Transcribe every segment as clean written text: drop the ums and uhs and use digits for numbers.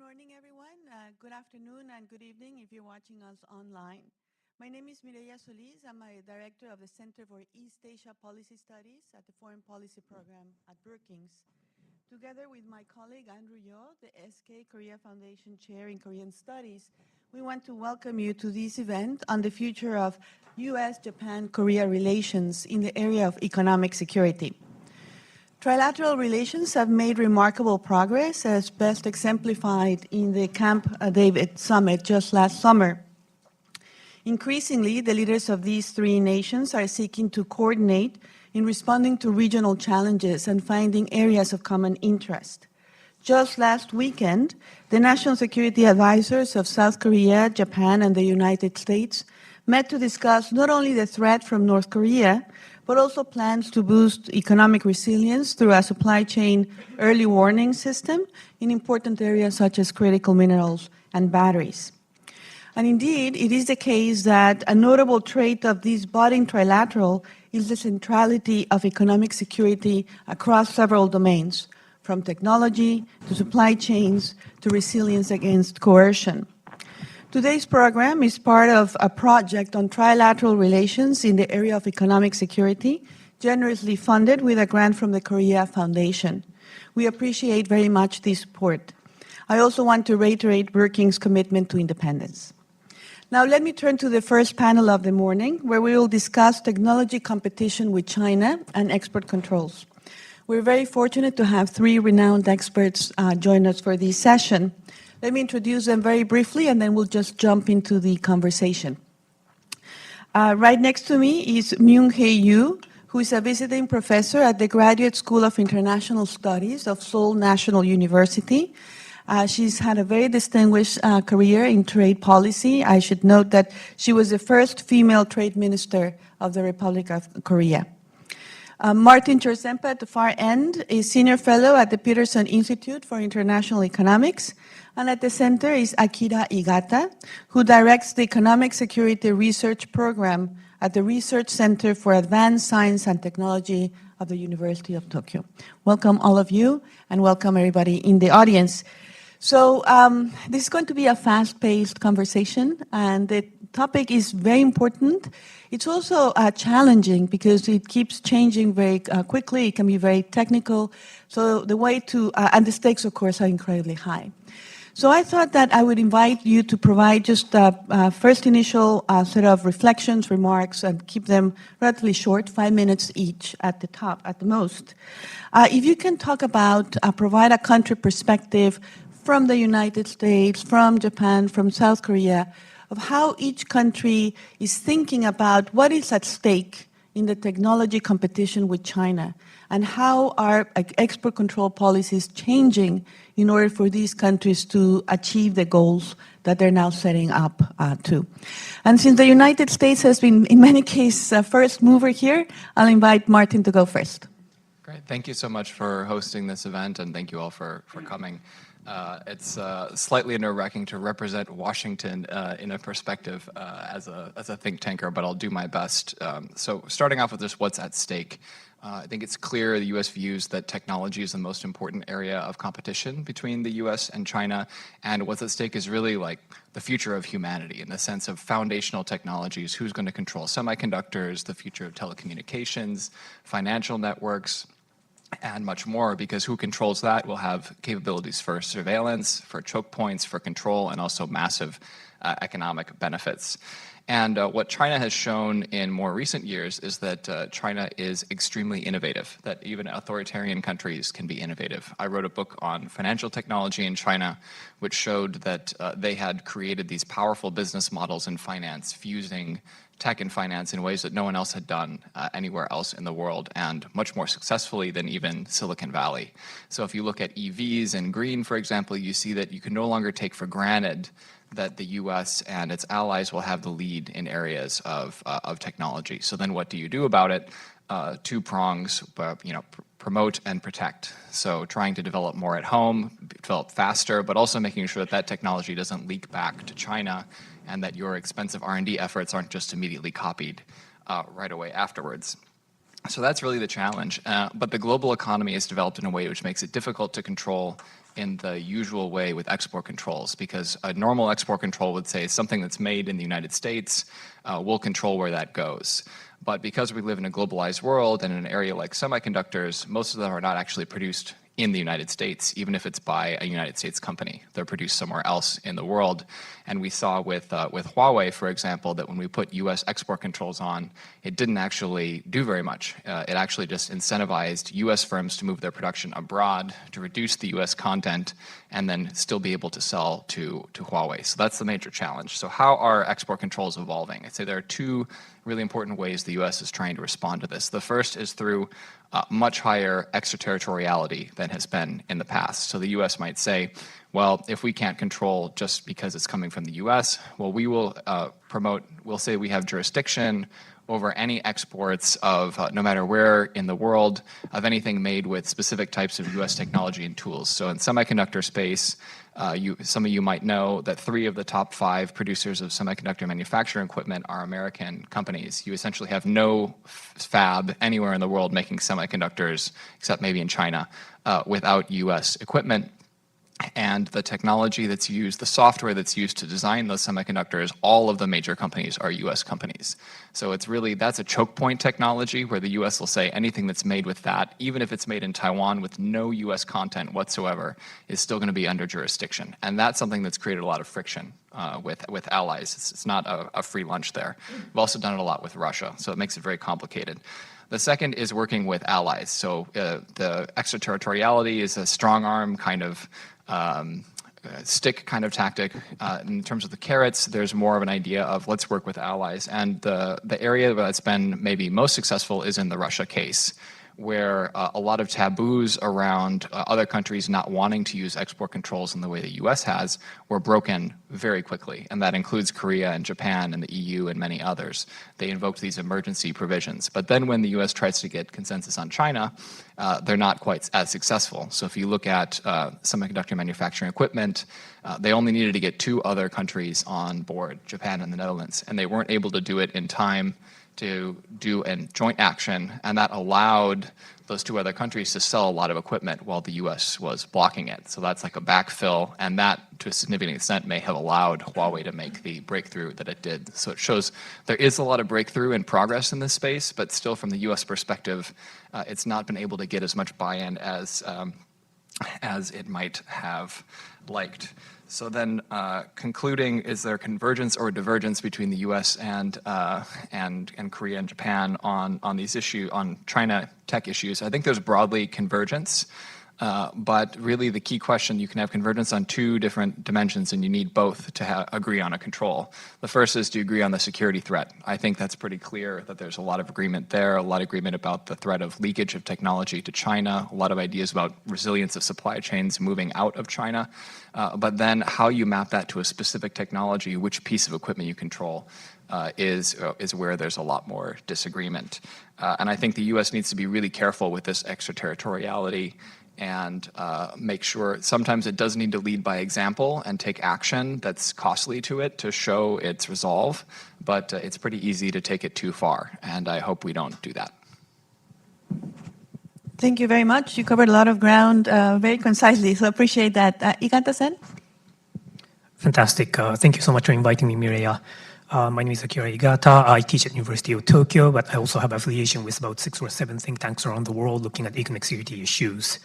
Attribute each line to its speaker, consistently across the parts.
Speaker 1: morning, everyone. Good afternoon and good evening if you're watching us online. My name is Mireya Solis. I'm a director of the Center for East Asia Policy Studies at the Foreign Policy Program at Brookings. Together with my colleague Andrew Yo, the SK Korea Foundation Chair in Korean Studies, we want to welcome you to this event on the future of U.S.-Japan-Korea relations in the area of economic security. Trilateral relations have made remarkable progress, as best exemplified in the Camp David summit just last summer. Increasingly, the leaders of these three nations are seeking to coordinate in responding to regional challenges and finding areas of common interest. Just last weekend, the national security advisors of South Korea, Japan, and the United States met to discuss not only the threat from North Korea, but also plans to boost economic resilience through a supply chain early warning system in important areas such as critical minerals and batteries. And indeed, it is the case that a notable trait of this budding trilateral is the centrality of economic security across several domains, from technology to supply chains to resilience against coercion. Today's program is part of a project on trilateral relations in the area of economic security, generously funded with a grant from the Korea Foundation. We appreciate very much this support. I also want to reiterate Brookings' commitment to independence. Now let me turn to the first panel of the morning, where we will discuss technology competition with China and export controls. We're very fortunate to have three renowned experts join us for this session. Let me introduce them very briefly, and then we'll just jump into the conversation. Right next to me is Myung-Hae Yoo, who is a visiting professor at the Graduate School of International Studies of Seoul National University. She's had a very distinguished career in trade policy. I should note that she was the first female trade minister of the Republic of Korea. Martin Chersempa at the far end is senior fellow at the Peterson Institute for International Economics. And at the center is Akira Igata, who directs the Economic Security Research Program at the Research Center for Advanced Science and Technology of the University of Tokyo. Welcome all of you, and welcome everybody in the audience. So this is going to be a fast-paced conversation, and the topic is very important. It's also challenging because it keeps changing very quickly. It can be very technical. So the way to, and the stakes, of course, are incredibly high. So I thought that I would invite you to provide just a first initial set of reflections, remarks, and keep them relatively short, 5 minutes each at the top, at the most. If you can talk about, provide a country perspective from the United States, from Japan, from South Korea, of how each country is thinking about what is at stake in the technology competition with China, and how are export control policies changing in order for these countries to achieve the goals that they're now setting up to. And since the United States has been, in many cases, a first mover here, I'll invite Martin to go first.
Speaker 2: Great. Thank you so much for hosting this event, and thank you all for coming. It's slightly nerve-wracking to represent Washington in a perspective as a think tanker, but I'll do my best. So starting off with just what's at stake. I think it's clear the U.S. views that technology is the most important area of competition between the U.S. and China, and what's at stake is really like the future of humanity in the sense of foundational technologies, who's going to control semiconductors, the future of telecommunications, financial networks, and much more, because who controls that will have capabilities for surveillance, for choke points, for control, and also massive economic benefits. And what China has shown in more recent years is that China is extremely innovative, that even authoritarian countries can be innovative. I wrote a book on financial technology in China, which showed that they had created these powerful business models in finance, fusing tech and finance in ways that no one else had done anywhere else in the world, and much more successfully than even Silicon Valley. So if you look at EVs and green, for example, you see that you can no longer take for granted that the U.S. and its allies will have the lead in areas of technology. So then what do you do about it? Two prongs, promote and protect. So trying to develop more at home, develop faster, but also making sure that that technology doesn't leak back to China, and that your expensive R&D efforts aren't just immediately copied right away afterwards. So that's really the challenge. But the global economy is developed in a way which makes it difficult to control in the usual way with export controls, because a normal export control would say something that's made in the United States, we'll control where that goes. But because we live in a globalized world and in an area like semiconductors, most of them are not actually produced in the United States, even if it's by a United States company. They're produced somewhere else in the world. And we saw with Huawei, for example, that when we put U.S. export controls on, it didn't actually do very much. It actually just incentivized U.S. firms to move their production abroad to reduce the U.S. content and then still be able to sell to Huawei. So that's the major challenge. So how are export controls evolving? I'd say there are two really important ways the U.S. is trying to respond to this. The first is through much higher extraterritoriality than has been in the past. So the U.S. might say, well, if we can't control just because it's coming from the U.S., well, we will we'll say we have jurisdiction over any exports of, no matter where in the world, of anything made with specific types of U.S. technology and tools. So in semiconductor space, some of you might know that 3 of the top 5 producers of semiconductor manufacturing equipment are American companies. You essentially have no fab anywhere in the world making semiconductors, except maybe in China, without U.S. equipment. And the technology that's used, the software that's used to design those semiconductors, all of the major companies are U.S. companies. So it's really, that's a choke point technology where the U.S. will say anything that's made with that, even if it's made in Taiwan with no U.S. content whatsoever, is still going to be under jurisdiction. And that's something that's created a lot of friction with allies. It's not a free lunch there. We've also done it a lot with Russia, so it makes it very complicated. The second is working with allies. So the extraterritoriality is a strong arm kind of stick kind of tactic. In terms of the carrots, there's more of an idea of let's work with allies. And the area that's been maybe most successful is in the Russia case, where a lot of taboos around other countries not wanting to use export controls in the way the U.S. has were broken very quickly. And that includes Korea and Japan and the EU and many others. They invoked these emergency provisions. But then when the U.S. tries to get consensus on China, they're not quite as successful. So if you look at semiconductor manufacturing equipment, they only needed to get 2 other countries on board, Japan and the Netherlands, and they weren't able to do it in time to do a joint action, and that allowed those 2 other countries to sell a lot of equipment while the U.S. was blocking it. So that's like a backfill, and that, to a significant extent, may have allowed Huawei to make the breakthrough that it did. So it shows there is a lot of breakthrough and progress in this space, but still from the U.S. perspective, it's not been able to get as much buy-in as it might have liked. So then, concluding, is there convergence or divergence between the U.S. and Korea and Japan on these issues, on China tech issues? I think there's broadly convergence, but really the key question, you can have convergence on 2 different dimensions, and you need both to agree on a control. The first is to agree on the security threat. I think that's pretty clear that there's a lot of agreement there, a lot of agreement about the threat of leakage of technology to China, a lot of ideas about resilience of supply chains moving out of China. But then how you map that to a specific technology, which piece of equipment you control, is where there's a lot more disagreement. And I think the U.S. needs to be really careful with this extraterritoriality and make sure sometimes it does need to lead by example and take action that's costly to it to show its resolve, but it's pretty easy to take it too far, and I hope we don't do that.
Speaker 1: Thank you very much. You covered a lot of ground very concisely, so appreciate that. Igata-san?
Speaker 3: Fantastic. Thank you so much for inviting me, Mireya. My name is Akira Igata. I teach at University of Tokyo, but I also have affiliation with about 6 or 7 think tanks around the world looking at economic security issues.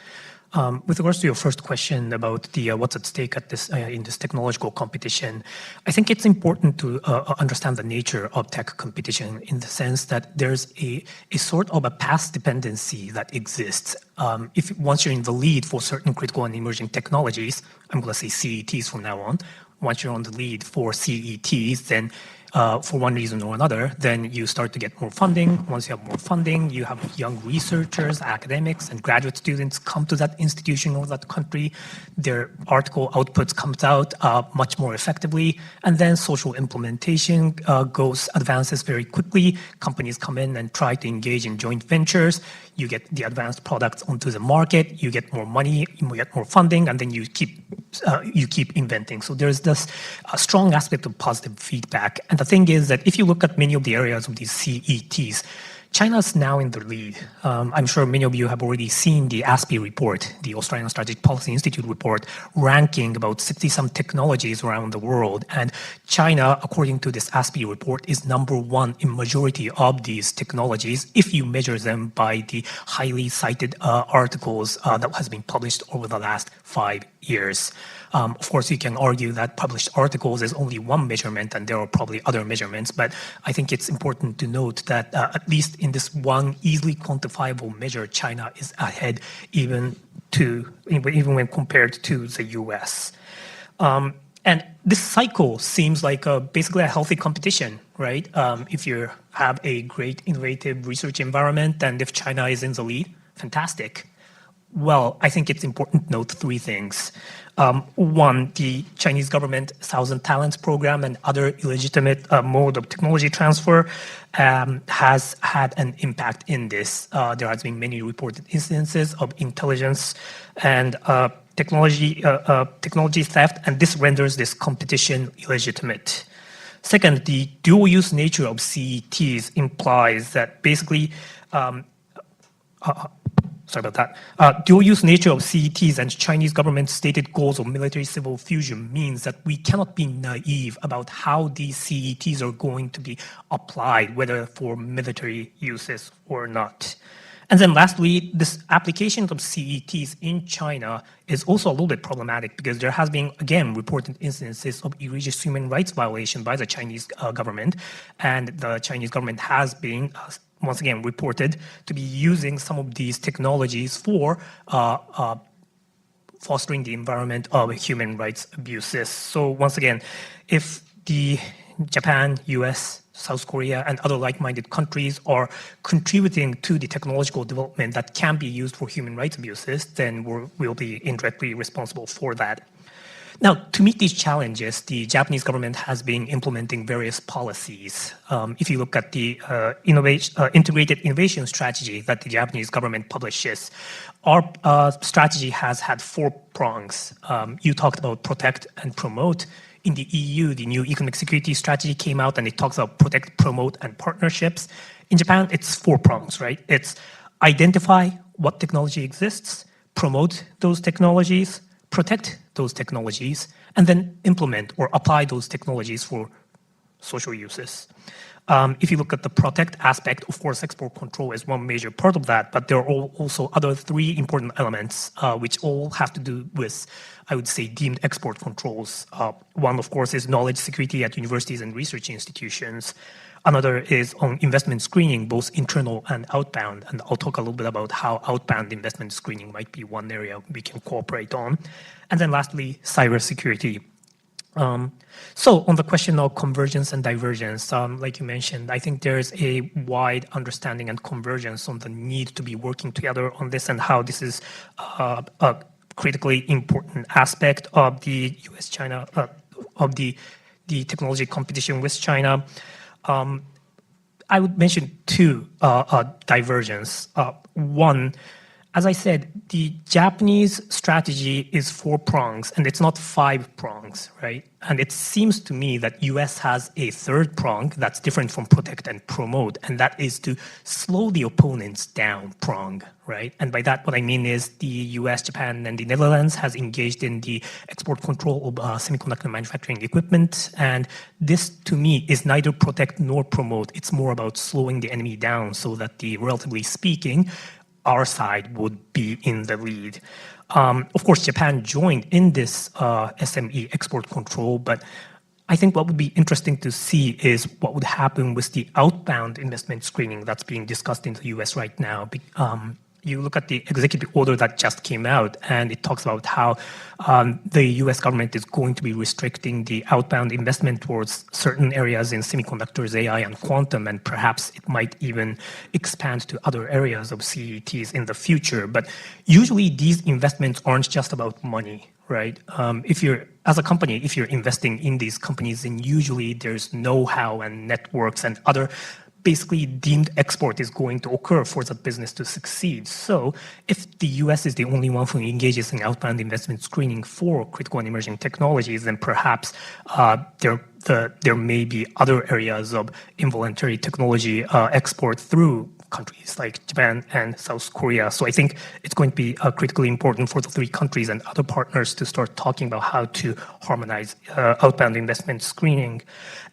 Speaker 3: With regards to your first question about the what's at stake at this in this technological competition, I think it's important to understand the nature of tech competition in the sense that there's a sort of a path dependency that exists. If once you're in the lead for certain critical and emerging technologies, I'm going to say CETs from now on. Once you're on the lead for CETs, then for one reason or another, then you start to get more funding. Once you have more funding, you have young researchers, academics, and graduate students come to that institution or that country. Their article outputs comes out much more effectively, and then social implementation advances very quickly. Companies come in and try to engage in joint ventures. You get the advanced products onto the market. You get more money, you get more funding, and then you keep inventing. So there's this strong aspect of positive feedback. And the thing is that if you look at many of the areas of these CETs, China's now in the lead. I'm sure many of you have already seen the ASPI report, the Australian Strategic Policy Institute report, ranking about 60-some technologies around the world. And China, according to this ASPI report, is #1 in majority of these technologies if you measure them by the highly cited articles that has been published over the last 5 years. Of course, you can argue that published articles is only one measurement, and there are probably other measurements, but I think it's important to note that at least in this one easily quantifiable measure, China is ahead even when compared to the US. And this cycle seems like basically a healthy competition, right? If you have a great innovative research environment and if China is in the lead, fantastic. Well, I think it's important to note 3 things. One, the Chinese government Thousand Talents program and other illegitimate mode of technology transfer has had an impact in this. There has been many reported instances of intelligence and technology theft, and this renders this competition illegitimate. Second, the dual-use nature of CETs implies that basically dual-use nature of CETs and Chinese government's stated goals of military-civil fusion means that we cannot be naive about how these CETs are going to be applied, whether for military uses or not. And then lastly, this application of CETs in China is also a little bit problematic because there has been, again, reported instances of egregious human rights violation by the Chinese government, and the Chinese government has been once again reported to be using some of these technologies for fostering the environment of human rights abuses. So once again, if the Japan, US, South Korea, and other like-minded countries are contributing to the technological development that can be used for human rights abuses, then we'll be indirectly responsible for that. Now, to meet these challenges, the Japanese government has been implementing various policies. If you look at the integrated innovation strategy that the Japanese government publishes, our strategy has had 4 prongs. You talked about protect and promote. In the EU, the new economic security strategy came out and it talks about protect, promote, and partnerships. In Japan, it's 4 prongs, right? It's identify what technology exists, promote those technologies, protect those technologies, and then implement or apply those technologies for social uses. If you look at the protect aspect, of course, export control is one major part of that, but there are also other 3 important elements which all have to do with, I would say, deemed export controls. One, of course, is knowledge security at universities and research institutions. Another is on investment screening, both internal and outbound. And I'll talk a little bit about how outbound investment screening might be one area we can cooperate on. And then lastly, cybersecurity. So on the question of convergence and divergence, like you mentioned, I think there's a wide understanding and convergence on the need to be working together on this and how this is a critically important aspect of the US-China, of the technology competition with China. I would mention 2 divergence. One, as I said, the Japanese strategy is 4 prongs, and it's not 5 prongs, right? And it seems to me that US has a 3rd prong that's different from protect and promote, and that is to slow the opponents down prong, right? And by that, what I mean is the US, Japan, and the Netherlands has engaged in the export control of semiconductor manufacturing equipment, and this, to me, is neither protect nor promote. It's more about slowing the enemy down so that relatively speaking, our side would be in the lead. Of course, Japan joined in this SME export control, but I think what would be interesting to see is what would happen with the outbound investment screening that's being discussed in the US right now. You look at the executive order that just came out, and it talks about how the US government is going to be restricting the outbound investment towards certain areas in semiconductors, AI, and quantum, and perhaps it might even expand to other areas of CETs in the future. But usually these investments aren't just about money, right? As a company, if you're investing in these companies, then usually there's know-how and networks and other basically deemed export is going to occur for the business to succeed. So if the US is the only one who engages in outbound investment screening for critical and emerging technologies, then perhaps there may be other areas of involuntary technology export through countries like Japan and South Korea. So I think it's going to be critically important for the three countries and other partners to start talking about how to harmonize outbound investment screening.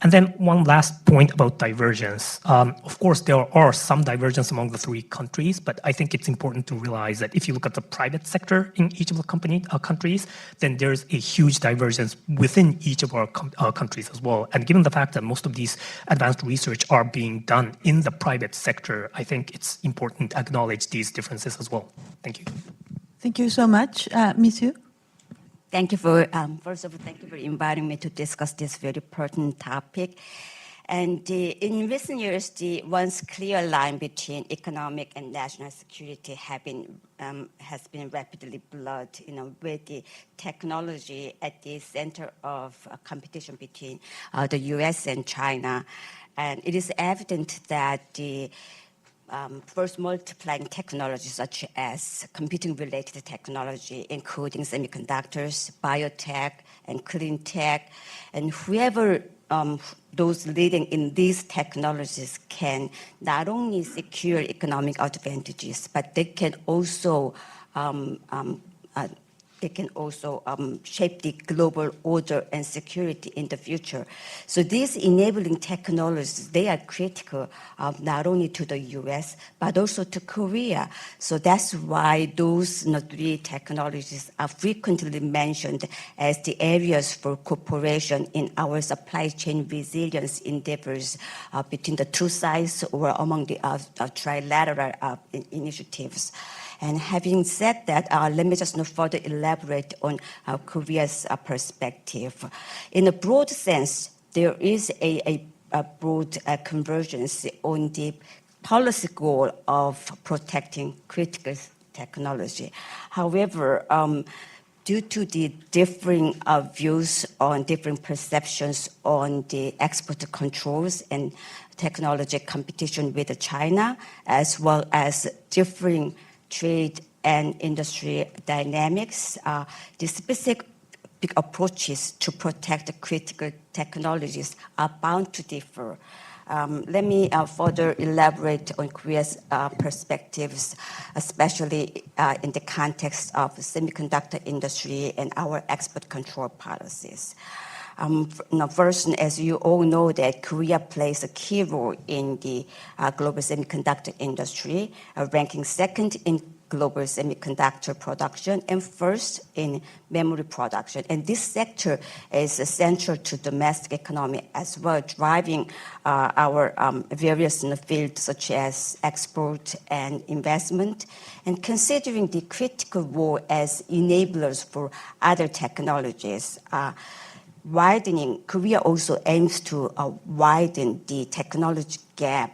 Speaker 3: And then one last point about divergence. Of course, there are some divergence among the three countries, but I think it's important to realize that if you look at the private sector in each of the countries, then there's a huge divergence within each of our countries as well. And given the fact that most of these advanced research are being done in the private sector, I think it's important to acknowledge these differences as well. Thank you.
Speaker 1: Thank you so much. Ms. Yu?
Speaker 4: Thank you for, first of all, thank you for inviting me to discuss this very pertinent topic. And in recent years, the once clear line between economic and national security has been rapidly blurred, with the technology at the center of competition between the U.S. and China. And it is evident that the first multiplying technologies such as computing-related technology, including semiconductors, biotech, and clean tech, and whoever those leading in these technologies can not only secure economic advantages, but they can also shape the global order and security in the future. So these enabling technologies, they are critical not only to the U.S., but also to Korea. So that's why those three technologies are frequently mentioned as the areas for cooperation in our supply chain resilience endeavors between the two sides or among the trilateral initiatives. And having said that, let me just further elaborate on Korea's perspective. In a broad sense, there is a broad convergence on the policy goal of protecting critical technology. However, due to the differing views on different perceptions on the export controls and technology competition with China, as well as differing trade and industry dynamics, the specific approaches to protect the critical technologies are bound to differ. Let me further elaborate on Korea's perspectives, especially in the context of the semiconductor industry and our export control policies. First, as you all know, that Korea plays a key role in the global semiconductor industry, ranking second in global semiconductor production and first in memory production. And this sector is central to domestic economy as well, driving our various fields such as export and investment, and considering the critical role as enablers for other technologies. Korea also aims to widen the technology gap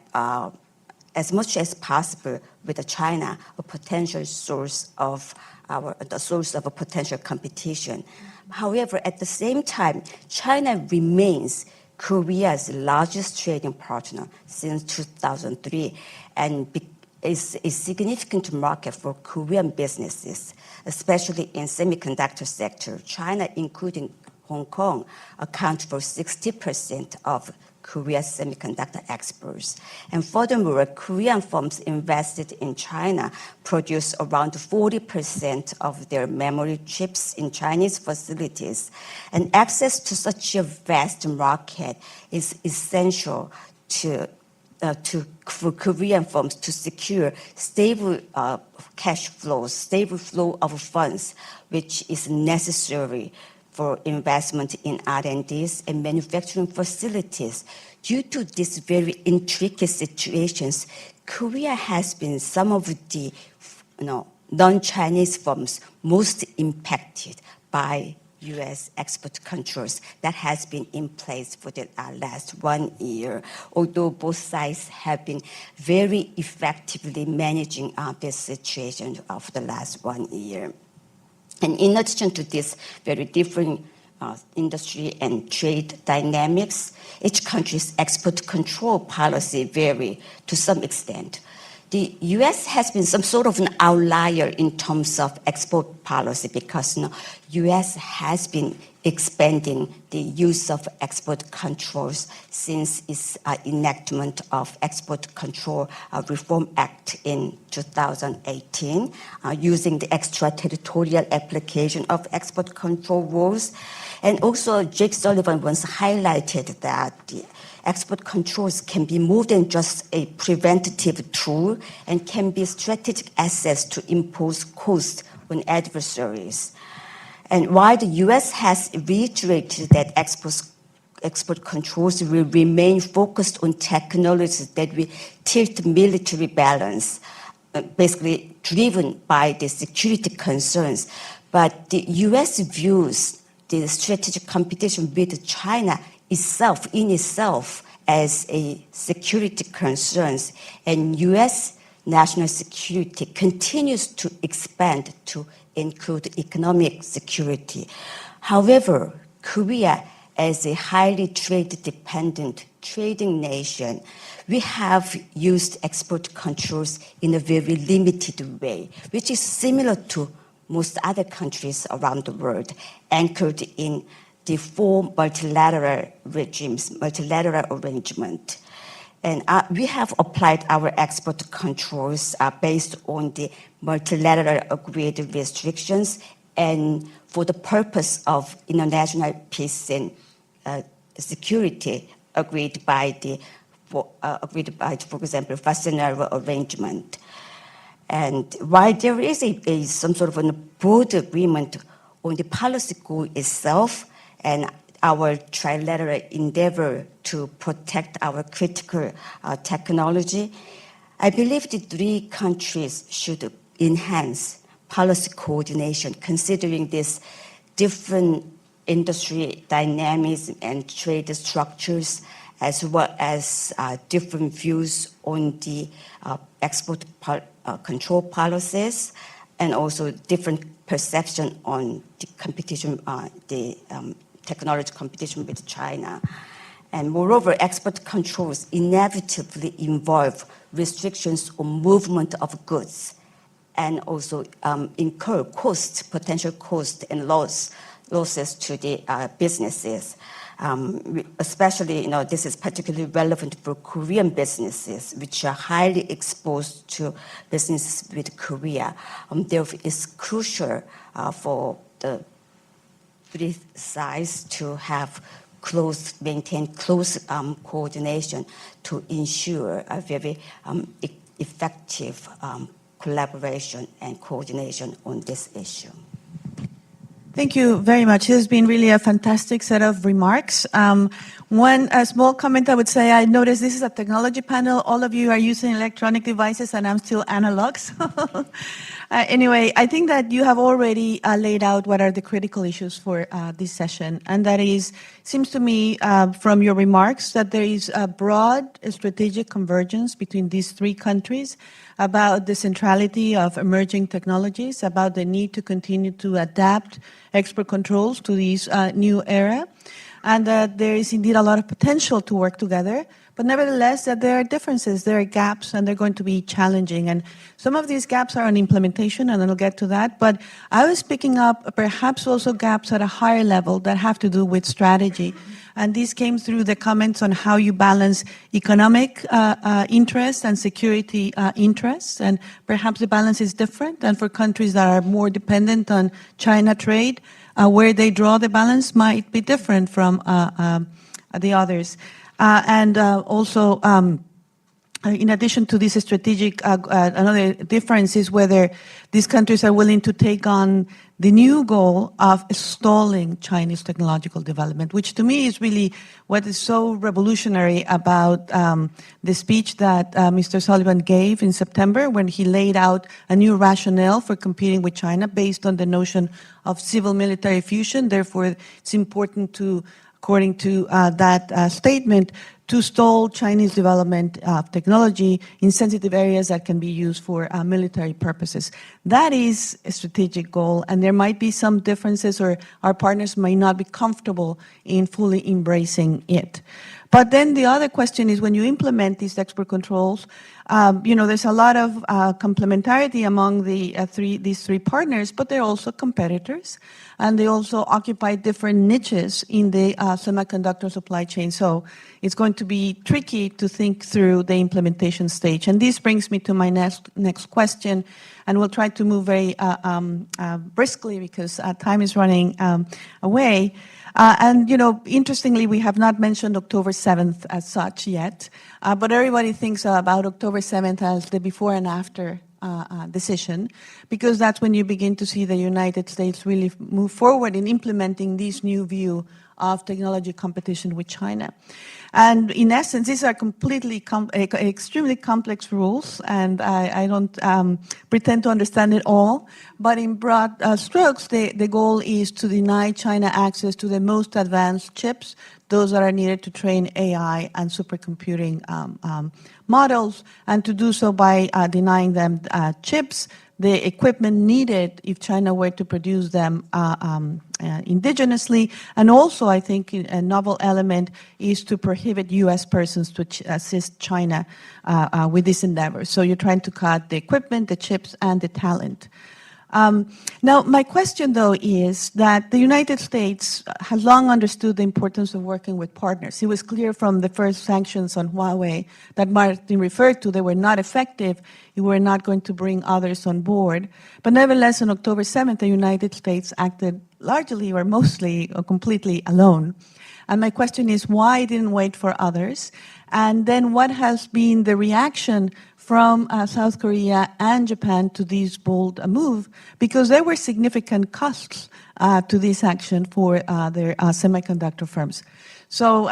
Speaker 4: as much as possible with China, a potential source of a potential competition. However, at the same time, China remains Korea's largest trading partner since 2003 and is a significant market for Korean businesses, especially in semiconductor sector. China, including Hong Kong, account for 60% of Korea's semiconductor exports. And furthermore, Korean firms invested in China produce around 40% of their memory chips in Chinese facilities. And access to such a vast market is essential for Korean firms to secure stable cash flows, stable flow of funds, which is necessary for investment in R&Ds and manufacturing facilities. Due to these very intricate situations, Korea has been some of the non-Chinese firms most impacted by U.S. export controls that has been in place for the last 1 year, although both sides have been very effectively managing this situation of the last 1 year. And in addition to this very different industry and trade dynamics, each country's export control policy vary to some extent. The U.S. has been some sort of an outlier in terms of export policy because U.S. has been expanding the use of export controls since its enactment of Export Control Reform Act in 2018, using the extraterritorial application of export control rules. And also, Jake Sullivan once highlighted that the export controls can be more than just a preventative tool and can be strategic assets to impose costs on adversaries. And while the U.S. has reiterated that export controls will remain focused on technologies that will tilt military balance, basically driven by the security concerns, but the U.S. views the strategic competition with China in itself as a security concerns, and U.S. national security continues to expand to include economic security. However, Korea, as a highly trade-dependent trading nation, we have used export controls in a very limited way, which is similar to most other countries around the world, anchored in the four multilateral regimes, multilateral arrangement. And we have applied our export controls based on the multilateral agreed restrictions and for the purpose of international peace and security agreed by, for example, Wassenaar arrangement. And while there is some sort of a broad agreement on the policy goal itself and our trilateral endeavor to protect our critical technology, I believe the three countries should enhance policy coordination, considering these different industry dynamics and trade structures, as well as different views on the export control policies, and also different perception on the competition, technology competition with China. And moreover, export controls inevitably involve restrictions on movement of goods and also incur costs, potential costs and losses to the businesses. Especially, this is particularly relevant for Korean businesses, which are highly exposed to businesses with Korea. Therefore, it's crucial for the three sides to maintain close coordination to ensure a very effective collaboration and coordination on this issue.
Speaker 1: Thank you very much. It has been really a fantastic set of remarks. One small comment I would say, I noticed this is a technology panel. All of you are using electronic devices and I'm still analog. Anyway, I think that you have already laid out what are the critical issues for this session. And that is, seems to me from your remarks that there is a broad strategic convergence between these three countries about the centrality of emerging technologies, about the need to continue to adapt export controls to this new era, and that there is indeed a lot of potential to work together, but nevertheless that there are differences, there are gaps, and they're going to be challenging. And some of these gaps are on implementation, and I'll get to that, but I was picking up perhaps also gaps at a higher level that have to do with strategy. And this came through the comments on how you balance economic interests and security interests. And perhaps the balance is different. And for countries that are more dependent on China trade, where they draw the balance might be different from the others. And also, in addition to this strategic, another difference is whether these countries are willing to take on the new goal of stalling Chinese technological development, which to me is really what is so revolutionary about the speech that Mr. Sullivan gave in September when he laid out a new rationale for competing with China based on the notion of civil-military fusion. Therefore, it's important to, according to that statement, to stall Chinese development of technology in sensitive areas that can be used for military purposes. That is a strategic goal, and there might be some differences, or our partners might not be comfortable in fully embracing it. But then the other question is, when you implement these export controls, there's a lot of complementarity among these three partners, but they're also competitors, and they also occupy different niches in the semiconductor supply chain. So it's going to be tricky to think through the implementation stage. And this brings me to my next question, and we'll try to move very briskly because time is running away. Interestingly, we have not mentioned October 7th as such yet, but everybody thinks about October 7th as the before and after decision, because that's when you begin to see the United States really move forward in implementing this new view of technology competition with China. And in essence, these are extremely complex rules, and I don't pretend to understand it all. But in broad strokes, the goal is to deny China access to the most advanced chips, those that are needed to train AI and supercomputing models, and to do so by denying them chips, the equipment needed if China were to produce them indigenously. And also, I think a novel element is to prohibit U.S. persons to assist China with this endeavor. So you're trying to cut the equipment, the chips, and the talent. Now, my question, though, is that the United States has long understood the importance of working with partners. It was clear from the first sanctions on Huawei that Martin referred to, they were not effective. You were not going to bring others on board. But nevertheless, on October 7th, the United States acted largely or mostly or completely alone. And my question is, why didn't wait for others? And then what has been the reaction from South Korea and Japan to this bold move? Because there were significant costs to this action for their semiconductor firms. So,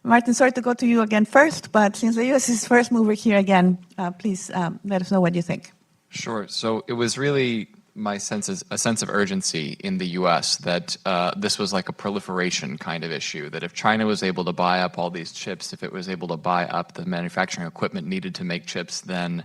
Speaker 1: Martin, sorry to go to you again first, but since the U.S. is first mover here again, please let us know what you think.
Speaker 2: Sure. So it was really my sense is a sense of urgency in the U.S. that this was like a proliferation kind of issue, that if China was able to buy up all these chips, if it was able to buy up the manufacturing equipment needed to make chips, then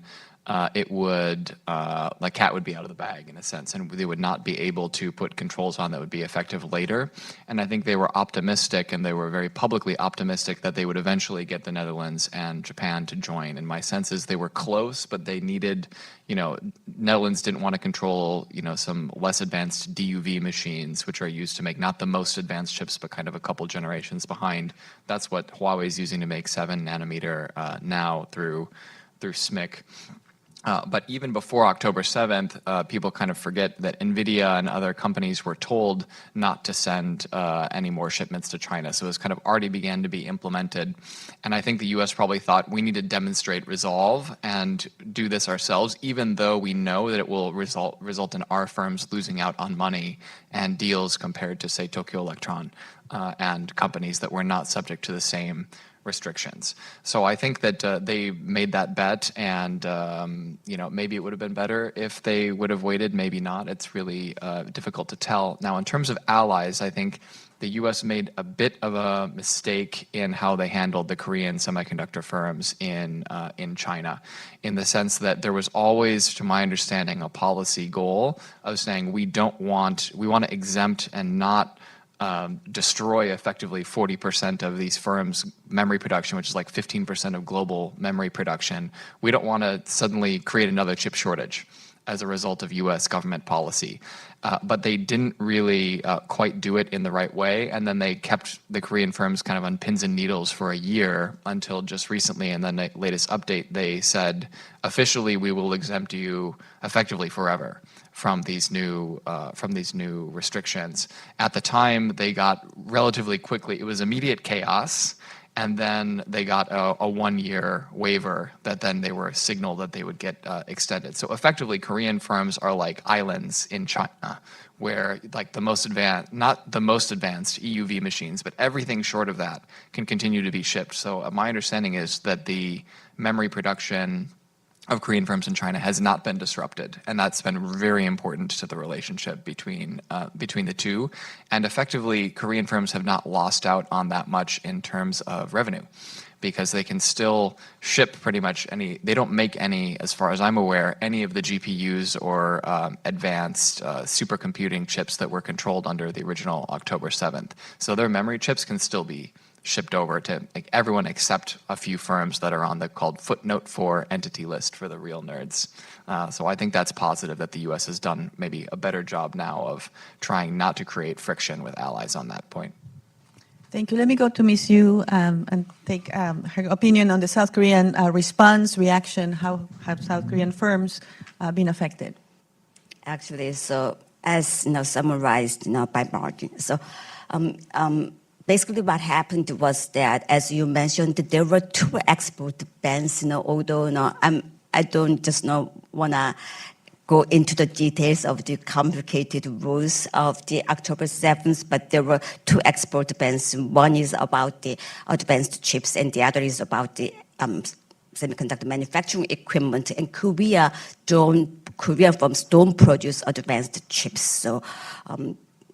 Speaker 2: it would, like cat would be out of the bag in a sense, and they would not be able to put controls on that would be effective later. And I think they were optimistic, and they were very publicly optimistic that they would eventually get the Netherlands and Japan to join. And my sense is they were close, but they needed, Netherlands didn't want to control, some less advanced DUV machines, which are used to make not the most advanced chips, but kind of a couple generations behind. That's what Huawei is using to make 7 nanometer now through SMIC. But even before October 7th, people kind of forget that NVIDIA and other companies were told not to send any more shipments to China. So it was kind of already began to be implemented. And I think the U.S. probably thought we need to demonstrate resolve and do this ourselves, even though we know that it will result in our firms losing out on money and deals compared to, say, Tokyo Electron and companies that were not subject to the same restrictions. So I think that they made that bet, and maybe it would have been better if they would have waited, maybe not. It's really difficult to tell. Now, in terms of allies, I think the U.S. made a bit of a mistake in how they handled the Korean semiconductor firms in China, in the sense that there was always, to my understanding, a policy goal of saying we want to exempt and not destroy effectively 40% of these firms' memory production, which is like 15% of global memory production. We don't want to suddenly create another chip shortage as a result of U.S. government policy. But they didn't really quite do it in the right way, and then they kept the Korean firms kind of on pins and needles for a year until just recently, and then the latest update, they said, officially, we will exempt you effectively forever from these new restrictions. At the time, they got relatively quickly, it was immediate chaos, and then they got a 1-year waiver that then they were signaled that they would get extended. So effectively, Korean firms are like islands in China, where like the most advanced, not the most advanced EUV machines, but everything short of that can continue to be shipped. So my understanding is that the memory production of Korean firms in China has not been disrupted, and that's been very important to the relationship between the two. And effectively, Korean firms have not lost out on that much in terms of revenue, because they can still ship pretty much any. They don't make any, as far as I'm aware, any of the GPUs or advanced supercomputing chips that were controlled under the original October 7th. So their memory chips can still be shipped over to like everyone except a few firms that are on the called footnote 4 entity list for the real nerds. So I think that's positive that the U.S. has done maybe a better job now of trying not to create friction with allies on that point.
Speaker 1: Thank you. Let me go to Ms. Yu and take her opinion on the South Korean response, reaction, how have South Korean firms been affected?
Speaker 4: Actually, so as summarized by Martin, so basically what happened was that, as you mentioned, there were 2 export bans, although I don't just want to go into the details of the complicated rules of the October 7th, but there were 2 export bans. One is about the advanced chips, and the other is about the semiconductor manufacturing equipment. And Korean firms don't produce advanced chips, so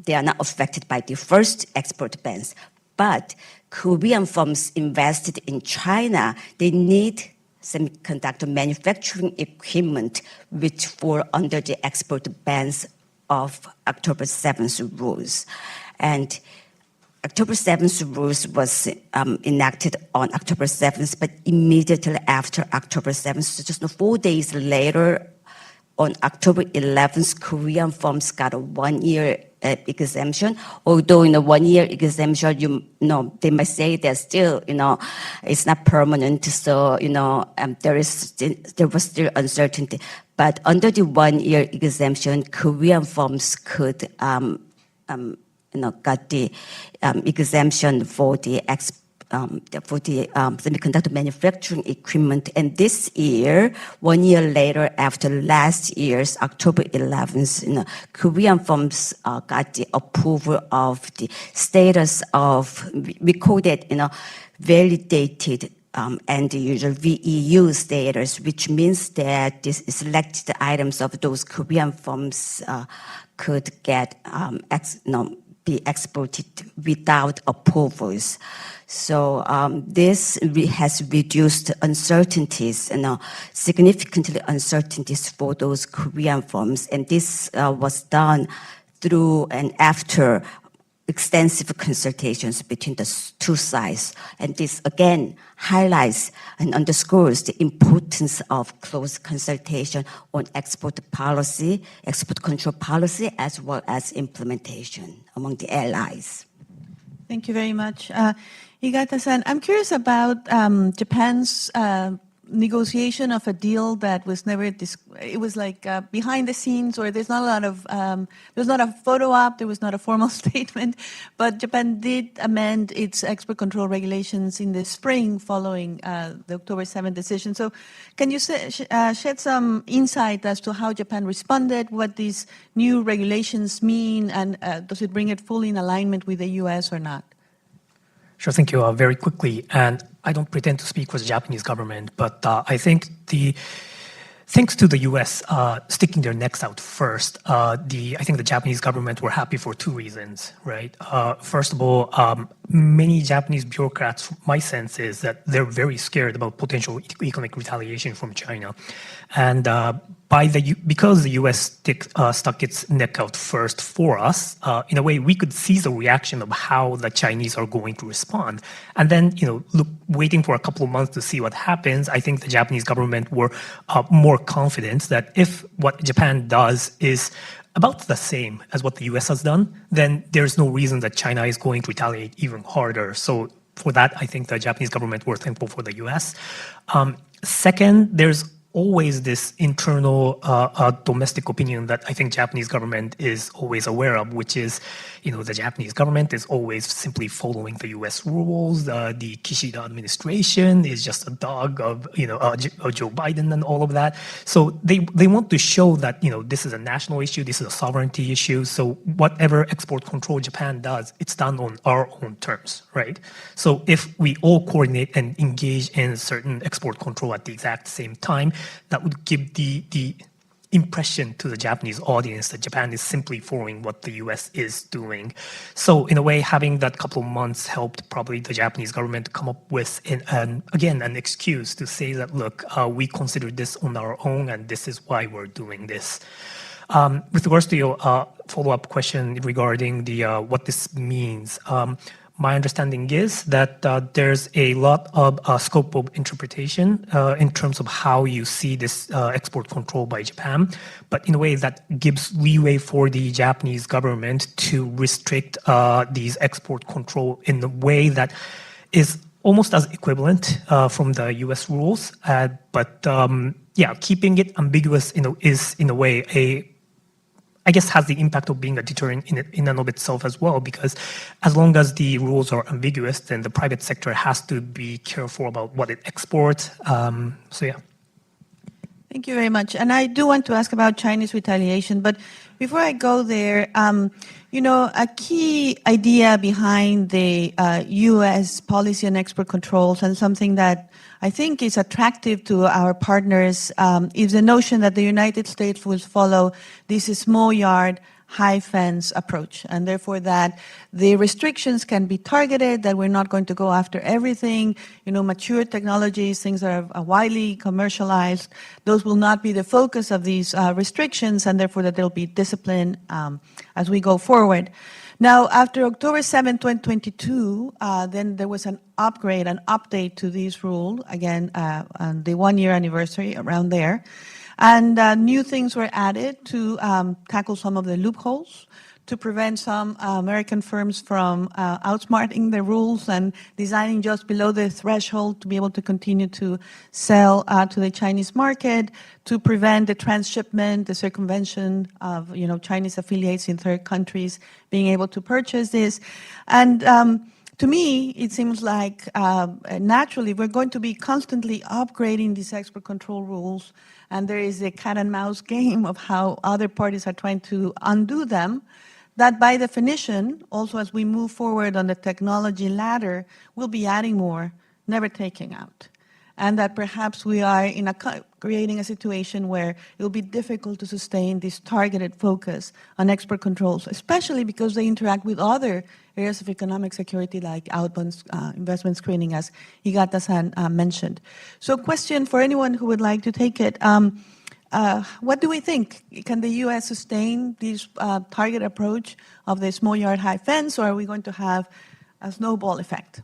Speaker 4: they are not affected by the first export bans. But Korean firms invested in China, they need semiconductor manufacturing equipment which fall under the export bans of October 7th rules. And October 7th rules was enacted on October 7th, but immediately after October 7th, so just 4 days later, on October 11th, Korean firms got a 1-year exemption. Although in a 1-year exemption, they might say they're still, it's not permanent. So, there was still uncertainty. But under the 1-year exemption, Korean firms could, got the exemption for the semiconductor manufacturing equipment. And this year, 1 year later, after last year's October 11th, Korean firms got the approval of the status of, we call that, validated end user VEU status, which means that the selected items of those Korean firms could get be exported without approvals. So this has reduced uncertainties, significantly uncertainties for those Korean firms. And this was done through and after extensive consultations between the 2 sides. And this again highlights and underscores the importance of close consultation on export policy, export control policy, as well as implementation among the allies.
Speaker 1: Thank you very much. Igata-san, I'm curious about Japan's negotiation of a deal that was never, it was like behind the scenes, or there's not a lot of, there's not a photo op, there was not a formal statement, but Japan did amend its export control regulations in the spring following the October 7th decision. So can you shed some insight as to how Japan responded, what these new regulations mean, and does it bring it fully in alignment with the US or not?
Speaker 3: Sure, thank you. Very quickly, and I don't pretend to speak for the Japanese government, but I think thanks to the U.S. Sticking their necks out first, I think the Japanese government were happy for 2 reasons, right? First of all, many Japanese bureaucrats, my sense is that they're very scared about potential economic retaliation from China. And because the U.S. stuck its neck out first for us, in a way, we could see the reaction of how the Chinese are going to respond. And then, waiting for a couple of months to see what happens, I think the Japanese government were more confident that if what Japan does is about the same as what the U.S. has done, then there's no reason that China is going to retaliate even harder. So for that, I think the Japanese government were thankful for the U.S. Second, there's always this internal domestic opinion that I think Japanese government is always aware of, which is, the Japanese government is always simply following the U.S. rules. The Kishida administration is just a dog of, Joe Biden and all of that. So they want to show that, this is a national issue, this is a sovereignty issue. So whatever export control Japan does, it's done on our own terms, right? So if we all coordinate and engage in certain export control at the exact same time, that would give the impression to the Japanese audience that Japan is simply following what the U.S. is doing. So in a way, having that couple of months helped probably the Japanese government come up with, an excuse to say that, look, we considered this on our own, and this is why we're doing this. With regards to your follow-up question regarding what this means, my understanding is that there's a lot of scope of interpretation in terms of how you see this export control by Japan, but in a way that gives leeway for the Japanese government to restrict these export control in a way that is almost as equivalent from the U.S. rules, but keeping it ambiguous is in a way I guess has the impact of being a deterrent in and of itself as well, because as long as the rules are ambiguous, then the private sector has to be careful about what it exports.
Speaker 1: Thank you very much. And I do want to ask about Chinese retaliation, but before I go there, a key idea behind the U.S. policy on export controls, and something that I think is attractive to our partners, is the notion that the United States will follow this small yard, high fence approach, and therefore that the restrictions can be targeted, that we're not going to go after everything, mature technologies, things that are widely commercialized, those will not be the focus of these restrictions, and therefore that there'll be discipline as we go forward. Now, after October 7, 2022, then there was an update to this rule, again, on the 1-year anniversary around there. And new things were added to tackle some of the loopholes, to prevent some American firms from outsmarting the rules and designing just below the threshold to be able to continue to sell to the Chinese market, to prevent the transshipment, the circumvention of Chinese affiliates in third countries being able to purchase this. And to me, it seems like naturally we're going to be constantly upgrading these export control rules, and there is a cat and mouse game of how other parties are trying to undo them, that by definition, also as we move forward on the technology ladder, we'll be adding more, never taking out. And that perhaps we are creating a situation where it will be difficult to sustain this targeted focus on export controls, especially because they interact with other areas of economic security like outbound investment screening, as Higata-san mentioned. So question for anyone who would like to take it. What do we think? Can the U.S. sustain this target approach of the small yard, high fence, or are we going to have a snowball effect?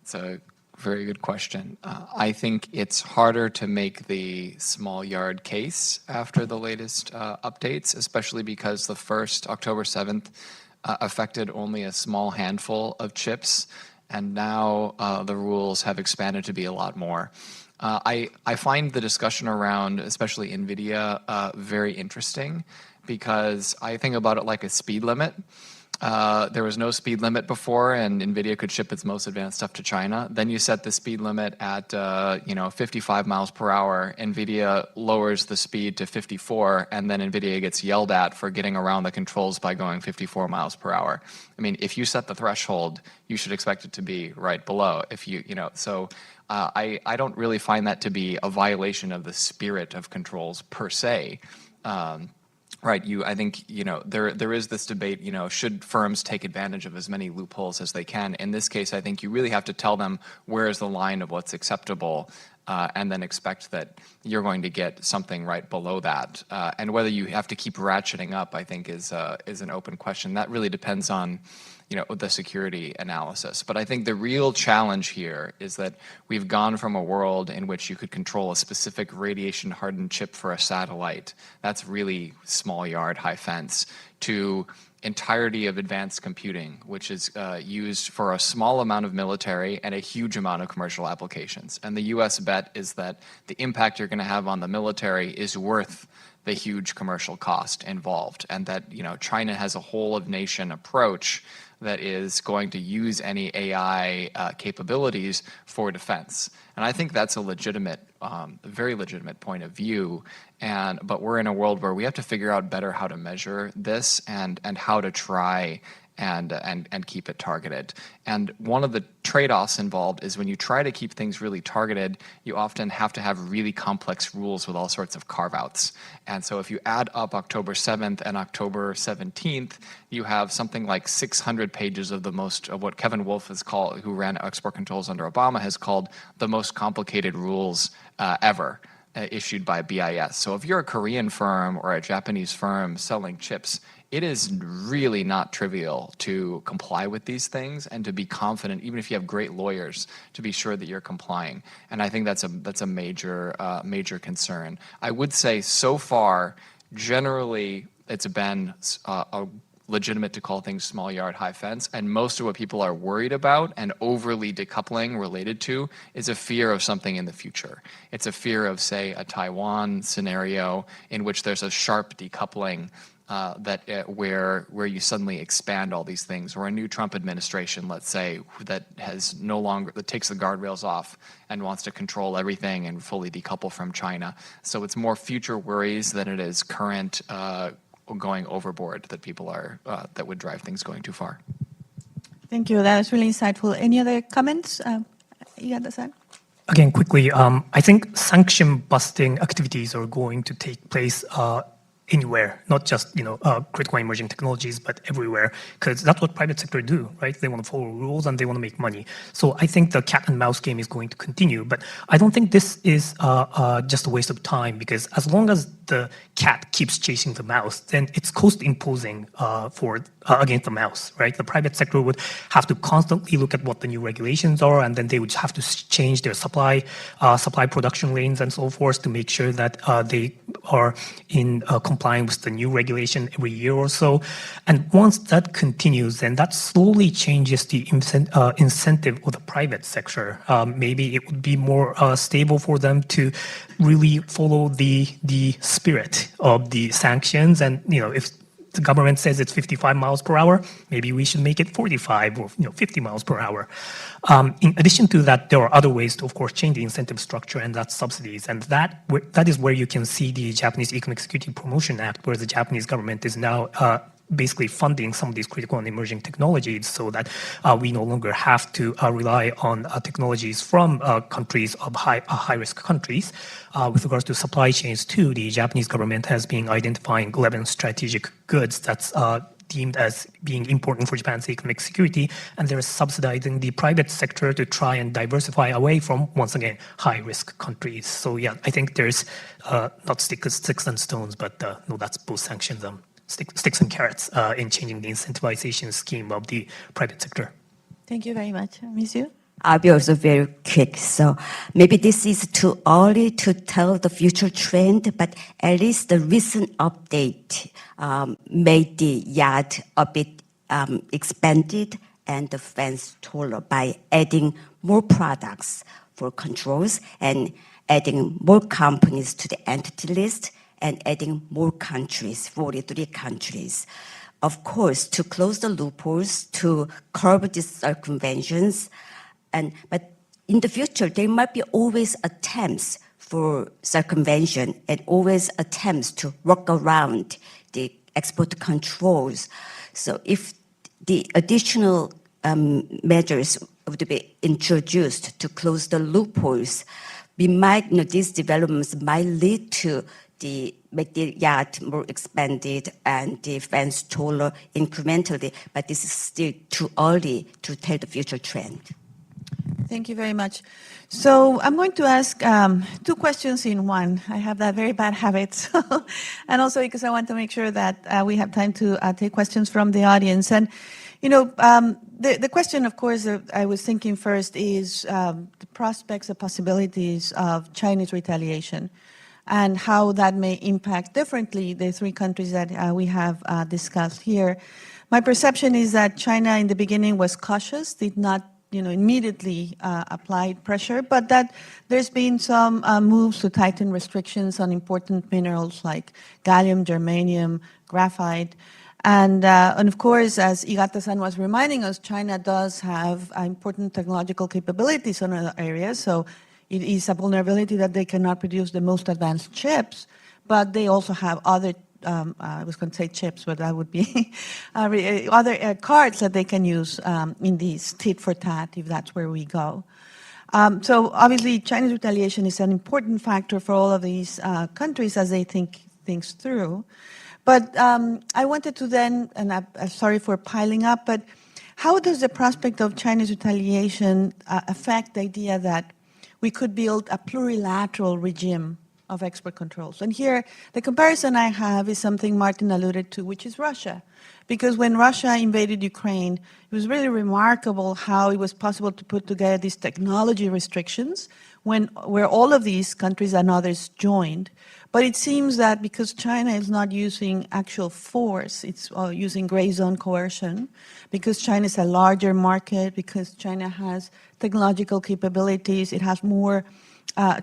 Speaker 2: It's a very good question. I think it's harder to make the small yard case after the latest updates, especially because the first, October 7th, affected only a small handful of chips, and now the rules have expanded to be a lot more. I find the discussion around, especially NVIDIA, very interesting, because I think about it like a speed limit. There was no speed limit before, and NVIDIA could ship its most advanced stuff to China. Then you set the speed limit at 55 miles per hour. NVIDIA lowers the speed to 54, and then NVIDIA gets yelled at for getting around the controls by going 54 miles per hour. I mean, if you set the threshold, you should expect it to be right below. I don't really find that to be a violation of the spirit of controls per se. Right, I think there is this debate. Should firms take advantage of as many loopholes as they can? In this case, I think you really have to tell them where is the line of what's acceptable, and then expect that you're going to get something right below that. And whether you have to keep ratcheting up, I think, is an open question. That really depends on the security analysis. But I think the real challenge here is that we've gone from a world in which you could control a specific radiation-hardened chip for a satellite, that's really small yard, high fence, to entirety of advanced computing, which is used for a small amount of military and a huge amount of commercial applications. And the U.S. bet is that the impact you're going to have on the military is worth the huge commercial cost involved, and that China has a whole-of-nation approach that is going to use any AI capabilities for defense. And I think that's a legitimate, very legitimate point of view. But we're in a world where we have to figure out better how to measure this and how to try and keep it targeted. And one of the trade-offs involved is when you try to keep things really targeted, you often have to have really complex rules with all sorts of carve-outs. And so if you add up October 7th and October 17th, you have something like 600 pages of what Kevin Wolf has called, who ran export controls under Obama, has called the most complicated rules ever. issued by BIS. So if you're a Korean firm or a Japanese firm selling chips, it is really not trivial to comply with these things and to be confident, even if you have great lawyers, to be sure that you're complying. And I think that's a major major concern. I would say so far, generally, it's been legitimate to call things small yard, high fence, and most of what people are worried about and overly decoupling related to is a fear of something in the future. It's a fear of, say, a Taiwan scenario in which there's a sharp decoupling where you suddenly expand all these things, or a new Trump administration, let's say, that takes the guardrails off and wants to control everything and fully decouple from China. So it's more future worries than it is current going overboard that people are that would drive things going too far.
Speaker 1: Thank you. That was really insightful. Any other comments? Igata-san?
Speaker 3: Again, quickly, I think sanction-busting activities are going to take place anywhere, not just critical emerging technologies, but everywhere, because that's what private sector do, right? They want to follow rules and they want to make money. So I think the cat and mouse game is going to continue, but I don't think this is just a waste of time, because as long as the cat keeps chasing the mouse, then it's cost imposing against the mouse, right? The private sector would have to constantly look at what the new regulations are, and then they would have to change their supply production lanes and so forth to make sure that they are in complying with the new regulation every year or so. And once that continues, then that slowly changes the incentive of the private sector. Maybe it would be more stable for them to really follow the spirit of the sanctions. And if the government says it's 55 miles per hour, maybe we should make it 45 or 50 miles per hour. In addition to that, there are other ways to, of course, change the incentive structure, and that's subsidies. And that is where you can see the Japanese Economic Security Promotion Act, where the Japanese government is now basically funding some of these critical and emerging technologies, so that we no longer have to rely on technologies from countries of high-risk countries. With regards to supply chains too, the Japanese government has been identifying 11 strategic goods that's deemed as being important for Japan's economic security, and they're subsidizing the private sector to try and diversify away from, once again, high-risk countries. So yeah, I think there's not sticks and stones, but no, that's both sanctions, sticks and carrots in changing the incentivization scheme of the private sector.
Speaker 1: Thank you very much. Ms. Yu?
Speaker 4: I'll be also very quick. So maybe this is too early to tell the future trend, but at least the recent update made the yard a bit expanded and the fence taller by adding more products for controls and adding more companies to the entity list and adding more countries, 43 countries. Of course, to close the loopholes, to curb these circumventions, but in the future, there might be always attempts for circumvention and always attempts to work around the export controls. So if the additional measures would be introduced to close the loopholes, we might, these developments might lead to make the yard more expanded and the fence taller incrementally, but this is still too early to tell the future trend.
Speaker 1: Thank you very much. So I'm going to ask two questions in one. I have that very bad habit. And also because I want to make sure that we have time to take questions from the audience. And, the question, of course, I was thinking first is the prospects, the possibilities of Chinese retaliation and how that may impact differently the three countries that we have discussed here. My perception is that China in the beginning was cautious, did not immediately applied pressure, but that there's been some moves to tighten restrictions on important minerals like gallium, germanium, graphite. And of course, as Igata-san was reminding us, China does have important technological capabilities in other areas. So it is a vulnerability that they cannot produce the most advanced chips, but they also have other I was going to say chips, but that would be other cards that they can use in these tit for tat, if that's where we go. So obviously, Chinese retaliation is an important factor for all of these countries as they think things through. But I wanted to then, and I'm sorry for piling up, but how does the prospect of Chinese retaliation affect the idea that we could build a plurilateral regime of export controls. And here, the comparison I have is something Martin alluded to, which is Russia. Because when Russia invaded Ukraine, it was really remarkable how it was possible to put together these technology restrictions where all of these countries and others joined. But it seems that because China is not using actual force, it's using gray zone coercion, because China is a larger market, because China has technological capabilities, it has more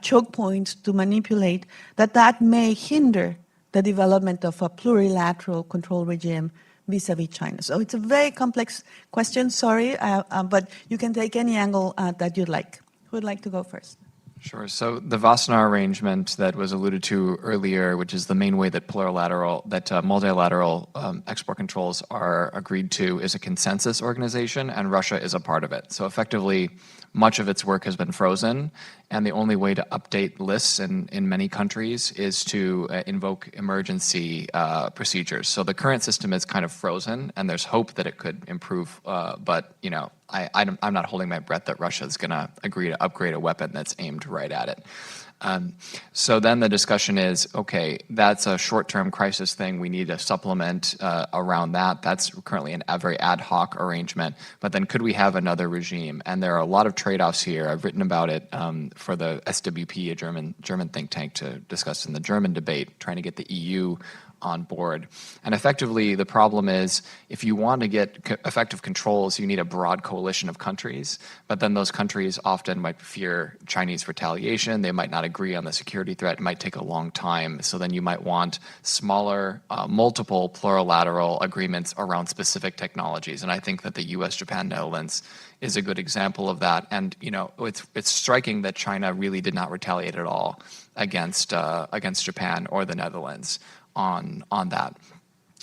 Speaker 1: choke points to manipulate, that may hinder the development of a plurilateral control regime vis-a-vis China. So it's a very complex question, sorry, but you can take any angle that you'd like. Who would like to go first?
Speaker 2: Sure. So the Wassenaar arrangement that was alluded to earlier, which is the main way that multilateral export controls are agreed to, is a consensus organization, and Russia is a part of it. So effectively, much of its work has been frozen, and the only way to update lists in many countries is to invoke emergency procedures. So the current system is kind of frozen, and there's hope that it could improve, but you know, I'm not holding my breath that Russia is going to agree to upgrade a weapon that's aimed right at it. So then the discussion is, okay, that's a short-term crisis thing. We need a supplement around that. That's currently a very ad hoc arrangement. But then could we have another regime? And there are a lot of trade-offs here. I've written about it for the SWP, a German think tank, to discuss in the German debate, trying to get the EU on board. And effectively, the problem is if you want to get effective controls, you need a broad coalition of countries, but then those countries often might fear Chinese retaliation. They might not agree on the security threat. It might take a long time. So then you might want smaller, multiple plurilateral agreements around specific technologies. And I think that the U.S. Japan-Netherlands is a good example of that. And you know, it's striking that China really did not retaliate at all against Japan or the Netherlands on that.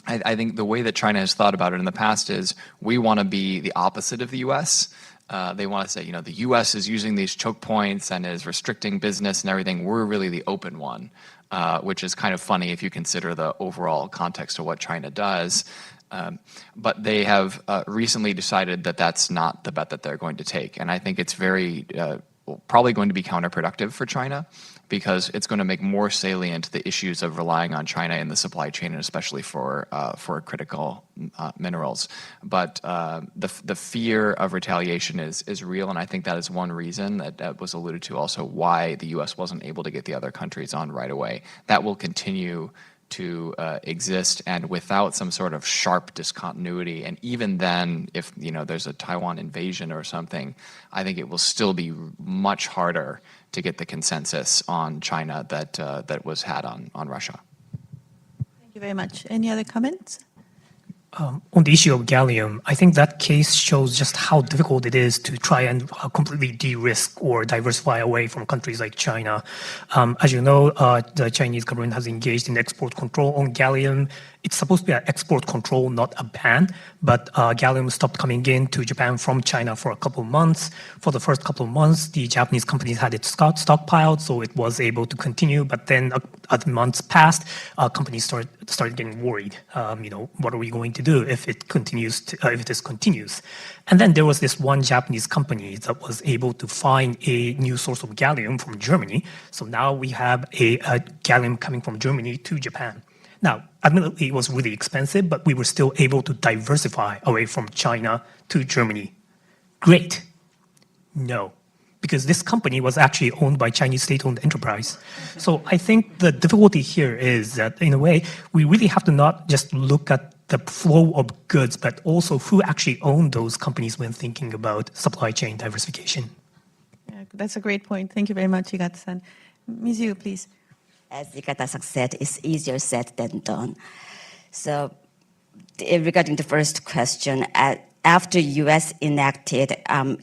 Speaker 2: I think the way that China has thought about it in the past is we want to be the opposite of the U.S. They want to say, you know, the U.S. is using these choke points and is restricting business and everything. We're really the open one, which is kind of funny if you consider the overall context of what China does. But they have recently decided that that's not the bet that they're going to take. And I think it's very probably going to be counterproductive for China, because it's going to make more salient the issues of relying on China in the supply chain, and especially for critical minerals. But the fear of retaliation is real, and I think that is one reason that was alluded to also why the U.S. wasn't able to get the other countries on right away. That will continue to exist, and without some sort of sharp discontinuity, and even then, if you know there's a Taiwan invasion or something, I think it will still be much harder to get the consensus on China that was had on Russia.
Speaker 1: Thank you very much. Any other comments?
Speaker 3: On the issue of gallium, I think that case shows just how difficult it is to try and completely de-risk or diversify away from countries like China. As you know, the Chinese government has engaged in export control on gallium. It's supposed to be an export control, not a ban, but gallium stopped coming in to Japan from China for a couple of months. For the first couple of months, the Japanese companies had it stockpiled, so it was able to continue. But then as months passed, companies started getting worried. You know, what are we going to do if it continues? If this continues? And then there was this one Japanese company that was able to find a new source of gallium from Germany. So now we have a gallium coming from Germany to Japan. Now, admittedly, it was really expensive, but we were still able to diversify away from China to Germany. Great. No, because this company was actually owned by Chinese state-owned enterprise. So I think the difficulty here is that, in a way, we really have to not just look at the flow of goods, but also who actually owned those companies when thinking about supply chain diversification.
Speaker 1: Yeah, that's a great point. Thank you very much, Igata-san. Ms. Yu, please.
Speaker 4: As Igata-san said, it's easier said than done. So regarding the first question, after U.S. enacted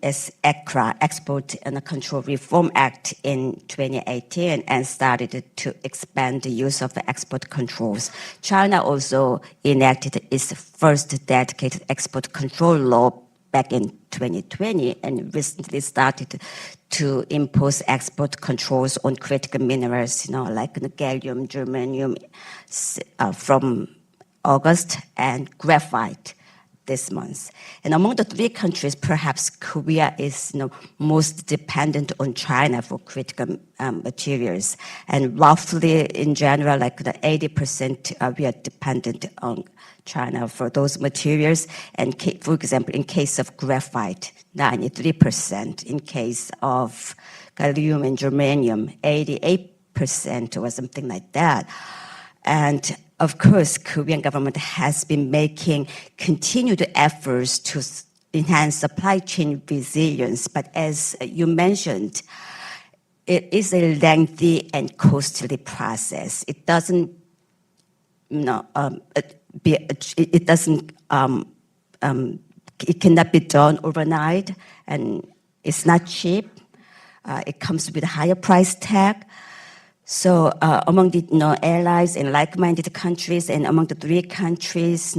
Speaker 4: its ECRA, Export and Control Reform Act in 2018 and started to expand the use of export controls, China also enacted its first dedicated export control law back in 2020 and recently started to impose export controls on critical minerals, you know, like gallium, germanium from August, and graphite this month. And among the three countries, perhaps Korea is most dependent on China for critical materials. And roughly, in general, like the 80% we are dependent on China for those materials. And for example, in case of graphite, 93%. In case of gallium and germanium, 88% or something like that. And of course, Korean government has been making continued efforts to enhance supply chain resilience. But as you mentioned, it is a lengthy and costly process. It doesn't, it cannot be done overnight, and it's not cheap. It comes with a higher price tag. So among the allies and like-minded countries, and among the three countries,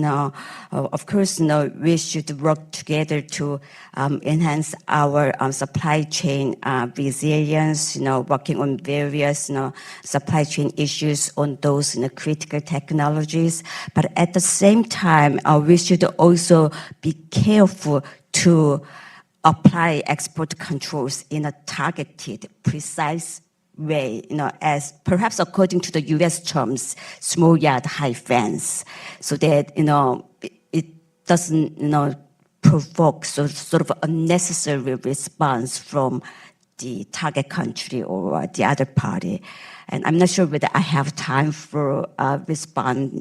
Speaker 4: of course, we should work together to enhance our supply chain resilience, working on various supply chain issues on those critical technologies. But at the same time, we should also be careful to apply export controls in a targeted, precise way, as perhaps according to the U.S. terms, small yard, high fence, so that, it doesn't, provoke sort of unnecessary response from the target country or the other party. And I'm not sure whether I have time for response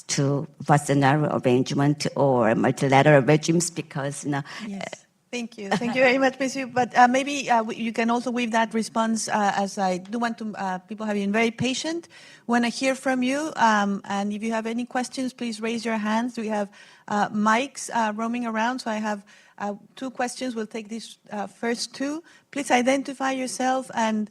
Speaker 4: to Wassenaar arrangement or multilateral regimes, because,
Speaker 1: Yes. Thank you. Thank you very much, Ms. Yu. But maybe you can also weave that response, as I do want to, people have been very patient. Want to hear from you. And if you have any questions, please raise your hands. We have mics roaming around. So I have two questions. We'll take these first two. Please identify yourself and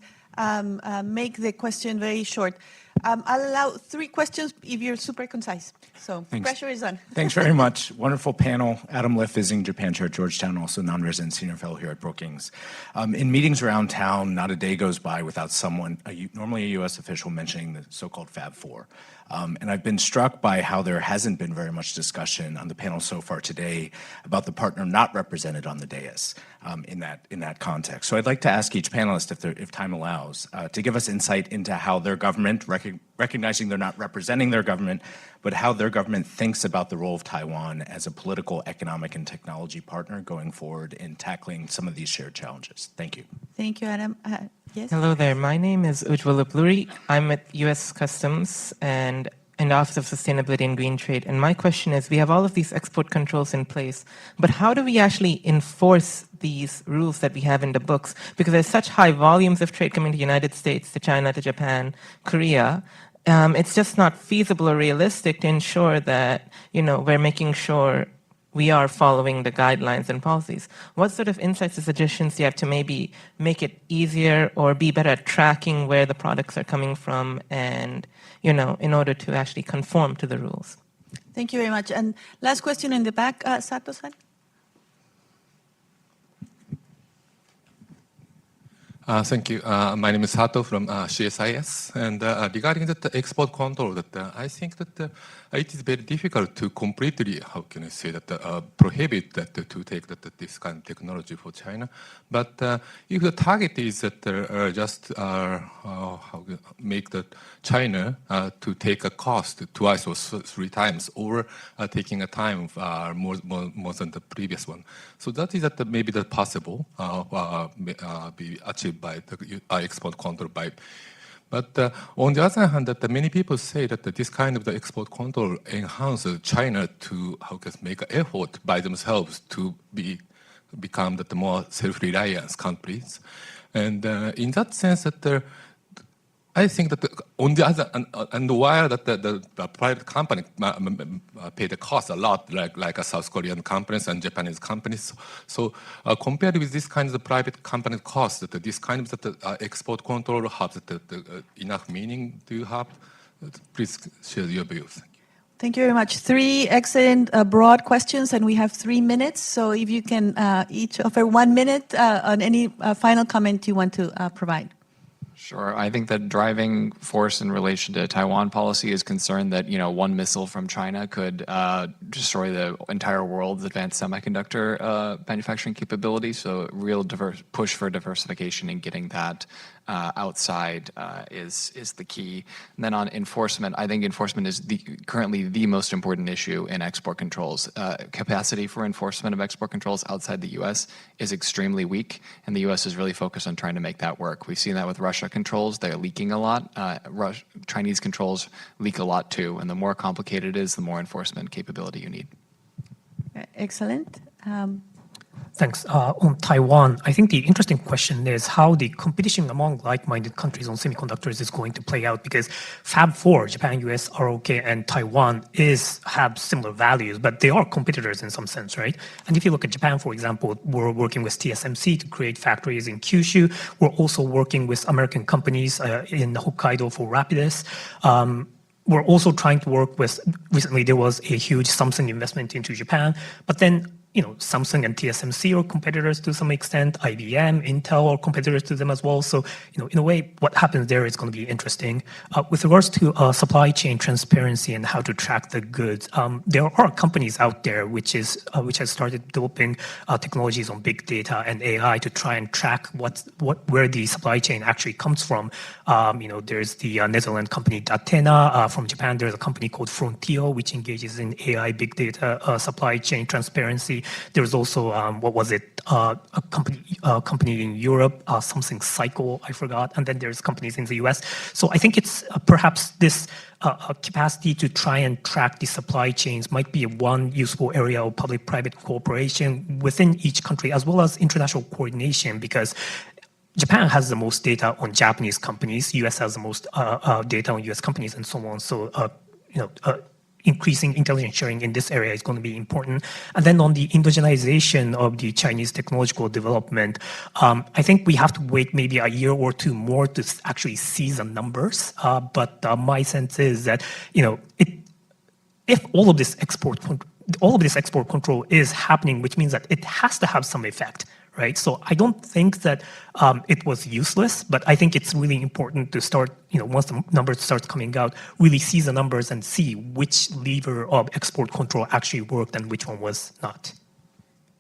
Speaker 1: make the question very short. I'll allow 3 questions if you're super concise. So
Speaker 5: Thanks.
Speaker 1: Pressure is on.
Speaker 5: Thanks very much. Wonderful panel. Adam Liff, visiting Japan Chair at Georgetown, also non-resident senior fellow here at Brookings. In meetings around town, not a day goes by without someone, normally a U.S. official, mentioning the so-called Fab 4. And I've been struck by how there hasn't been very much discussion on the panel so far today about the partner not represented on the dais in that context. So I'd like to ask each panelist, if time allows, to give us insight into how their government, recognizing they're not representing their government, but how their government thinks about the role of Taiwan as a political, economic, and technology partner going forward in tackling some of these shared challenges. Thank you.
Speaker 1: Thank you, Adam. Yes?
Speaker 6: Hello there. My name is Ujjwala Pluri. I'm at U.S. Customs and in the Office of Sustainability and Green Trade. And my question is, we have all of these export controls in place, but how do we actually enforce these rules that we have in the books? Because there's such high volumes of trade coming to the United States, to China, to Japan, Korea. It's just not feasible or realistic to ensure that, we're making sure we are following the guidelines and policies. What sort of insights or suggestions do you have to maybe make it easier or be better at tracking where the products are coming from and, in order to actually conform to the rules?
Speaker 1: Thank you very much. And last question in the back, Sato-san.
Speaker 7: Thank you. My name is Sato from CSIS. And regarding the export control, I think that it is very difficult to completely, how can I say that, prohibit that to take this kind of technology for China. But if the target is that just make the China to take a cost twice or 3 times, or taking a time more than the previous one. So that is that maybe that possible be achieved by the export control by. But on the other hand, that many people say that this kind of the export control enhances China to make an effort by themselves to become the more self-reliant countries, and in that sense that I think that on the other and while that the private company pay the cost a lot, like South Korean companies and Japanese companies. So compared with this kind of the private company cost, that this kind of the export control has enough meaning. Do you have? Please share your views.
Speaker 1: Thank you very much. 3 excellent broad questions, and we have 3 minutes. So if you can each offer 1 minute on any final comment you want to provide.
Speaker 2: Sure. I think that driving force in relation to Taiwan policy is concerned that, one missile from China could destroy the entire world's advanced semiconductor manufacturing capability. So real push for diversification and getting that outside is the key. And then on enforcement, I think enforcement is currently the most important issue in export controls. Capacity for enforcement of export controls outside the U.S. is extremely weak, and the U.S. is really focused on trying to make that work. We've seen that with Russia controls. They're leaking a lot. Chinese controls leak a lot too, and the more complicated it is, the more enforcement capability you need.
Speaker 1: Excellent.
Speaker 3: Thanks. On Taiwan, I think the interesting question is how the competition among like-minded countries on semiconductors is going to play out, because Fab 4, Japan, US, ROK, and Taiwan have similar values, but they are competitors in some sense, right? And if you look at Japan, for example, we're working with TSMC to create factories in Kyushu. We're also working with American companies in Hokkaido for Rapidus. We're also trying to work with, recently there was a huge Samsung investment into Japan, but then Samsung and TSMC are competitors to some extent. IBM, Intel are competitors to them as well. So, in a way, what happens there is going to be interesting. With regards to supply chain transparency and how to track the goods, there are companies out there which has started developing technologies on big data and AI to try and track where the supply chain actually comes from. There's the Netherlands company Datena. From Japan, there's a company called Frontier, which engages in AI big data supply chain transparency. There's also, a company in Europe, something Cycle, I forgot. And then there's companies in the US. So I think it's perhaps this capacity to try and track the supply chains might be one useful area of public-private cooperation within each country, as well as international coordination, because Japan has the most data on Japanese companies, US has the most data on US companies, and so on. So, increasing intelligence sharing in this area is going to be important. And then on the indigenization of the Chinese technological development, I think we have to wait maybe a year or two more to actually see the numbers. But my sense is that, if all of this export control is happening, which means that it has to have some effect, right? So I don't think that it was useless, but I think it's really important to start, once the numbers start coming out, really see the numbers and see which lever of export control actually worked and which one was not.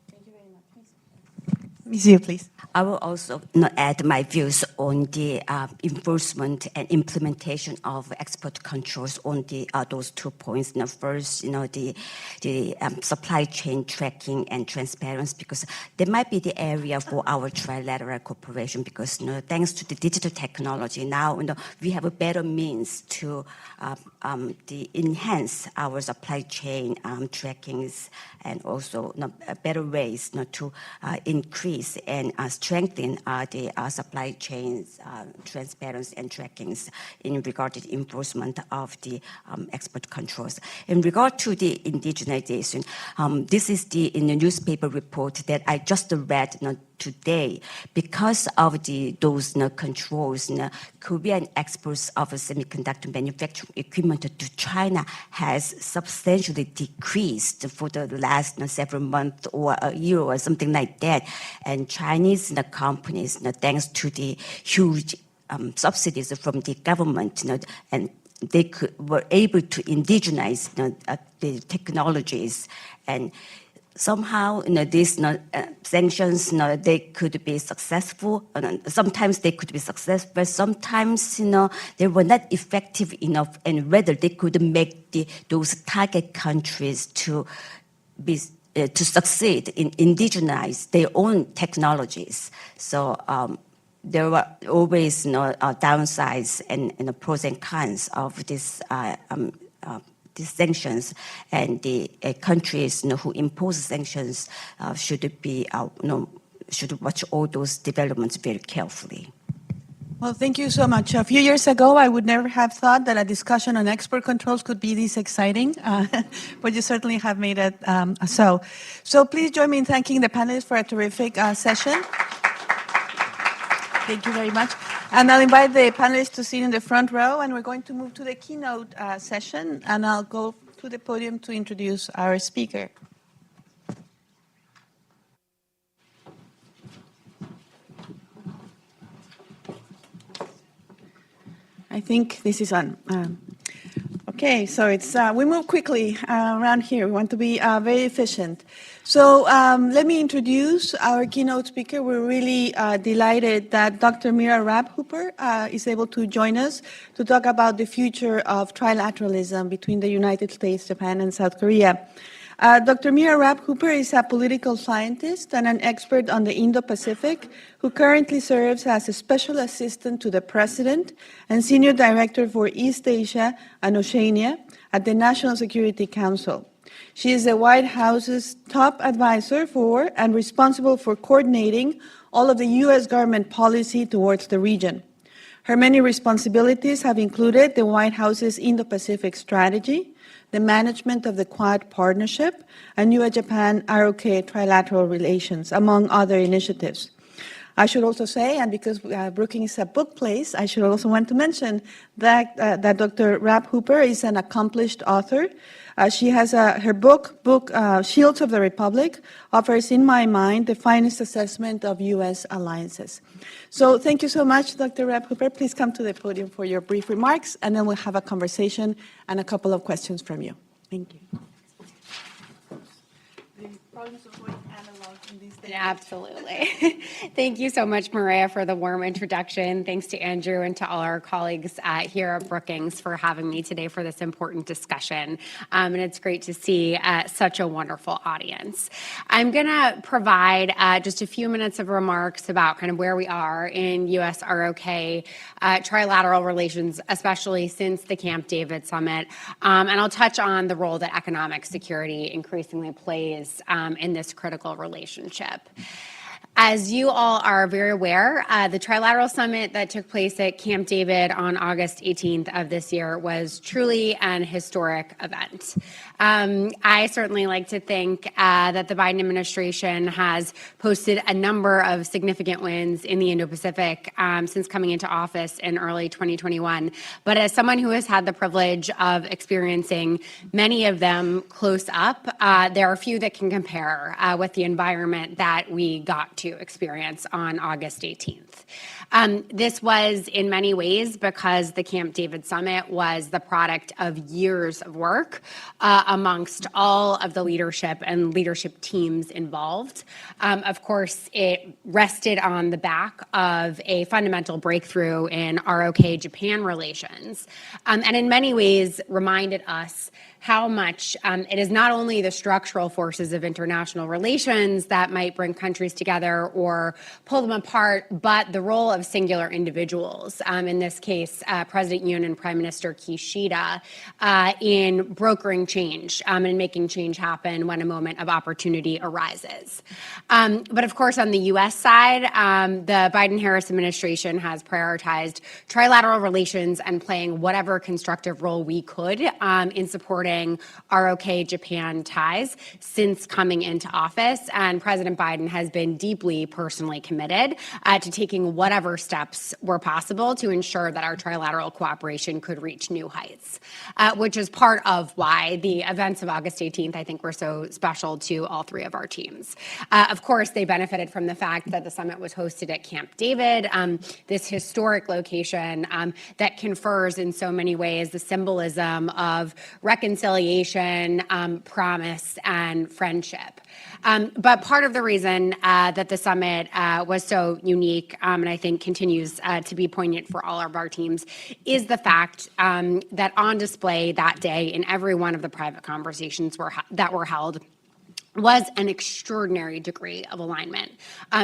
Speaker 1: Thank you very much. Mizio, please.
Speaker 4: I will also add my views on the enforcement and implementation of export controls on those 2 points. First, the supply chain tracking and transparency, because there might be the area for our trilateral cooperation, because thanks to the digital technology now, we have a better means to enhance our supply chain trackings, and also better ways to increase and strengthen the supply chains transparency and trackings in regard to the enforcement of the export controls. In regard to the indigenization, this is in the newspaper report that I just read today. Because of those controls, Korean exports of semiconductor manufacturing equipment to China has substantially decreased for the last several months or a year or something like that. And Chinese companies, thanks to the huge subsidies from the government, and they were able to indigenize the technologies, and somehow, these sanctions, they could be successful. Sometimes they could be successful, but sometimes, they were not effective enough, and whether they could make those target countries to succeed in indigenize their own technologies. So there were always downsides and pros and cons of this. These sanctions, and the countries who impose sanctions should watch all those developments very carefully.
Speaker 1: Well, thank you so much. A few years ago, I would never have thought that a discussion on export controls could be this exciting, but you certainly have made it so. So please join me in thanking the panelists for a terrific session. Thank you very much. And I'll invite the panelists to sit in the front row, and we're going to move to the keynote session, and I'll go to the podium to introduce our speaker. I think this is on. Okay, so it's we move quickly around here. We want to be very efficient. So let me introduce our keynote speaker. We're really delighted that Dr. Mira Raab-Hooper is able to join us to talk about the future of trilateralism between the United States, Japan, and South Korea. Dr. Mira Raab-Hooper is a political scientist and an expert on the Indo-Pacific who currently serves as a special assistant to the president and senior director for East Asia and Oceania at the National Security Council. She is the White House's top advisor for and responsible for coordinating all of the U.S. government policy towards the region. Her many responsibilities have included the White House's Indo-Pacific strategy, the management of the Quad Partnership, and U.S. Japan-ROK trilateral relations, among other initiatives. I should also say, and because Brookings is a book place, I should also want to mention that, that Dr. Raab-Hooper is an accomplished author. She has her book, Shields of the Republic, offers, in my mind, the finest assessment of U.S. alliances. So thank you so much, Dr. Raab-Hooper. Please come to the podium for your brief remarks, and then we'll have a conversation and a couple of questions from you. Thank you.
Speaker 8: Absolutely. Thank you so much, Maria, for the warm introduction. Thanks to Andrew and to all our colleagues here at Brookings for having me today for this important discussion. And it's great to see such a wonderful audience. I'm going to provide just a few minutes of remarks about kind of where we are in U.S.-ROK trilateral relations, especially since the Camp David summit. And I'll touch on the role that economic security increasingly plays in this critical relationship. As you all are very aware, the Trilateral Summit that took place at Camp David on August 18th of this year was truly an historic event. I certainly like to think that the Biden administration has posted a number of significant wins in the Indo-Pacific since coming into office in early 2021. But as someone who has had the privilege of experiencing many of them close up, there are few that can compare with the environment that we got to experience on August 18th. This was in many ways because the Camp David Summit was the product of years of work amongst all of the leadership and leadership teams involved. Of course, it rested on the back of a fundamental breakthrough in ROK-Japan relations, and in many ways reminded us how much it is not only the structural forces of international relations that might bring countries together or pull them apart, but the role of singular individuals, in this case, President Yoon and Prime Minister Kishida, in brokering change and making change happen when a moment of opportunity arises. But of course, on the U.S. side, the Biden-Harris administration has prioritized trilateral relations and playing whatever constructive role we could in supporting ROK-Japan ties since coming into office, and President Biden has been deeply personally committed to taking whatever steps were possible to ensure that our trilateral cooperation could reach new heights, which is part of why the events of August 18th, I think, were so special to all three of our teams. Of course, they benefited from the fact that the summit was hosted at Camp David, this historic location that confers in so many ways the symbolism of reconciliation, promise, and friendship. But part of the reason that the summit was so unique, and I think continues to be poignant for all of our teams, is the fact that on display that day in every one of the private conversations that were held was an extraordinary degree of alignment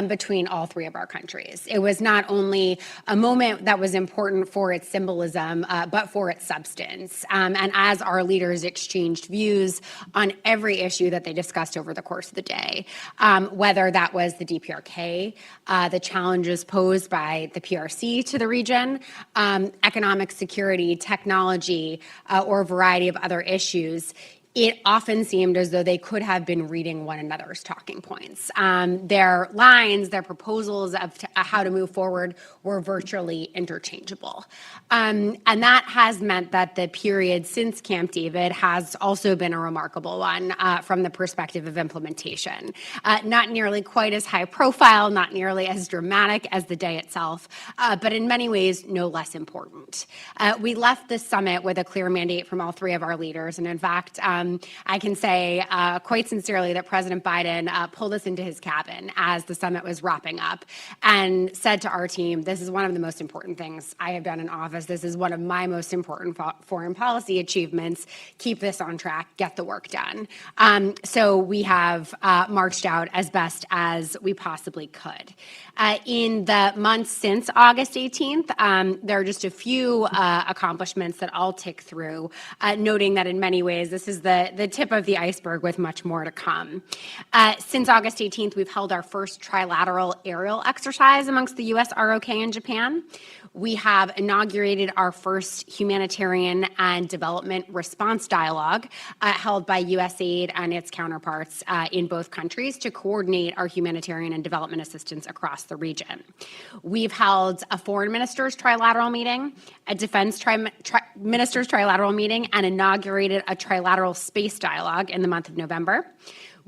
Speaker 8: between all three of our countries. It was not only a moment that was important for its symbolism, but for its substance. And as our leaders exchanged views on every issue that they discussed over the course of the day, whether that was the DPRK, the challenges posed by the PRC to the region, economic security, technology, or a variety of other issues, it often seemed as though they could have been reading one another's talking points. Their lines, their proposals of how to move forward were virtually interchangeable. And that has meant that the period since Camp David has also been a remarkable one from the perspective of implementation. Not nearly quite as high profile, not nearly as dramatic as the day itself, but in many ways no less important. We left this summit with a clear mandate from all three of our leaders, and in fact, I can say quite sincerely that President Biden pulled us into his cabin as the summit was wrapping up and said to our team, this is one of the most important things I have done in office. This is one of my most important foreign policy achievements. Keep this on track, get the work done. So we have marched out as best as we possibly could. In the months since August 18th, there are just a few accomplishments that I'll tick through, noting that in many ways this is the tip of the iceberg with much more to come. Since August 18th, we've held our first trilateral aerial exercise amongst the U.S., ROK, and Japan. We have inaugurated our first humanitarian and development response dialogue held by USAID and its counterparts in both countries to coordinate our humanitarian and development assistance across the region. We've held a foreign ministers trilateral meeting, a defense ministers trilateral meeting, and inaugurated a trilateral space dialogue in the month of November.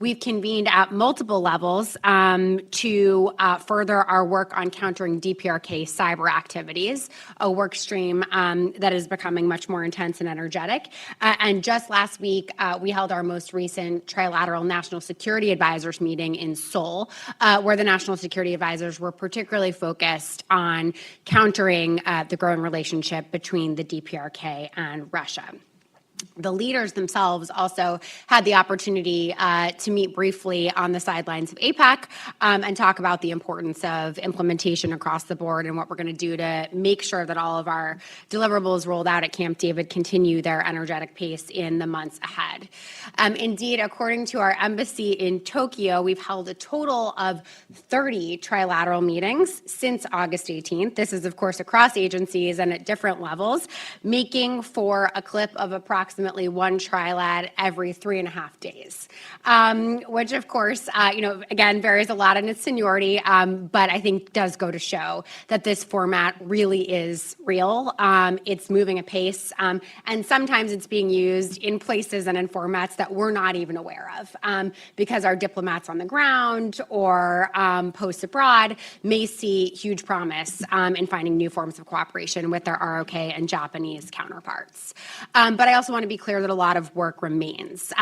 Speaker 8: We've convened at multiple levels to further our work on countering DPRK cyber activities, a work stream that is becoming much more intense and energetic. And just last week, we held our most recent trilateral national security advisors meeting in Seoul, where the national security advisors were particularly focused on countering the growing relationship between the DPRK and Russia. The leaders themselves also had the opportunity to meet briefly on the sidelines of APEC and talk about the importance of implementation across the board and what we're going to do to make sure that all of our deliverables rolled out at Camp David continue their energetic pace in the months ahead. Indeed, according to our embassy in Tokyo, we've held a total of 30 trilateral meetings since August 18th. This is, of course, across agencies and at different levels, making for a clip of approximately one trilat every 3.5 days, which of course, again, varies a lot in its seniority, but I think does go to show that this format really is real. It's moving apace, and sometimes it's being used in places and in formats that we're not even aware of, because our diplomats on the ground or posts abroad may see huge promise in finding new forms of cooperation with their ROK and Japanese counterparts. But I also want to be clear that a lot of work remains.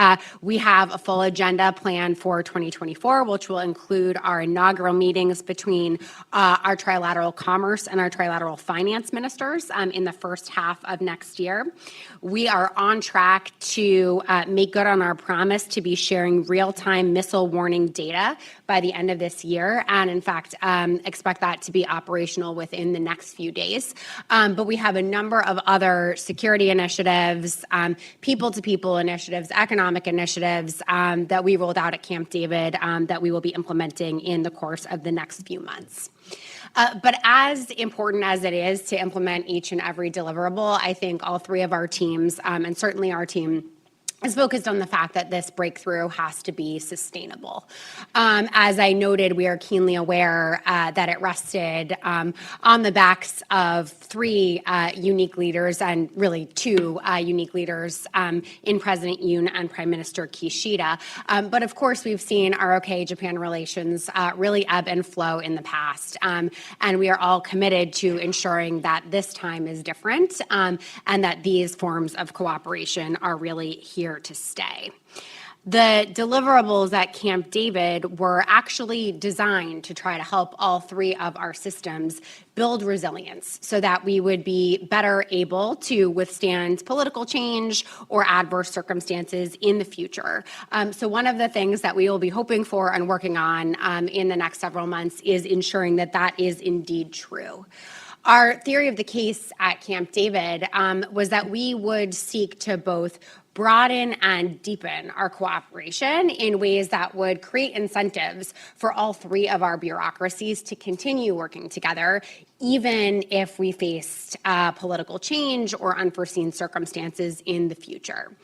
Speaker 8: We have a full agenda planned for 2024, which will include our inaugural meetings between our trilateral commerce and our trilateral finance ministers in the first half of next year. We are on track to make good on our promise to be sharing real-time missile warning data by the end of this year, and in fact, expect that to be operational within the next few days. But we have a number of other security initiatives, people-to-people initiatives, economic initiatives that we rolled out at Camp David that we will be implementing in the course of the next few months. But as important as it is to implement each and every deliverable, I think all three of our teams, and certainly our team, is focused on the fact that this breakthrough has to be sustainable. As I noted, we are keenly aware that it rested on the backs of three unique leaders, and really two unique leaders in President Yoon and Prime Minister Kishida. But of course, we've seen ROK-Japan relations really ebb and flow in the past. And we are all committed to ensuring that this time is different and that these forms of cooperation are really here to stay. The deliverables at Camp David were actually designed to try to help all three of our systems build resilience so that we would be better able to withstand political change or adverse circumstances in the future. So one of the things that we will be hoping for and working on in the next several months is ensuring that that is indeed true. Our theory of the case at Camp David was that we would seek to both broaden and deepen our cooperation in ways that would create incentives for all three of our bureaucracies to continue working together, even if we faced political change or unforeseen circumstances in the future.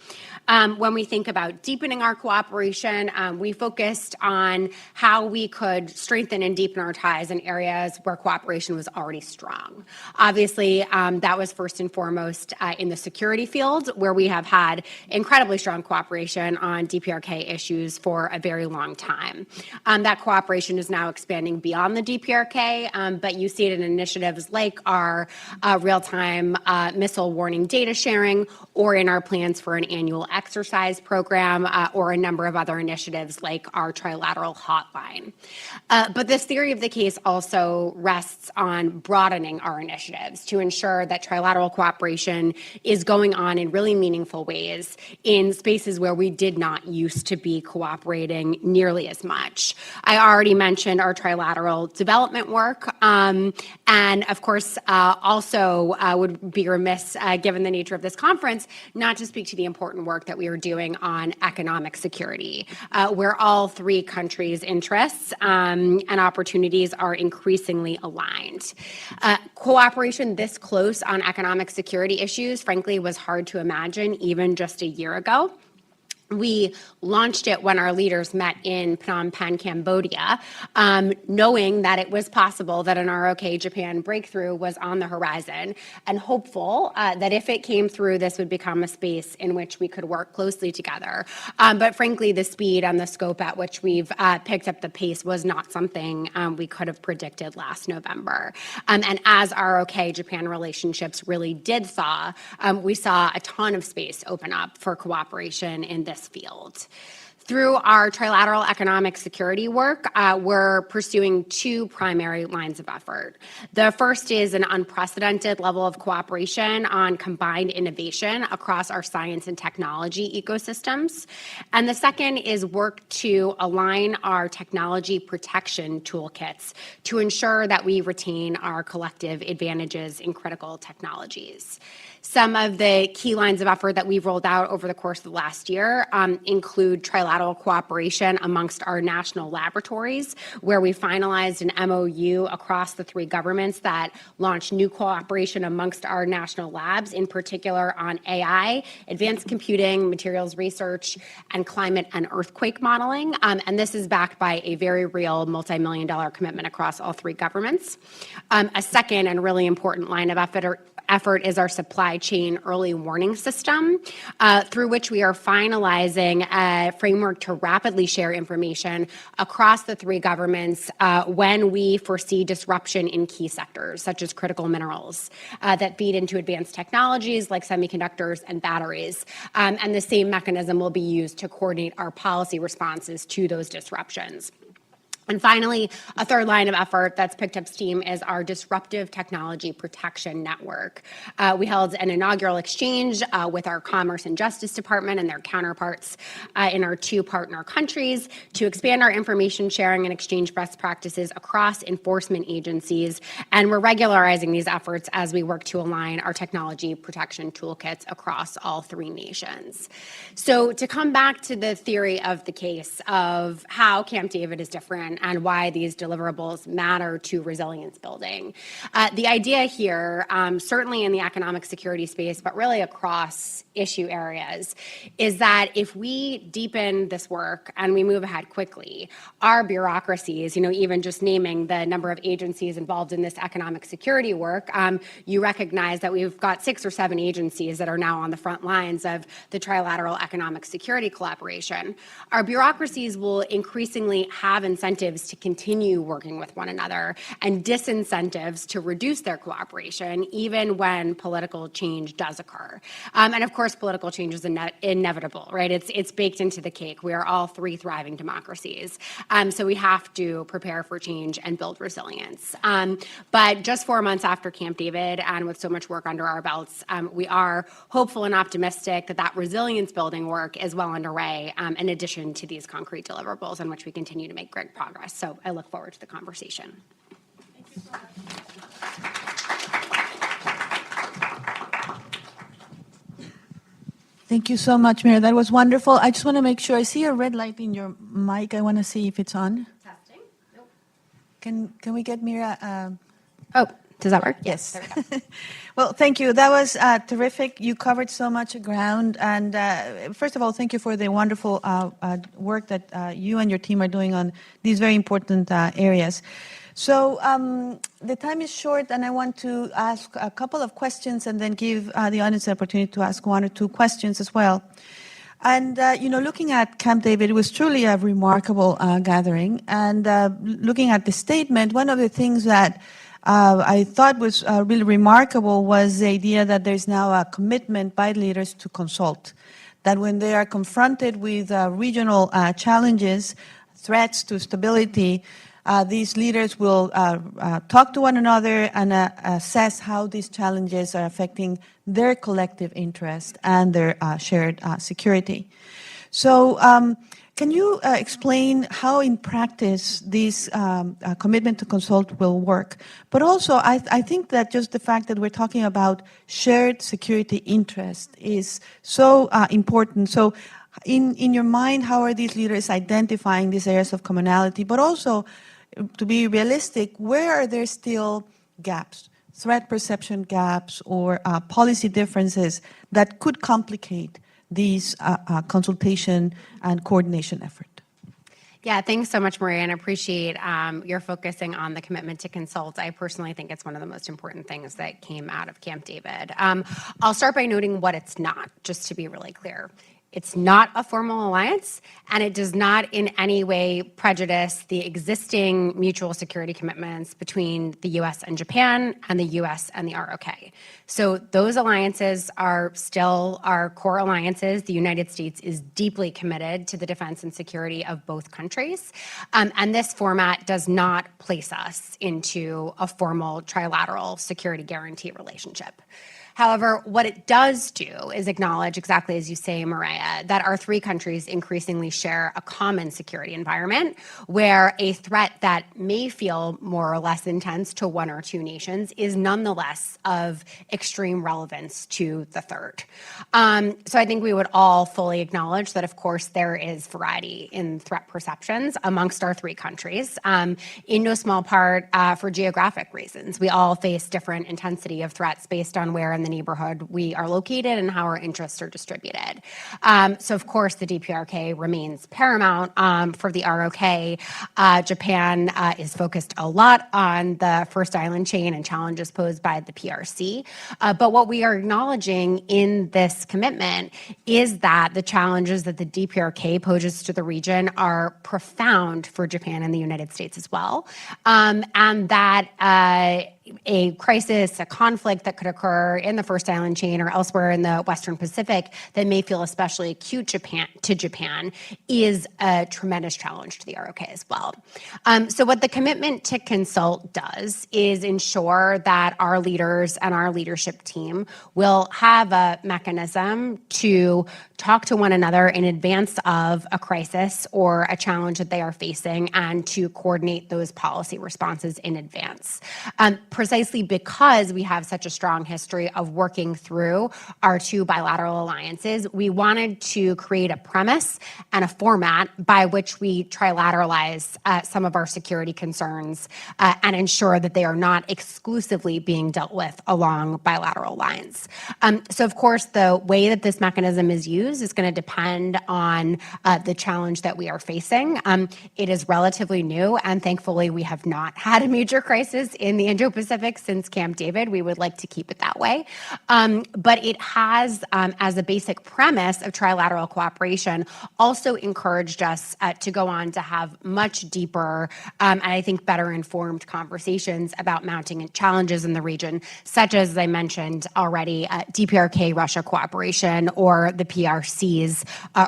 Speaker 8: When we think about deepening our cooperation, we focused on how we could strengthen and deepen our ties in areas where cooperation was already strong. Obviously, that was first and foremost in the security field, where we have had incredibly strong cooperation on DPRK issues for a very long time. That cooperation is now expanding beyond the DPRK, but you see it in initiatives like our real-time missile warning data sharing, or in our plans for an annual exercise program, or a number of other initiatives like our Trilateral hotline. But this theory of the case also rests on broadening our initiatives to ensure that trilateral cooperation is going on in really meaningful ways in spaces where we did not used to be cooperating nearly as much. I already mentioned our trilateral development work, and of course, also would be remiss, given the nature of this conference, not to speak to the important work that we are doing on economic security, where all three countries' interests and opportunities are increasingly aligned. Cooperation this close on economic security issues, frankly, was hard to imagine even just a year ago. We launched it when our leaders met in Phnom Penh, Cambodia, knowing that it was possible that an ROK Japan breakthrough was on the horizon, and hopeful that if it came through, this would become a space in which we could work closely together. But frankly, the speed and the scope at which we've picked up the pace was not something we could have predicted last November. And as ROK Japan relationships really did thaw, we saw a ton of space open up for cooperation in this field. Through our trilateral economic security work, we're pursuing two primary lines of effort. The first is an unprecedented level of cooperation on combined innovation across our science and technology ecosystems. And the second is work to align our technology protection toolkits to ensure that we retain our collective advantages in critical technologies. Some of the key lines of effort that we've rolled out over the course of the last year include trilateral cooperation amongst our national laboratories, where we finalized an MOU across the three governments that launched new cooperation amongst our national labs, in particular on AI, advanced computing, materials research, and climate and earthquake modeling. And this is backed by a very real multi-million-dollar commitment across all three governments. A second and really important line of effort is our supply chain early warning system, through which we are finalizing a framework to rapidly share information across the three governments when we foresee disruption in key sectors, such as critical minerals that feed into advanced technologies like semiconductors and batteries. And the same mechanism will be used to coordinate our policy responses to those disruptions. And finally, a third line of effort that's picked up steam is our Disruptive Technology Protection Network. We held an inaugural exchange with our Commerce and Justice Department and their counterparts in our two partner countries to expand our information sharing and exchange best practices across enforcement agencies. And we're regularizing these efforts as we work to align our technology protection toolkits across all three nations. So to come back to the theory of the case of how Camp David is different and why these deliverables matter to resilience building. The idea here, certainly in the economic security space, but really across issue areas, is that if we deepen this work and we move ahead quickly, our bureaucracies, even just naming the number of agencies involved in this economic security work, you recognize that we've got 6 or 7 agencies that are now on the front lines of the trilateral economic security collaboration. Our bureaucracies will increasingly have incentives to continue working with one another and disincentives to reduce their cooperation, even when political change does occur. And of course, political change is inevitable, right? It's baked into the cake. We are all three thriving democracies. So we have to prepare for change and build resilience. But just 4 months after Camp David, and with so much work under our belts, we are hopeful and optimistic that that resilience building work is well underway, in addition to these concrete deliverables on which we continue to make great progress. So I look forward to the conversation.
Speaker 1: Thank you so much. Thank you so much, Mira. That was wonderful. I just want to make sure. I see a red light in your mic. I want to see if it's on.
Speaker 8: Testing. Nope.
Speaker 1: Can we get Mira?
Speaker 8: Oh, does that work?
Speaker 1: Yes.
Speaker 8: There we go.
Speaker 1: Well, thank you. That was terrific. You covered so much ground. And first of all, thank you for the wonderful work that you and your team are doing on these very important areas. So the time is short, and I want to ask a couple of questions and then give the audience the opportunity to ask one or two questions as well. And, looking at Camp David, it was truly a remarkable gathering. And looking at the statement, one of the things that I thought was really remarkable was the idea that there's now a commitment by leaders to consult, that when they are confronted with regional challenges, threats to stability, these leaders will talk to one another and assess how these challenges are affecting their collective interest and their shared security. So can you explain how in practice this commitment to consult will work? But also, I think that just the fact that we're talking about shared security interest is so important. So in your mind, how are these leaders identifying these areas of commonality? But also, to be realistic, where are there still gaps, threat perception gaps, or policy differences that could complicate these consultation and coordination effort?
Speaker 8: Yeah, thanks so much, Maria, and I appreciate your focusing on the commitment to consult. I personally think it's one of the most important things that came out of Camp David. I'll start by noting what it's not, just to be really clear. It's not a formal alliance, and it does not in any way prejudice the existing mutual security commitments between the U.S. and Japan and the U.S. and the ROK. So those alliances are still our core alliances. The United States is deeply committed to the defense and security of both countries, and this format does not place us into a formal trilateral security guarantee relationship. However, what it does do is acknowledge, exactly as you say, Maria, that our three countries increasingly share a common security environment where a threat that may feel more or less intense to one or two nations is nonetheless of extreme relevance to the third. So I think we would all fully acknowledge that, of course, there is variety in threat perceptions amongst our three countries, in no small part for geographic reasons. We all face different intensity of threats based on where in the neighborhood we are located and how our interests are distributed. So, of course, the DPRK remains paramount for the ROK. Japan is focused a lot on the first island chain and challenges posed by the PRC. But what we are acknowledging in this commitment is that the challenges that the DPRK poses to the region are profound for Japan and the United States as well, and that a crisis, a conflict that could occur in the first island chain or elsewhere in the Western Pacific that may feel especially acute to Japan is a tremendous challenge to the ROK as well. So what the commitment to consult does is ensure that our leaders and our leadership team will have a mechanism to talk to one another in advance of a crisis or a challenge that they are facing and to coordinate those policy responses in advance. Precisely because we have such a strong history of working through our two bilateral alliances, we wanted to create a premise and a format by which we trilateralize some of our security concerns and ensure that they are not exclusively being dealt with along bilateral lines. So, of course, the way that this mechanism is used is going to depend on the challenge that we are facing. It is relatively new, and thankfully, we have not had a major crisis in the Indo-Pacific since Camp David. We would like to keep it that way. But it has, as a basic premise of trilateral cooperation, also encouraged us to go on to have much deeper and I think better informed conversations about mounting challenges in the region, such as I mentioned already, DPRK-Russia cooperation or the PRC's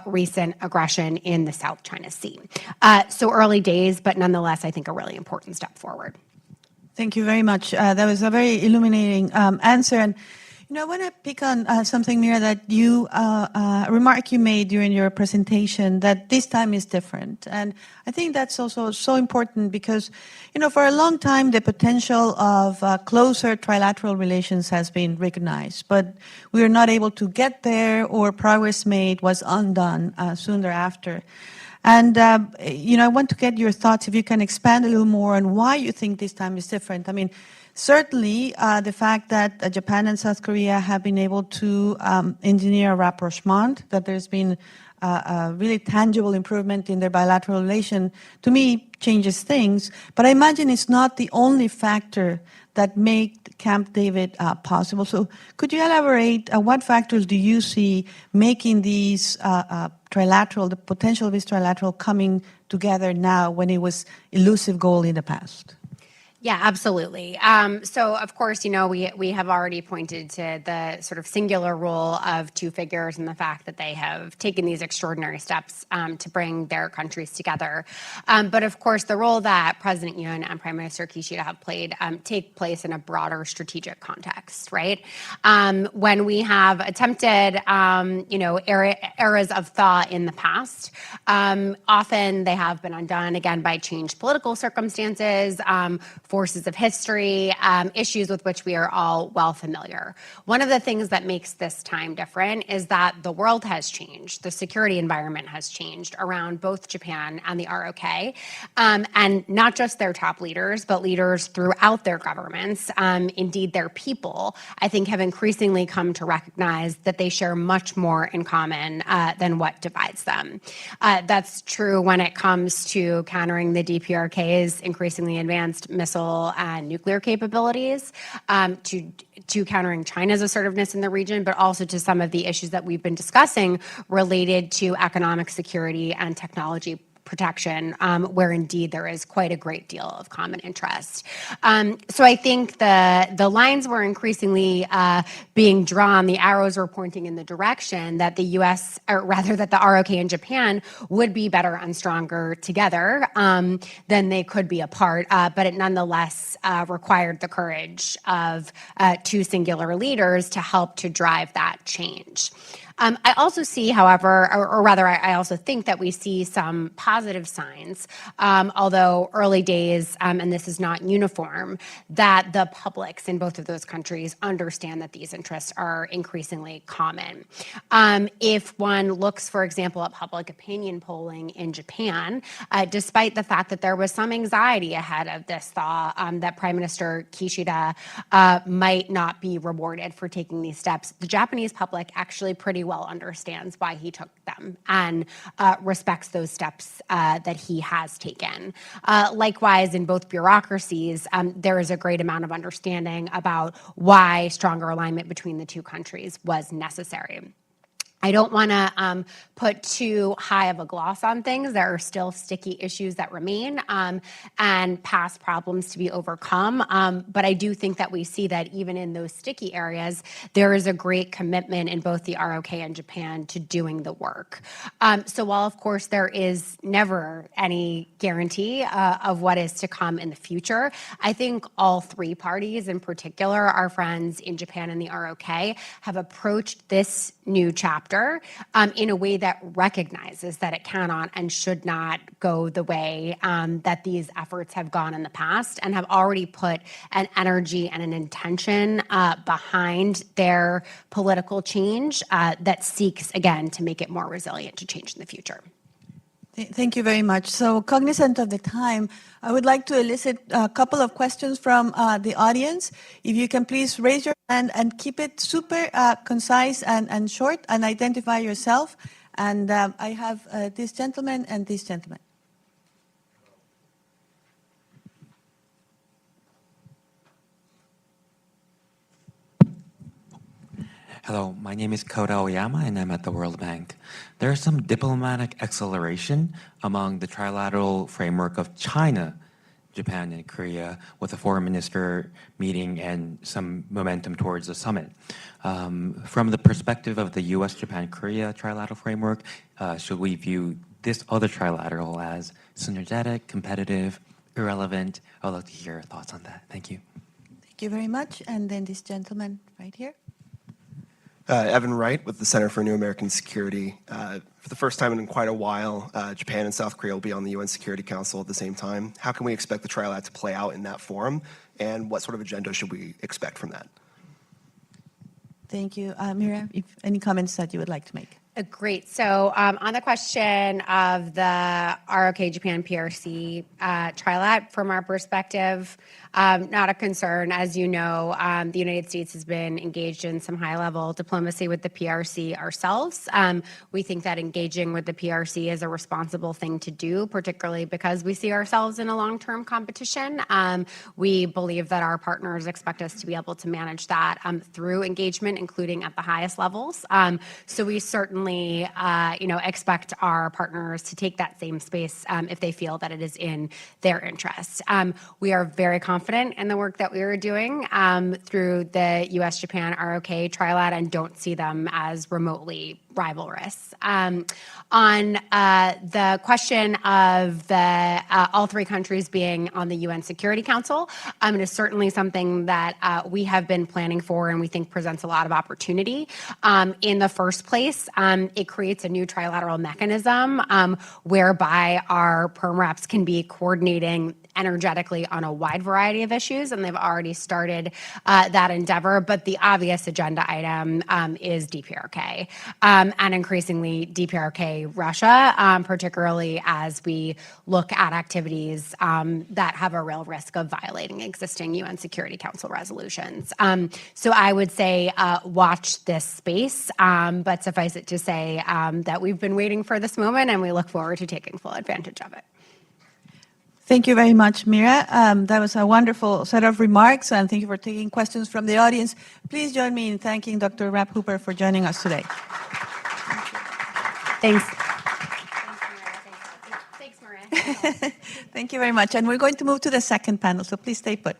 Speaker 8: recent aggression in the South China Sea. So early days, but nonetheless, I think a really important step forward.
Speaker 1: Thank you very much. That was a very illuminating answer. And I want to pick on something, Mira, that you, a remark you made during your presentation, that this time is different. And I think that's also so important because, for a long time, the potential of closer trilateral relations has been recognized, but we were not able to get there, or progress made was undone soon thereafter. And, I want to get your thoughts, if you can expand a little more on why you think this time is different. I mean, certainly, the fact that Japan and South Korea have been able to engineer a rapprochement, that there's been a really tangible improvement in their bilateral relation, to me, changes things. But I imagine it's not the only factor that made Camp David possible. So could you elaborate what factors do you see making these trilateral, the potential of this trilateral coming together now when it was elusive goal in the past?
Speaker 8: Yeah, absolutely. So, of course, we have already pointed to the sort of singular role of two figures and the fact that they have taken these extraordinary steps to bring their countries together. But, of course, the role that President Yoon and Prime Minister Kishida have played take place in a broader strategic context, right? When we have attempted, eras of thaw in the past, often they have been undone, again, by changed political circumstances, forces of history, issues with which we are all well familiar. One of the things that makes this time different is that the world has changed. The security environment has changed around both Japan and the ROK, and not just their top leaders, but leaders throughout their governments, indeed their people, I think have increasingly come to recognize that they share much more in common than what divides them. That's true when it comes to countering the DPRK's increasingly advanced missile and nuclear capabilities, to countering China's assertiveness in the region, but also to some of the issues that we've been discussing related to economic security and technology protection, where indeed there is quite a great deal of common interest. So I think the lines were increasingly being drawn, the arrows were pointing in the direction that the U.S., or rather that the ROK and Japan would be better and stronger together than they could be apart, but it nonetheless required the courage of two singular leaders to help to drive that change. I also see, however, or rather, I also think that we see some positive signs, although early days, and this is not uniform, that the publics in both of those countries understand that these interests are increasingly common. If one looks, for example, at public opinion polling in Japan, despite the fact that there was some anxiety ahead of this thaw, that Prime Minister Kishida might not be rewarded for taking these steps, the Japanese public actually pretty well understands why he took them and respects those steps that he has taken. Likewise, in both bureaucracies, there is a great amount of understanding about why stronger alignment between the two countries was necessary. I don't want to put too high of a gloss on things. There are still sticky issues that remain and past problems to be overcome. But I do think that we see that even in those sticky areas, there is a great commitment in both the ROK and Japan to doing the work. So while, of course, there is never any guarantee of what is to come in the future, I think all three parties, in particular, our friends in Japan and the ROK, have approached this new chapter in a way that recognizes that it cannot and should not go the way that these efforts have gone in the past, and have already put an energy and an intention behind their political change that seeks, again, to make it more resilient to change in the future.
Speaker 1: Thank you very much. So, cognizant of the time, I would like to elicit a couple of questions from the audience. If you can please raise your hand and keep it super concise and short, and identify yourself. And I have this gentleman and this gentleman.
Speaker 9: Hello, my name is Kota Oyama, and I'm at the World Bank. There is some diplomatic acceleration among the trilateral framework of China, Japan, and Korea, with a foreign minister meeting and some momentum towards the summit. From the perspective of the U.S. Japan-Korea trilateral framework, should we view this other trilateral as synergetic, competitive, irrelevant? I would like to hear your thoughts on that. Thank you.
Speaker 1: Thank you very much. And then this gentleman right here.
Speaker 10: Evan Wright with the Center for New American Security. For the first time in quite a while, Japan and South Korea will be on the UN Security Council at the same time. How can we expect the trilateral to play out in that forum, and what sort of agenda should we expect from that?
Speaker 1: Thank you. Mira, if any comments that you would like to make?
Speaker 8: Great. So on the question of the ROK Japan PRC trilat, from our perspective, not a concern. As you know, the United States has been engaged in some high-level diplomacy with the PRC ourselves. We think that engaging with the PRC is a responsible thing to do, particularly because we see ourselves in a long-term competition. We believe that our partners expect us to be able to manage that through engagement, including at the highest levels. So we certainly expect our partners to take that same space if they feel that it is in their interest. We are very confident in the work that we are doing through the U.S. Japan ROK trilat and don't see them as remotely rivalrous. On the question of all three countries being on the UN Security Council, it is certainly something that we have been planning for and we think presents a lot of opportunity. In the first place, it creates a new trilateral mechanism whereby our perm reps can be coordinating energetically on a wide variety of issues, and they've already started that endeavor. But the obvious agenda item is DPRK, and increasingly DPRK Russia, particularly as we look at activities that have a real risk of violating existing UN Security Council resolutions. So I would say watch this space, but suffice it to say that we've been waiting for this moment and we look forward to taking full advantage of it.
Speaker 1: Thank you very much, Mira. That was a wonderful set of remarks, and thank you for taking questions from the audience. Please join me in thanking Dr. Rapp Hooper for joining us today.
Speaker 8: Thanks.
Speaker 1: Thanks, Maria. Thank you very much. And we're going to move to the second panel, so please stay put.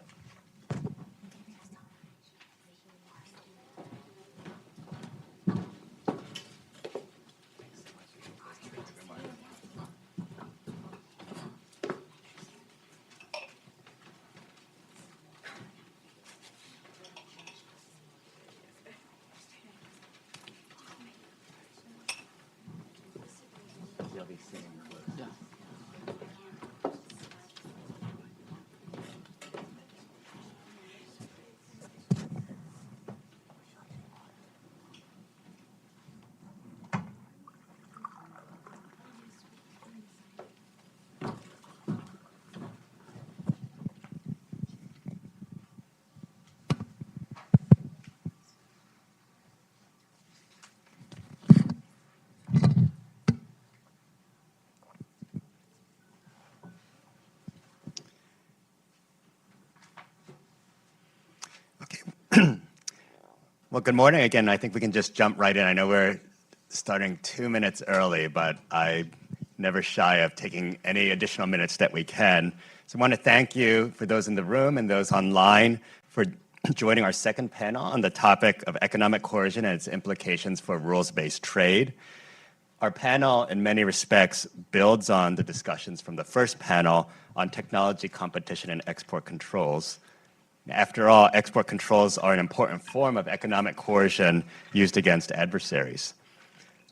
Speaker 11: Well, good morning again. I think we can just jump right in. I know we're starting 2 minutes early, but I'm never shy of taking any additional minutes that we can. So I want to thank you for those in the room and those online for joining our second panel on the topic of economic coercion and its implications for rules-based trade. Our panel, in many respects, builds on the discussions from the first panel on technology competition and export controls. After all, export controls are an important form of economic coercion used against adversaries.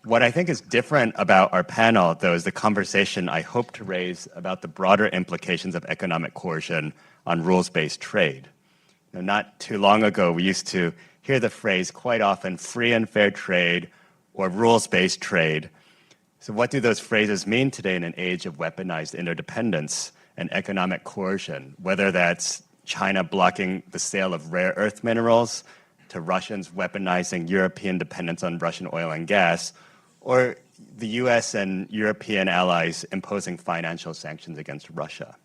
Speaker 11: What I think is different about our panel, though, is the conversation I hope to raise about the broader implications of economic coercion on rules-based trade. Not too long ago, we used to hear the phrase quite often, free and fair trade or rules-based trade. So what do those phrases mean today in an age of weaponized interdependence and economic coercion, whether that's China blocking the sale of rare earth minerals, to Russians weaponizing European dependence on Russian oil and gas, or the US and European allies imposing financial sanctions against Russia?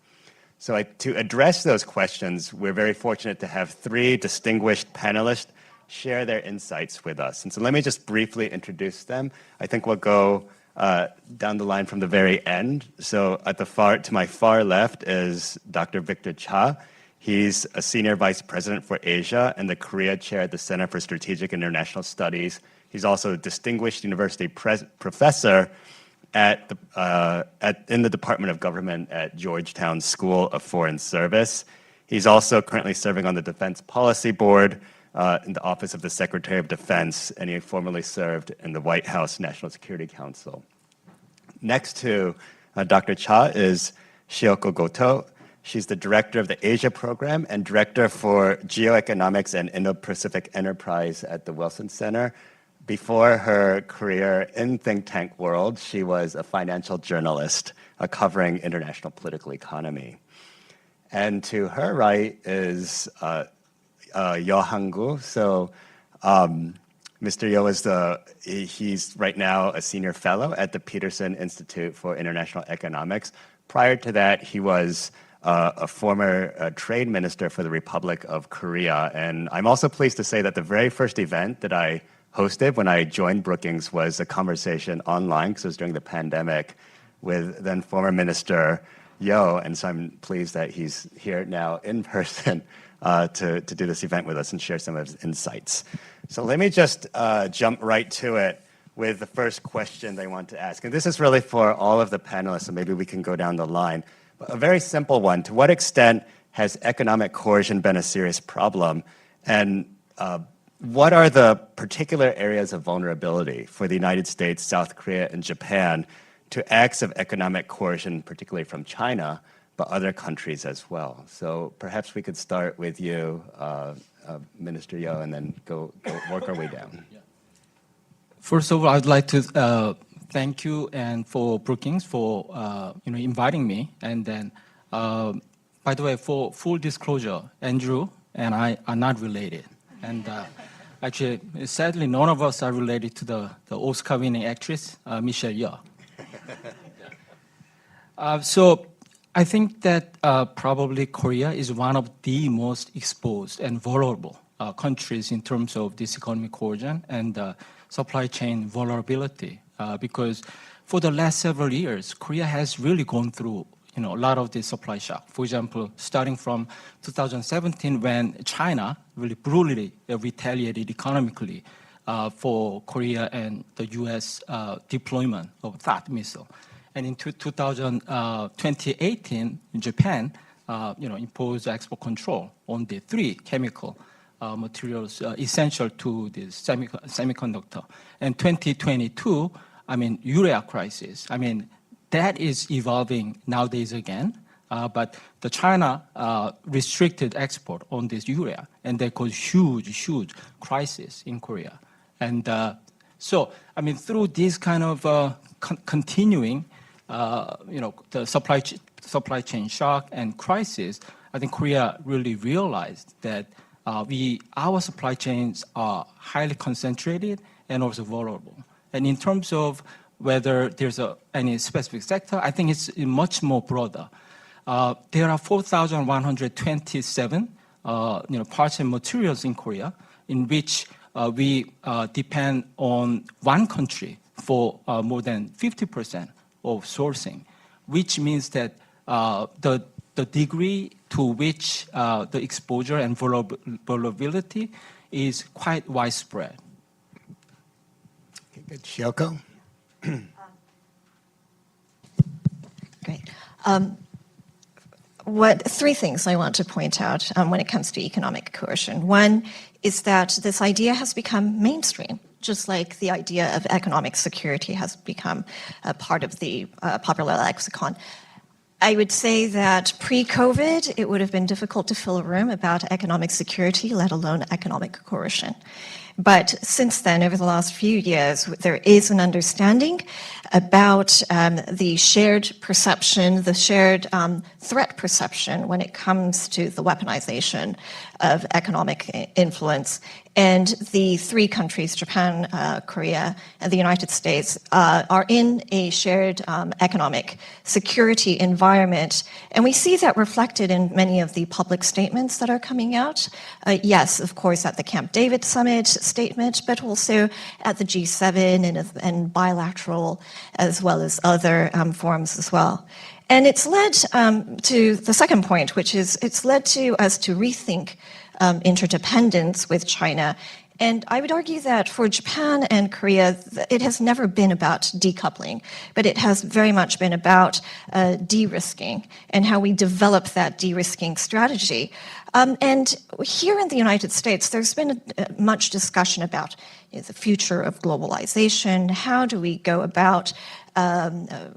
Speaker 11: So to address those questions, we're very fortunate to have three distinguished panelists share their insights with us. And so let me just briefly introduce them. I think we'll go down the line from the very end. So to my far left is Dr. Victor Cha. He's a Senior Vice President for Asia and the Korea Chair at the Center for Strategic and International Studies. He's also a Distinguished University Professor in the Department of Government at Georgetown School of Foreign Service. He's also currently serving on the Defense Policy Board in the Office of the Secretary of Defense, and he formerly served in the White House National Security Council. Next to Dr. Cha is Shioko Goto. She's the director of the Asia program and director for geoeconomics and Indo-Pacific enterprise at the Wilson Center. Before her career in think tank world, she was a financial journalist covering international political economy. And to her right is Yo Hang-gu. So Mr. Yo is he's right now a senior fellow at the Peterson Institute for International Economics. Prior to that, he was a former trade minister for the Republic of Korea. And I'm also pleased to say that the very first event that I hosted when I joined Brookings was a conversation online, because it was during the pandemic, with then former Minister Yo. And so I'm pleased that he's here now in person to do this event with us and share some of his insights. So let me just jump right to it with the first question they want to ask. And this is really for all of the panelists, so maybe we can go down the line. A very simple one. To what extent has economic coercion been a serious problem? And what are the particular areas of vulnerability for the United States, South Korea, and Japan to acts of economic coercion, particularly from China, but other countries as well? So perhaps we could start with you, Minister Yo, and then go work our way down.
Speaker 12: First of all, I'd like to thank you and for Brookings for inviting me. And then, by the way, for full disclosure, Andrew and I are not related. And actually, sadly, none of us are related to the Oscar-winning actress, Michelle Yeoh. So I think that probably Korea is one of the most exposed and vulnerable countries in terms of this economic coercion and supply chain vulnerability. Because for the last several years, Korea has really gone through a lot of the supply shock. For example, starting from 2017, when China really brutally retaliated economically for Korea and the U.S. deployment of THAAD missile. And in 2018, Japan imposed export control on the 3 chemical materials essential to this semiconductor. And 2022, urea crisis. That is evolving nowadays again, but the China restricted export on this urea, and that caused huge crisis in Korea. And so, through this kind of continuing, the supply chain shock and crisis, I think Korea really realized that our supply chains are highly concentrated and also vulnerable. And in terms of whether there's any specific sector, I think it's much more broader. There are 4,127 parts and materials in Korea in which we depend on one country for more than 50% of sourcing, which means that the degree to which the exposure and vulnerability is quite widespread.
Speaker 11: Okay, good. Shioko?
Speaker 13: Great. 3 things I want to point out when it comes to economic coercion. One is that this idea has become mainstream, just like the idea of economic security has become a part of the popular lexicon. I would say that pre-COVID, it would have been difficult to fill a room about economic security, let alone economic coercion. But since then, over the last few years, there is an understanding about the shared perception, the shared threat perception when it comes to the weaponization of economic influence. And the 3 countries, Japan, Korea, and the United States, are in a shared economic security environment. And we see that reflected in many of the public statements that are coming out. Yes, of course, at the Camp David Summit statement, but also at the G7 and bilateral, as well as other forums as well. And it's led to the second point, which is it's led to us to rethink interdependence with China And I would argue that for Japan and Korea, it has never been about decoupling, but it has very much been about de-risking and how we develop that de-risking strategy. And here in the United States, there's been much discussion about the future of globalization. How do we go about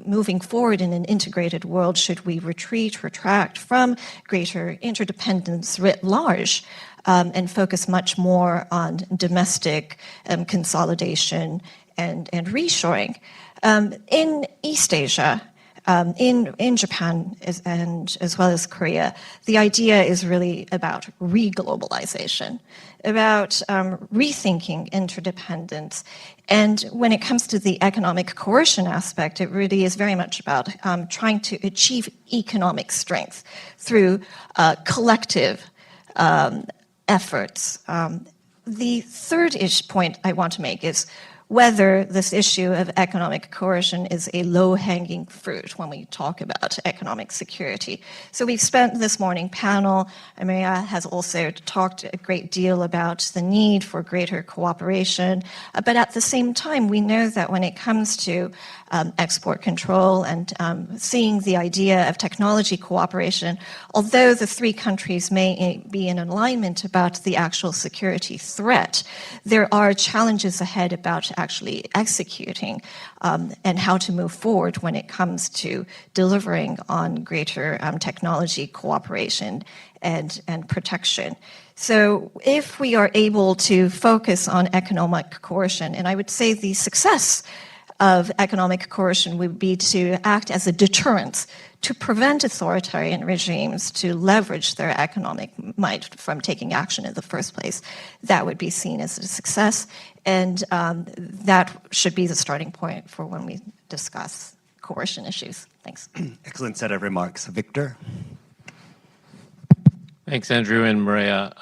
Speaker 13: moving forward in an integrated world? Should we retract from greater interdependence writ large and focus much more on domestic consolidation and reshoring? In East Asia, in Japan and as well as Korea, the idea is really about reglobalization, about rethinking interdependence. And when it comes to the economic coercion aspect, it really is very much about trying to achieve economic strength through collective efforts. The third-ish point I want to make is whether this issue of economic coercion is a low-hanging fruit when we talk about economic security. So we've spent this morning panel, Maria has also talked a great deal about the need for greater cooperation, but at the same time, we know that when it comes to export control and seeing the idea of technology cooperation, although the three countries may be in alignment about the actual security threat, there are challenges ahead about actually executing and how to move forward when it comes to delivering on greater technology cooperation and protection. So if we are able to focus on economic coercion, and I would say the success of economic coercion would be to act as a deterrent to prevent authoritarian regimes to leverage their economic might from taking action in the first place. That would be seen as a success, and that should be the starting point for when we discuss coercion issues. Thanks.
Speaker 11: Excellent set of remarks. Victor?
Speaker 14: Thanks, Andrew and Maria.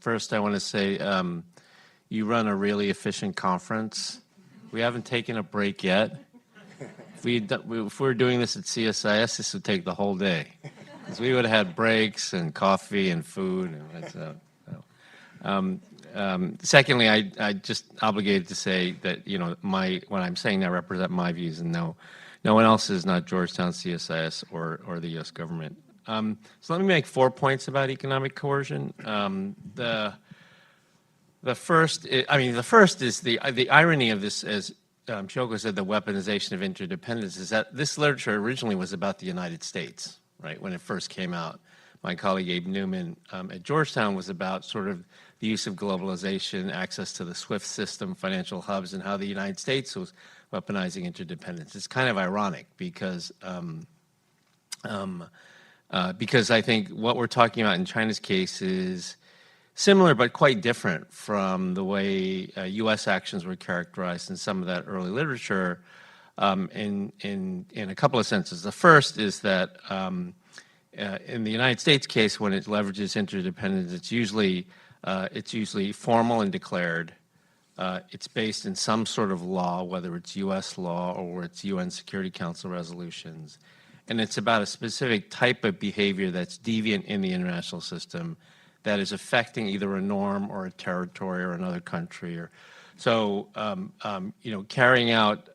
Speaker 14: First, I want to say you run a really efficient conference. We haven't taken a break yet. If we were doing this at CSIS, this would take the whole day, because we would have had breaks and coffee and food. Secondly, I just obligated to say that what I'm saying now represent my views, and no one else is, not Georgetown, CSIS, or the U.S. government. So let me make 4 points about economic coercion. The first is the irony of this, as Shoko said, the weaponization of interdependence, is that this literature originally was about the United States, right? When it first came out, my colleague Abe Newman at Georgetown was about sort of the use of globalization, access to the SWIFT system, financial hubs, and how the United States was weaponizing interdependence. It's kind of ironic because I think what we're talking about in China's case is similar but quite different from the way U.S. actions were characterized in some of that early literature in a couple of senses. The first is that in the United States case, when it leverages interdependence, it's usually formal and declared. It's based in some sort of law, whether it's U.S. law or it's UN Security Council resolutions. And it's about a specific type of behavior that's deviant in the international system that is affecting either a norm or a territory or another country. Carrying out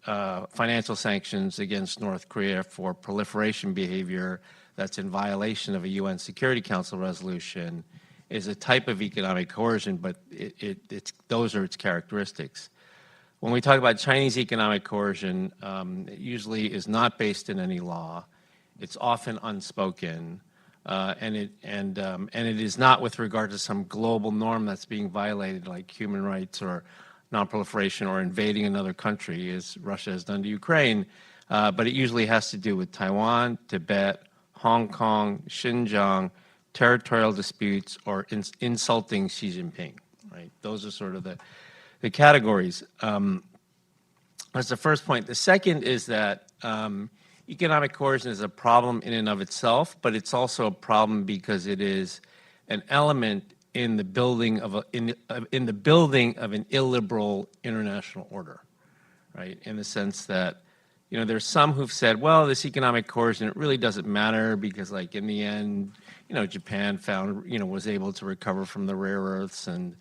Speaker 14: financial sanctions against North Korea for proliferation behavior that's in violation of a UN Security Council resolution is a type of economic coercion, but those are its characteristics. When we talk about Chinese economic coercion, it usually is not based in any law. It's often unspoken. And it is not with regard to some global norm that's being violated, like human rights or nonproliferation or invading another country, as Russia has done to Ukraine. But it usually has to do with Taiwan, Tibet, Hong Kong, Xinjiang, territorial disputes, or insulting Xi Jinping. Right? Those are sort of the categories. That's the first point. The second is that economic coercion is a problem in and of itself, but it's also a problem because it is an element in the building of an illiberal international order, right? In the sense that there's some who've said, well, this economic coercion, it really doesn't matter because, like, in the end, Japan was able to recover from the rare earths, and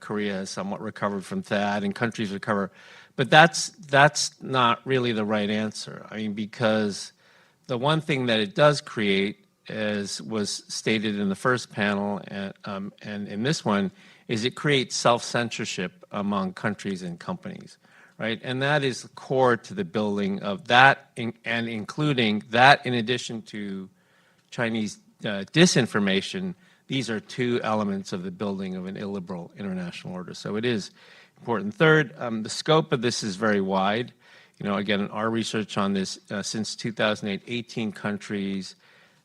Speaker 14: Korea has somewhat recovered from that, and countries recover. But that's not really the right answer. I mean, because the one thing that it does create, as was stated in the first panel and in this one, is it creates self-censorship among countries and companies, right? And that is core to the building of that, and including that in addition to Chinese disinformation. These are two elements of the building of an illiberal international order. So it is important. Third, the scope of this is very wide. Again, our research on this, since 2008, 18 countries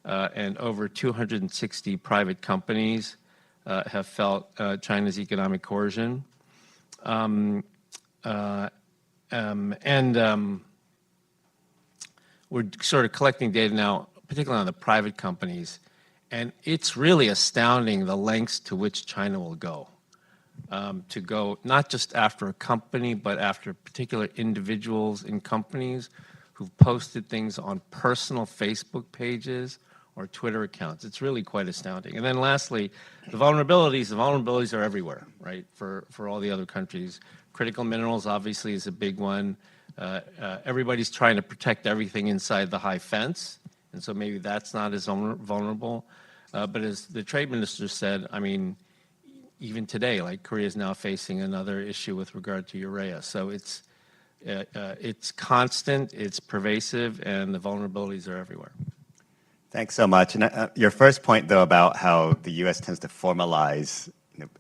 Speaker 14: and over 260 private companies have felt China's economic coercion. We're sort of collecting data now, particularly on the private companies, and it's really astounding the lengths to which China will go. To go not just after a company, but after particular individuals in companies who've posted things on personal Facebook pages or Twitter accounts. It's really quite astounding. And then lastly, the vulnerabilities are everywhere, right, for all the other countries. Critical minerals obviously is a big one. Everybody's trying to protect everything inside the high fence, and so maybe that's not as vulnerable. But as the trade minister said, I mean, even today, like Korea is now facing another issue with regard to urea. So it's constant, it's pervasive, and the vulnerabilities are everywhere.
Speaker 11: Thanks so much. And your first point, though, about how the U.S. tends to formalize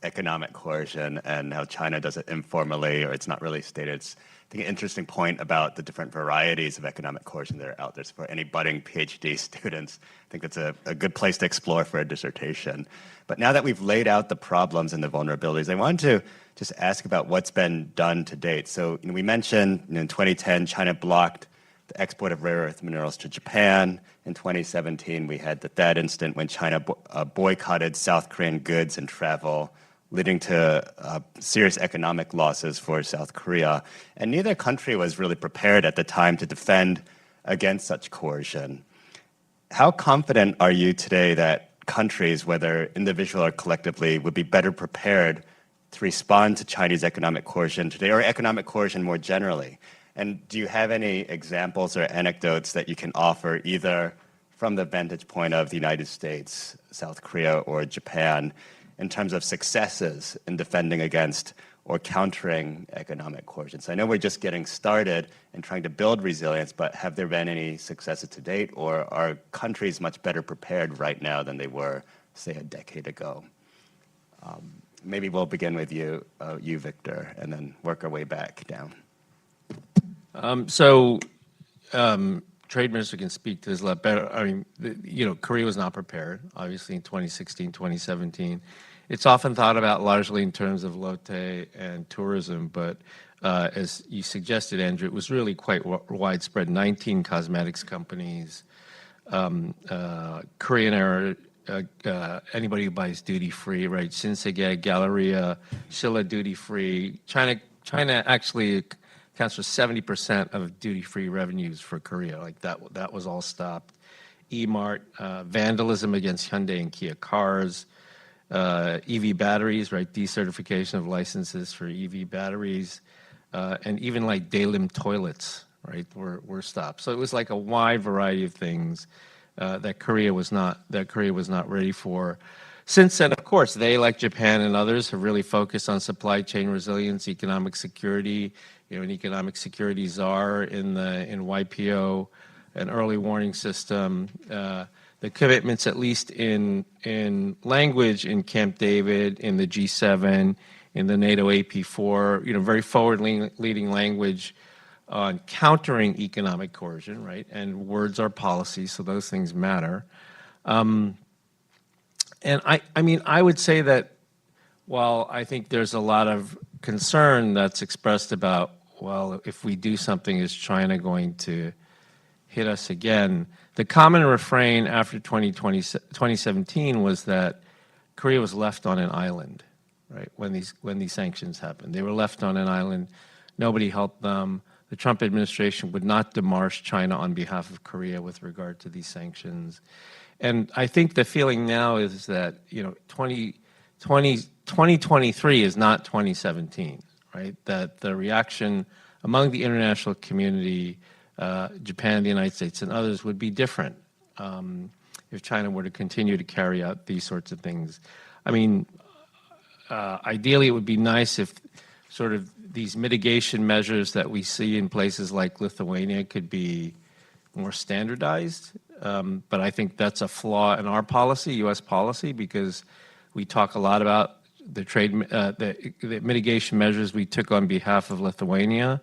Speaker 11: economic coercion and how China does it informally, or it's not really stated. It's, I think, an interesting point about the different varieties of economic coercion that are out there. So for any budding PhD students, I think that's a good place to explore for a dissertation. But now that we've laid out the problems and the vulnerabilities, I wanted to just ask about what's been done to date. So we mentioned in 2010, China blocked the export of rare earth minerals to Japan. In 2017, we had that incident when China boycotted South Korean goods and travel, leading to serious economic losses for South Korea. And neither country was really prepared at the time to defend against such coercion. How confident are you today that countries, whether individual or collectively, would be better prepared to respond to Chinese economic coercion today, or economic coercion more generally? And do you have any examples or anecdotes that you can offer, either from the vantage point of the United States, South Korea, or Japan, in terms of successes in defending against or countering economic coercion? So I know we're just getting started in trying to build resilience, but have there been any successes to date, or are countries much better prepared right now than they were, say, a decade ago? Maybe we'll begin with you, Victor, and then work our way back down.
Speaker 14: Trade minister can speak to this a lot better. I mean, Korea was not prepared, obviously, in 2016, 2017. It's often thought about largely in terms of lotte and tourism, but as you suggested, Andrew, it was really quite widespread. 19 cosmetics companies, Korean era, anybody who buys duty-free, right? Shinsegae, Galleria, Shilla duty-free. China actually accounts for 70% of duty-free revenues for Korea. Like that was all stopped. E-Mart, vandalism against Hyundai and Kia cars, EV batteries, right? Decertification of licenses for EV batteries, and even like Dalim toilets, right? Were stopped. So it was like a wide variety of things that Korea was not ready for. Since then, of course, they, like Japan and others, have really focused on supply chain resilience, economic security. An economic security czar in YPO, an early warning system. The commitments, at least in language, in Camp David, in the G7, in the NATO AP4, very forward-leading language on countering economic coercion, right? And words are policy, so those things matter. And I would say that while I think there's a lot of concern that's expressed about, well, if we do something, is China going to hit us again? The common refrain after 2017 was that Korea was left on an island, right, when these sanctions happened. They were left on an island. Nobody helped them. The Trump administration would not démarche China on behalf of Korea with regard to these sanctions. And I think the feeling now is that, 2023 is not 2017, right? That the reaction among the international community, Japan, the United States, and others would be different if China were to continue to carry out these sorts of things. I mean, ideally, it would be nice if sort of these mitigation measures that we see in places like Lithuania could be more standardized. But I think that's a flaw in our policy, U.S. policy, because we talk a lot about the trade, the mitigation measures we took on behalf of Lithuania,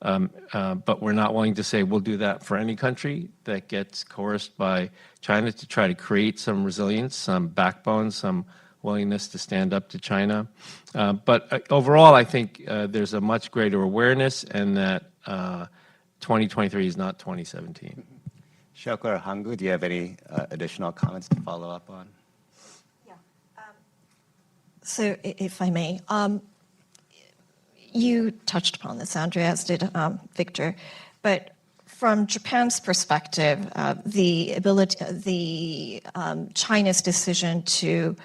Speaker 14: but we're not willing to say we'll do that for any country that gets coerced by China to try to create some resilience, some backbone, some willingness to stand up to China. But overall, I think there's a much greater awareness, and that 2023 is not 2017.
Speaker 11: Shoko or Hangu, do you have any additional comments to follow up on?
Speaker 13: Yeah. So if I may, you touched upon this, Andrea, as did Victor, but from Japan's perspective, China's decision to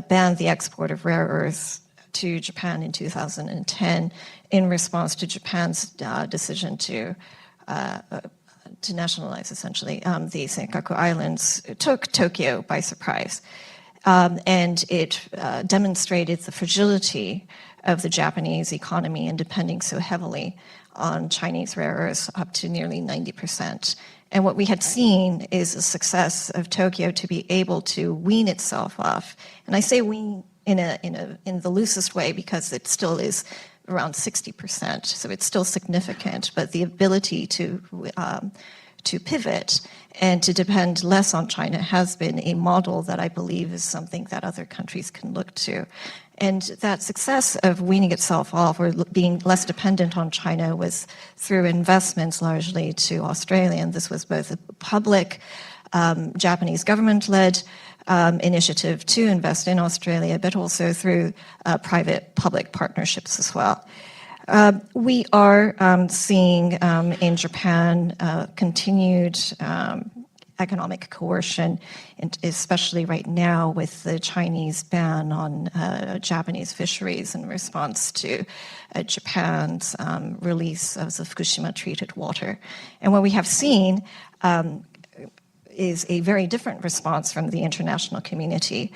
Speaker 13: ban the export of rare earths to Japan in 2010 in response to Japan's decision to nationalize, essentially, the Senkaku Islands took Tokyo by surprise. And it demonstrated the fragility of the Japanese economy in depending so heavily on Chinese rare earths, up to nearly 90%. And what we had seen is a success of Tokyo to be able to wean itself off. And I say wean in the loosest way because it still is around 60%, so it's still significant. But the ability to pivot and to depend less on China has been a model that I believe is something that other countries can look to. And that success of weaning itself off or being less dependent on China was through investments largely to Australia. And this was both a public Japanese government-led initiative to invest in Australia, but also through private-public partnerships as well. We are seeing in Japan continued economic coercion, and especially right now with the Chinese ban on Japanese fisheries in response to Japan's release of the Fukushima treated water. And what we have seen is a very different response from the international community.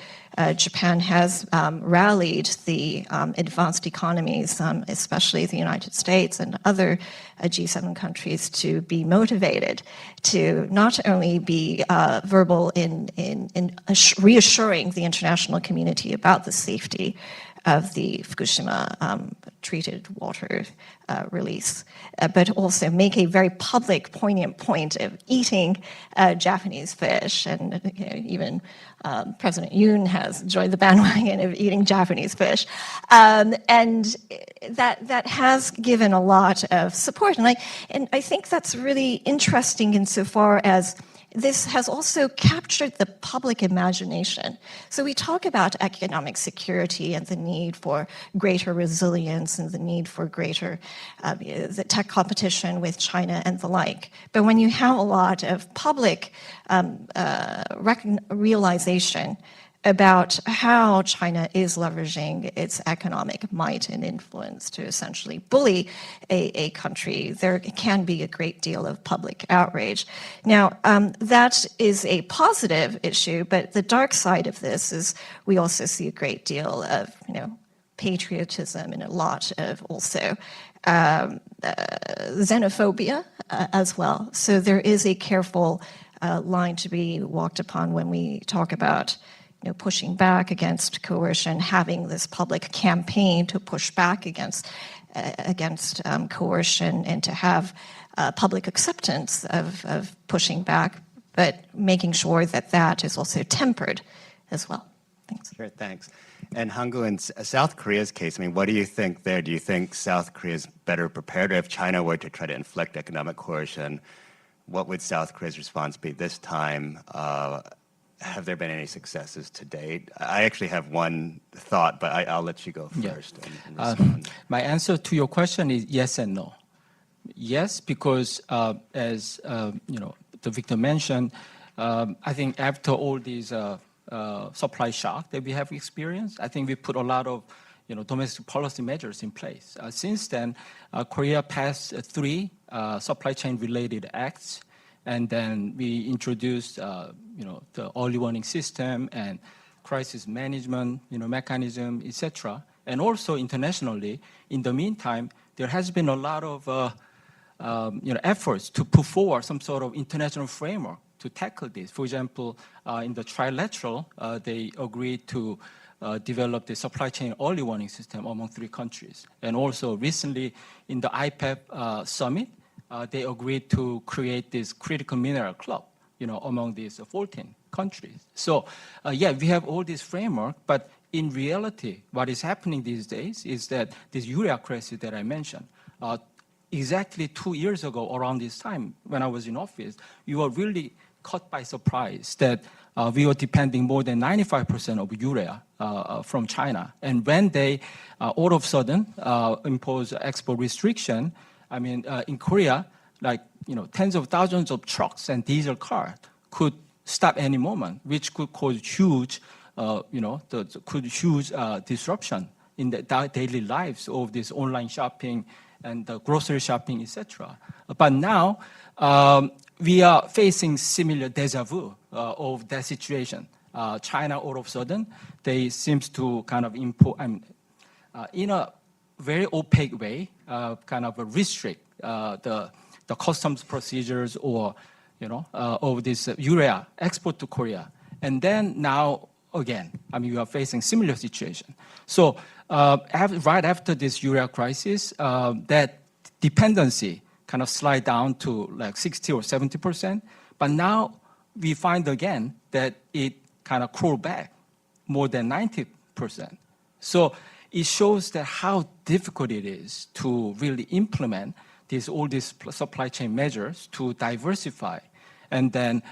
Speaker 13: Japan has rallied the advanced economies, especially the United States and other G7 countries, to be motivated to not only be verbal in reassuring the international community about the safety of the Fukushima treated water release, but also make a very public, poignant point of eating Japanese fish. And even President Yoon has joined the bandwagon of eating Japanese fish. And that has given a lot of support. And I think that's really interesting insofar as this has also captured the public imagination. So we talk about economic security and the need for greater resilience and the need for greater the tech competition with China and the like. But when you have a lot of public realization about how China is leveraging its economic might and influence to essentially bully a country, there can be a great deal of public outrage. Now, that is a positive issue, but the dark side of this is we also see a great deal of, patriotism and a lot of also xenophobia as well. So there is a careful line to be walked upon when we talk about pushing back against coercion, having this public campaign to push back against coercion and to have public acceptance of pushing back, but making sure that that is also tempered as well. Thanks.
Speaker 11: Sure, thanks. And Hangu, in South Korea's case, what do you think there? Do you think South Korea is better prepared? If China were to try to inflict economic coercion, what would South Korea's response be this time? Have there been any successes to date? I actually have one thought, but I'll let you go first and respond.
Speaker 12: My answer to your question is yes and no. Yes, because as the Victor mentioned, I think after all these supply shock that we have experienced. I think we put a lot of domestic policy measures in place. Since then, Korea passed 3 supply chain related acts, and then we introduced the early warning system and crisis management mechanism, etc. And also internationally, in the meantime, there has been a lot of efforts to put forward some sort of international framework to tackle this. For example, in the Trilateral, they agreed to develop the supply chain early warning system among 3 countries. And also recently in the IPEF summit, they agreed to create this critical mineral club, among these 14 countries. So yeah, we have all this framework, but in reality, what is happening these days is that this urea crisis that I mentioned, exactly 2 years ago around this time when I was in office, we were really caught by surprise that we were depending more than 95% of urea from China. And when they all of a sudden impose export restriction, I mean, in Korea, like, tens of thousands of trucks and diesel cars could stop any moment, which could cause huge, huge disruption in the daily lives of this online shopping and the grocery shopping, etc. But now we are facing similar deja vu of that situation. China, all of a sudden, they seems to kind of import, in a very opaque way, kind of restrict the customs procedures or, of this urea export to Korea. And then now, again, we are facing similar situation. So right after this urea crisis, that dependency kind of slide down to like 60 or 70%. But now we find again that it kind of crawl back more than 90%. So it shows that how difficult it is to really implement all these supply chain measures to diversify. And then,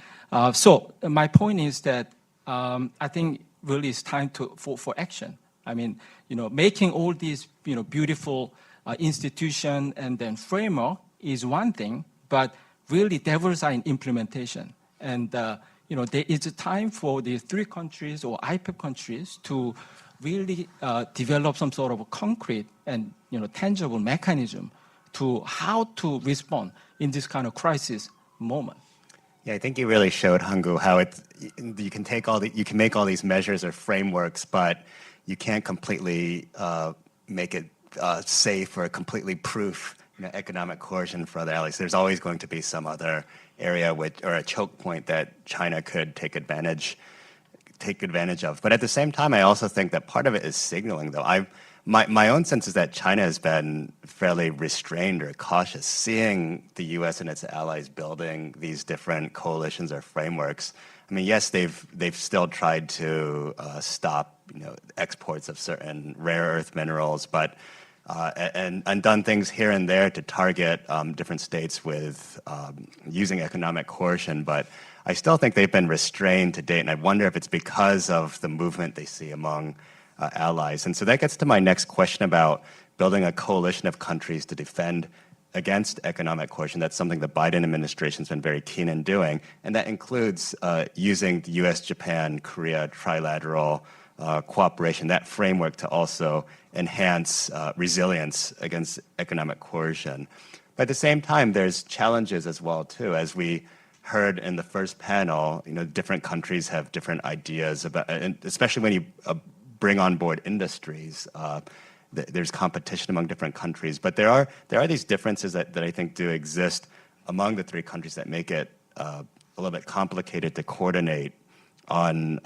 Speaker 12: so my point is that I think really it's time for action. I mean, making all these, beautiful institution and then framework is one thing, but really diversifying implementation. And, there is a time for the 3 countries or IPEF countries to really develop some sort of a concrete and, tangible mechanism to how to respond in this kind of crisis moment.
Speaker 11: Yeah, I think you really showed, Hanggu, how you can make all these measures or frameworks, but you can't completely make it safe or completely proof economic coercion for other allies. There's always going to be some other area or a choke point that China could take advantage of. But at the same time, I also think that part of it is signaling, though. My own sense is that China has been fairly restrained or cautious, seeing the U.S. and its allies building these different coalitions or frameworks. I mean, yes, they've still tried to stop exports of certain rare earth minerals, but and done things here and there to target different states with using economic coercion. But I still think they've been restrained to date, and I wonder if it's because of the movement they see among allies. And so that gets to my next question about building a coalition of countries to defend against economic coercion. That's something the Biden administration has been very keen in doing, and that includes using the U.S. Japan-Korea trilateral cooperation, that framework to also enhance resilience against economic coercion. But at the same time, there's challenges as well, too. As we heard in the first panel, different countries have different ideas about, and especially when you bring on board industries, there's competition among different countries. But there are these differences that I think do exist among the 3 countries that make it a little bit complicated to coordinate on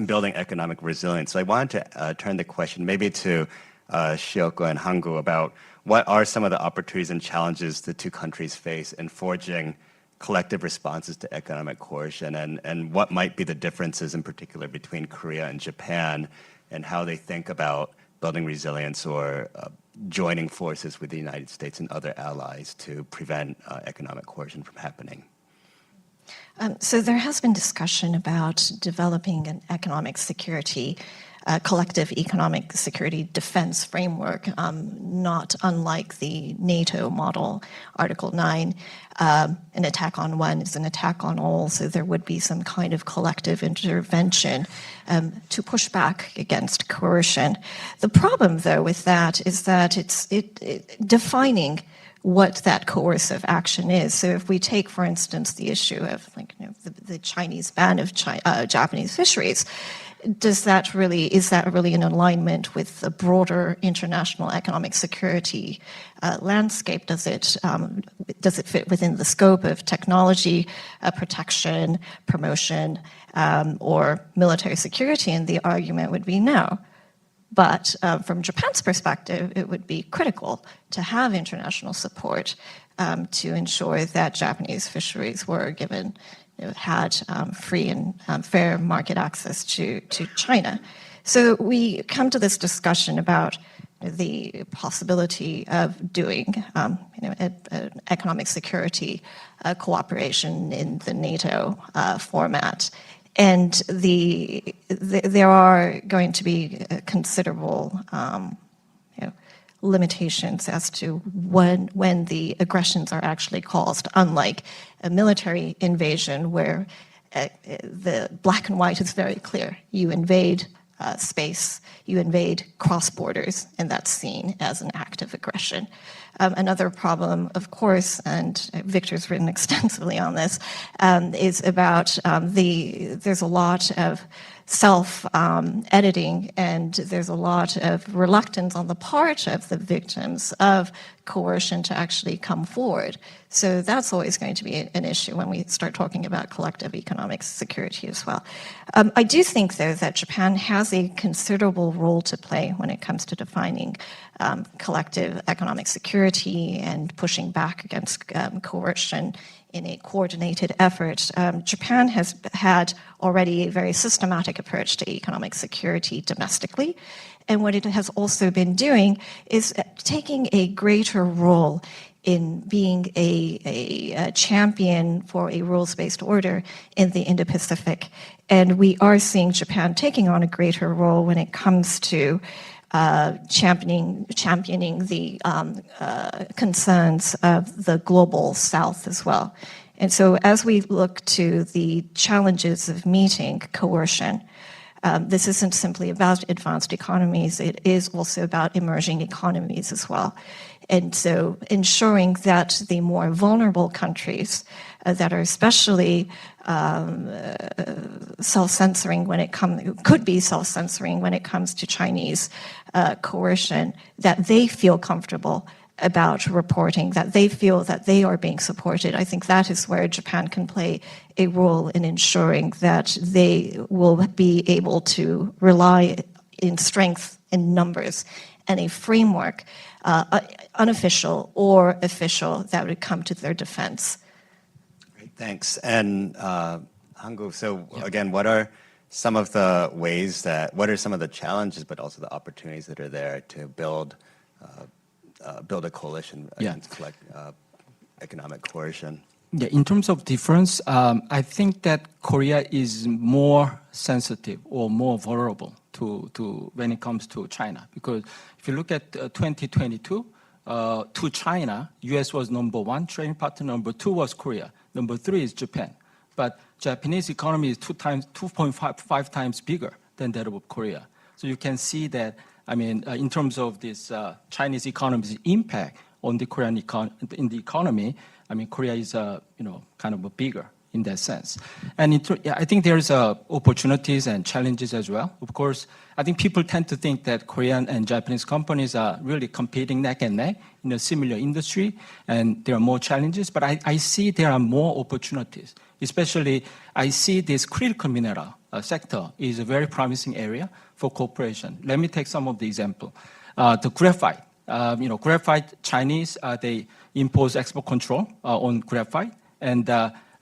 Speaker 11: building economic resilience. So I wanted to turn the question maybe to Shioko and Hanggu about what are some of the opportunities and challenges the 2 countries face in forging collective responses to economic coercion, and what might be the differences in particular between Korea and Japan and how they think about building resilience or joining forces with the United States and other allies to prevent economic coercion from happening.
Speaker 13: So there has been discussion about developing an economic security collective economic security defense framework, not unlike the NATO model, Article 9. An attack on one is an attack on all, so there would be some kind of collective intervention to push back against coercion. The problem, though, with that is that it's defining what that coercive action is. So if we take, for instance, the issue of the Chinese ban of Japanese fisheries, is that really in alignment with the broader international economic security landscape? Does it fit within the scope of technology protection, promotion, or military security? And the argument would be no. But from Japan's perspective, it would be critical to have international support to ensure that Japanese fisheries were given, had free and fair market access to China. So we come to this discussion about the possibility of doing economic security cooperation in the NATO format. And there are going to be considerable limitations as to when the aggressions are actually caused, unlike a military invasion where the black and white is very clear. You invade space, you invade cross borders, and that's seen as an act of aggression. Another problem, of course, and Victor's written extensively on this, is about there's a lot of self-editing and there's a lot of reluctance on the part of the victims of coercion to actually come forward. So that's always going to be an issue when we start talking about collective economic security as well. I do think, though, that Japan has a considerable role to play when it comes to defining collective economic security and pushing back against coercion in a coordinated effort. Japan has had already a very systematic approach to economic security domestically. And what it has also been doing is taking a greater role in being a champion for a rules-based order in the Indo-Pacific. And we are seeing Japan taking on a greater role when it comes to championing the concerns of the global South as well. And so as we look to the challenges of meeting coercion, this isn't simply about advanced economies, it is also about emerging economies as well. And so ensuring that the more vulnerable countries that are especially self-censoring when it could be self-censoring when it comes to Chinese coercion, that they feel comfortable about reporting, that they feel that they are being supported. I think that is where Japan can play a role in ensuring that they will be able to rely in strength, in numbers, and a framework, unofficial or official, that would come to their defense.
Speaker 11: Great, thanks. And Hangu, so again, what are some of the ways what are some of the challenges, but also the opportunities that are there to build a coalition against economic coercion?
Speaker 12: Yeah, in terms of difference, I think that Korea is more sensitive or more vulnerable to when it comes to China. Because if you look at 2022, to China, U.S. was number one trading partner, number two was Korea, number three is Japan. But Japanese economy is 2.5 times bigger than that of Korea. So you can see that, I mean, in terms of this Chinese economy's impact on the Korean economy, I mean, Korea is, kind of bigger in that sense. And I think there's opportunities and challenges as well. Of course, I think people tend to think that Korean and Japanese companies are really competing neck and neck in a similar industry, and there are more challenges, but I see there are more opportunities. Especially, I see this critical mineral sector is a very promising area for cooperation. Let me take some of the example. The graphite. Graphite, Chinese, they impose export control on graphite, and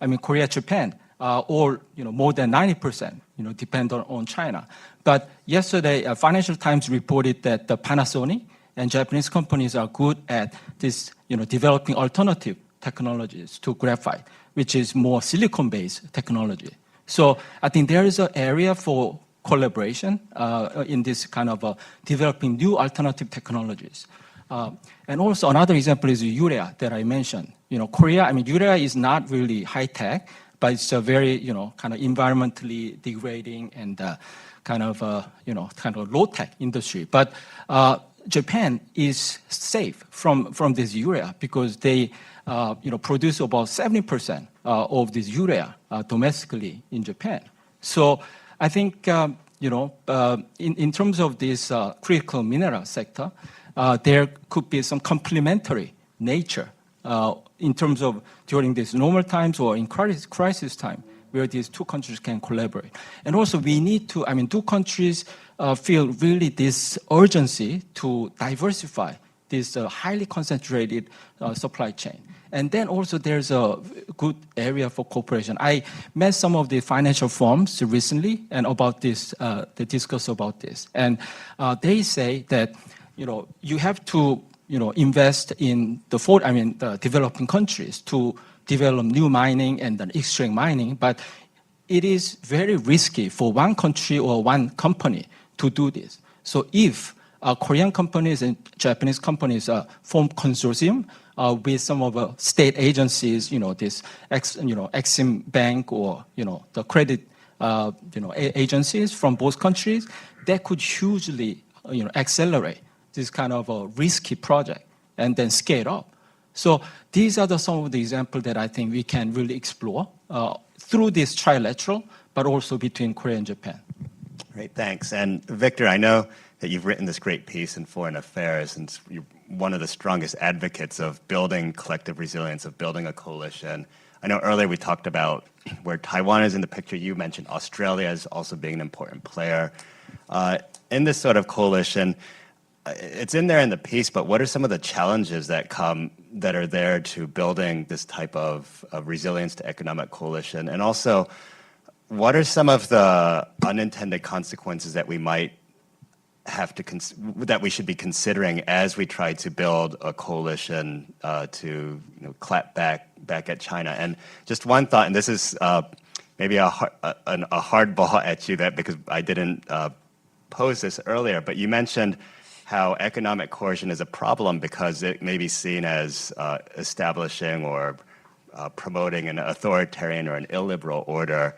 Speaker 12: I mean, Korea, Japan, all, more than 90%, depend on China. But yesterday, Financial Times reported that the Panasonic and Japanese companies are good at this, developing alternative technologies to graphite, which is more silicon-based technology. So I think there is an area for collaboration in this kind of developing new alternative technologies. And also another example is urea that I mentioned. Korea, I mean, urea is not really high tech, but it's a very, kind of environmentally degrading and kind of low tech industry. But Japan is safe from this urea because they, produce about 70% of this urea domestically in Japan. So I think, in terms of this critical mineral sector, there could be some complementary nature in terms of during these normal times or in crisis time where these two countries can collaborate. And also we need to, two countries feel really this urgency to diversify this highly concentrated supply chain. And then also there's a good area for cooperation. I met some of the financial firms recently and about this, they discuss about this. And they say that, you have to, invest in the developing countries to develop new mining and then extract mining, but it is very risky for one country or one company to do this. So if Korean companies and Japanese companies form consortium with some of the state agencies, this Exim Bank or the credit agencies from both countries, that could hugely accelerate this kind of a risky project and then scale up. So these are some of the examples that I think we can really explore through this trilateral, but also between Korea and Japan.
Speaker 11: Great, thanks. And Victor, I know that you've written this great piece in Foreign Affairs, and you're one of the strongest advocates of building collective resilience, of building a coalition. I know earlier we talked about where Taiwan is in the picture. You mentioned Australia as also being an important player. In this sort of coalition, it's in there in the piece, but what are some of the challenges that are there to building this type of resilience to economic coalition? And also, what are some of the unintended consequences that we might have to that we should be considering as we try to build a coalition to clap back at China? And just one thought, and this is maybe a hard ball at you, that because I didn't pose this earlier, but you mentioned how economic coercion is a problem because it may be seen as establishing or promoting an authoritarian or an illiberal order.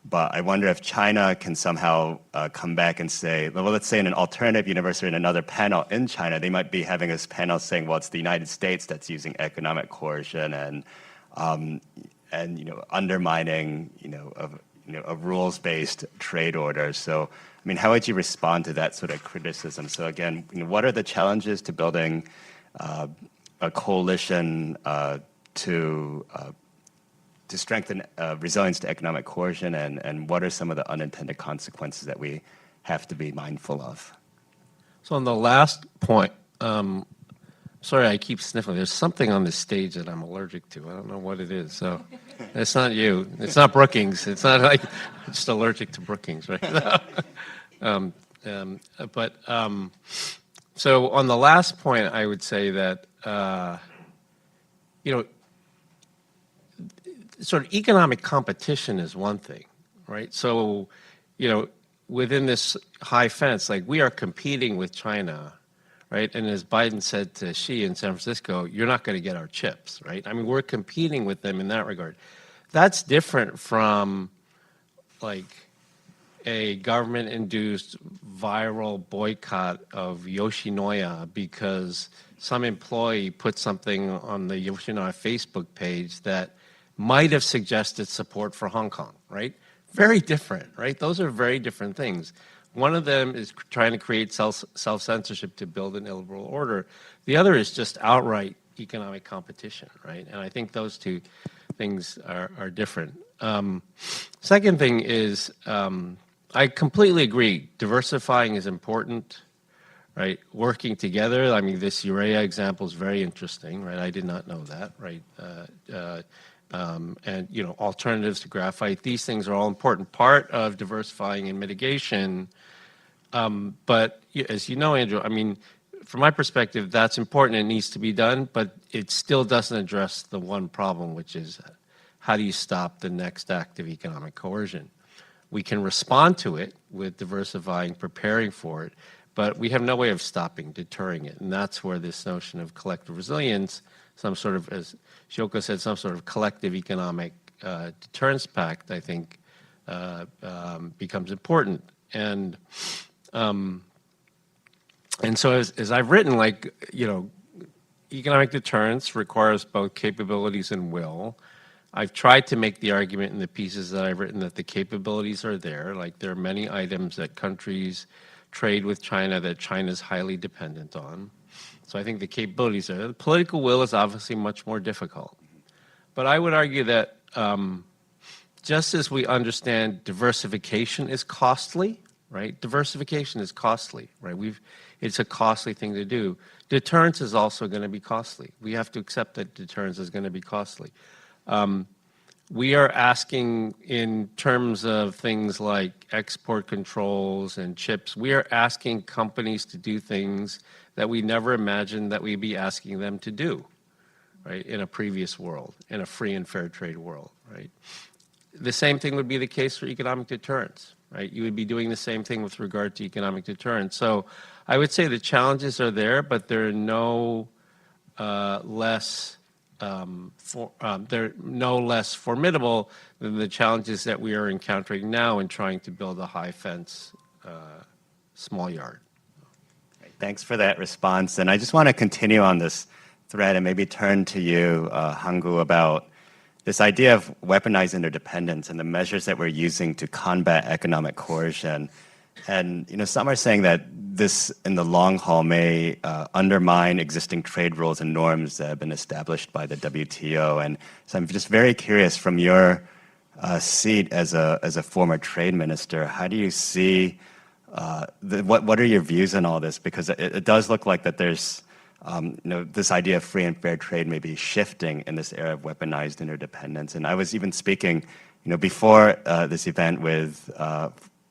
Speaker 11: But I wonder if China can somehow come back and say, well, let's say in an alternative university, in another panel in China, they might be having this panel saying, well, it's the United States that's using economic coercion and undermining a rules-based trade order. So, I mean, how would you respond to that sort of criticism? So again, what are the challenges to building a coalition to strengthen resilience to economic coercion, and what are some of the unintended consequences that we have to be mindful of?
Speaker 14: So on the last point, sorry, I keep sniffling. There's something on the stage that I'm allergic to. I don't know what it is. So it's not you. It's not Brookings. It's not like I'm just allergic to Brookings, right? So on the last point, I would say that sort of economic competition is one thing, right? So within this high fence, like we are competing with China, right? And as Biden said to Xi in San Francisco, you're not going to get our chips, right? I mean, we're competing with them in that regard. That's different from like a government-induced viral boycott of Yoshinoya because some employee put something on the Yoshinoya Facebook page that might have suggested support for Hong Kong, right? Very different, right? Those are very different things. One of them is trying to create self-censorship to build an illiberal order. The other is just outright economic competition, right? And I think those two things are different. Second thing is, I completely agree. Diversifying is important, right? Working together. I mean, this urea example is very interesting, right? I did not know that, right? And alternatives to graphite. These things are all important part of diversifying and mitigation. But as you know, Andrew, I mean, from my perspective, that's important. It needs to be done, but it still doesn't address the one problem, which is how do you stop the next act of economic coercion? We can respond to it with diversifying, preparing for it, but we have no way of stopping, deterring it. And that's where this notion of collective resilience, some sort of, as Shoko said, some sort of collective economic deterrence pact, I think, becomes important. And so as I've written, like, you know, economic deterrence requires both capabilities and will. I've tried to make the argument in the pieces that I've written that the capabilities are there. Like, there are many items that countries trade with China that China's highly dependent on. So I think the capabilities are there. The political will is obviously much more difficult. But I would argue that just as we understand diversification is costly, right? Diversification is costly, right? It's a costly thing to do. Deterrence is also going to be costly. We have to accept that deterrence is going to be costly. We are asking, in terms of things like export controls and chips, we are asking companies to do things that we never imagined that we'd be asking them to do, right, in a previous world, in a free and fair trade world, right? The same thing would be the case for economic deterrence, right? You would be doing the same thing with regard to economic deterrence. So I would say the challenges are there, but they're no less formidable than the challenges that we are encountering now in trying to build a high fence, small yard.
Speaker 11: Thanks for that response. And I just want to continue on this thread and maybe turn to you, Hangu, about this idea of weaponized interdependence and the measures that we're using to combat economic coercion. And, you know, some are saying that this, in the long haul, may undermine existing trade rules and norms that have been established by the WTO. And so I'm just very curious, from your seat as a former trade minister, how do you see, what are your views on all this? Because it does look like that there's, you know, this idea of free and fair trade may be shifting in this era of weaponized interdependence. And I was even speaking, you know, before this event with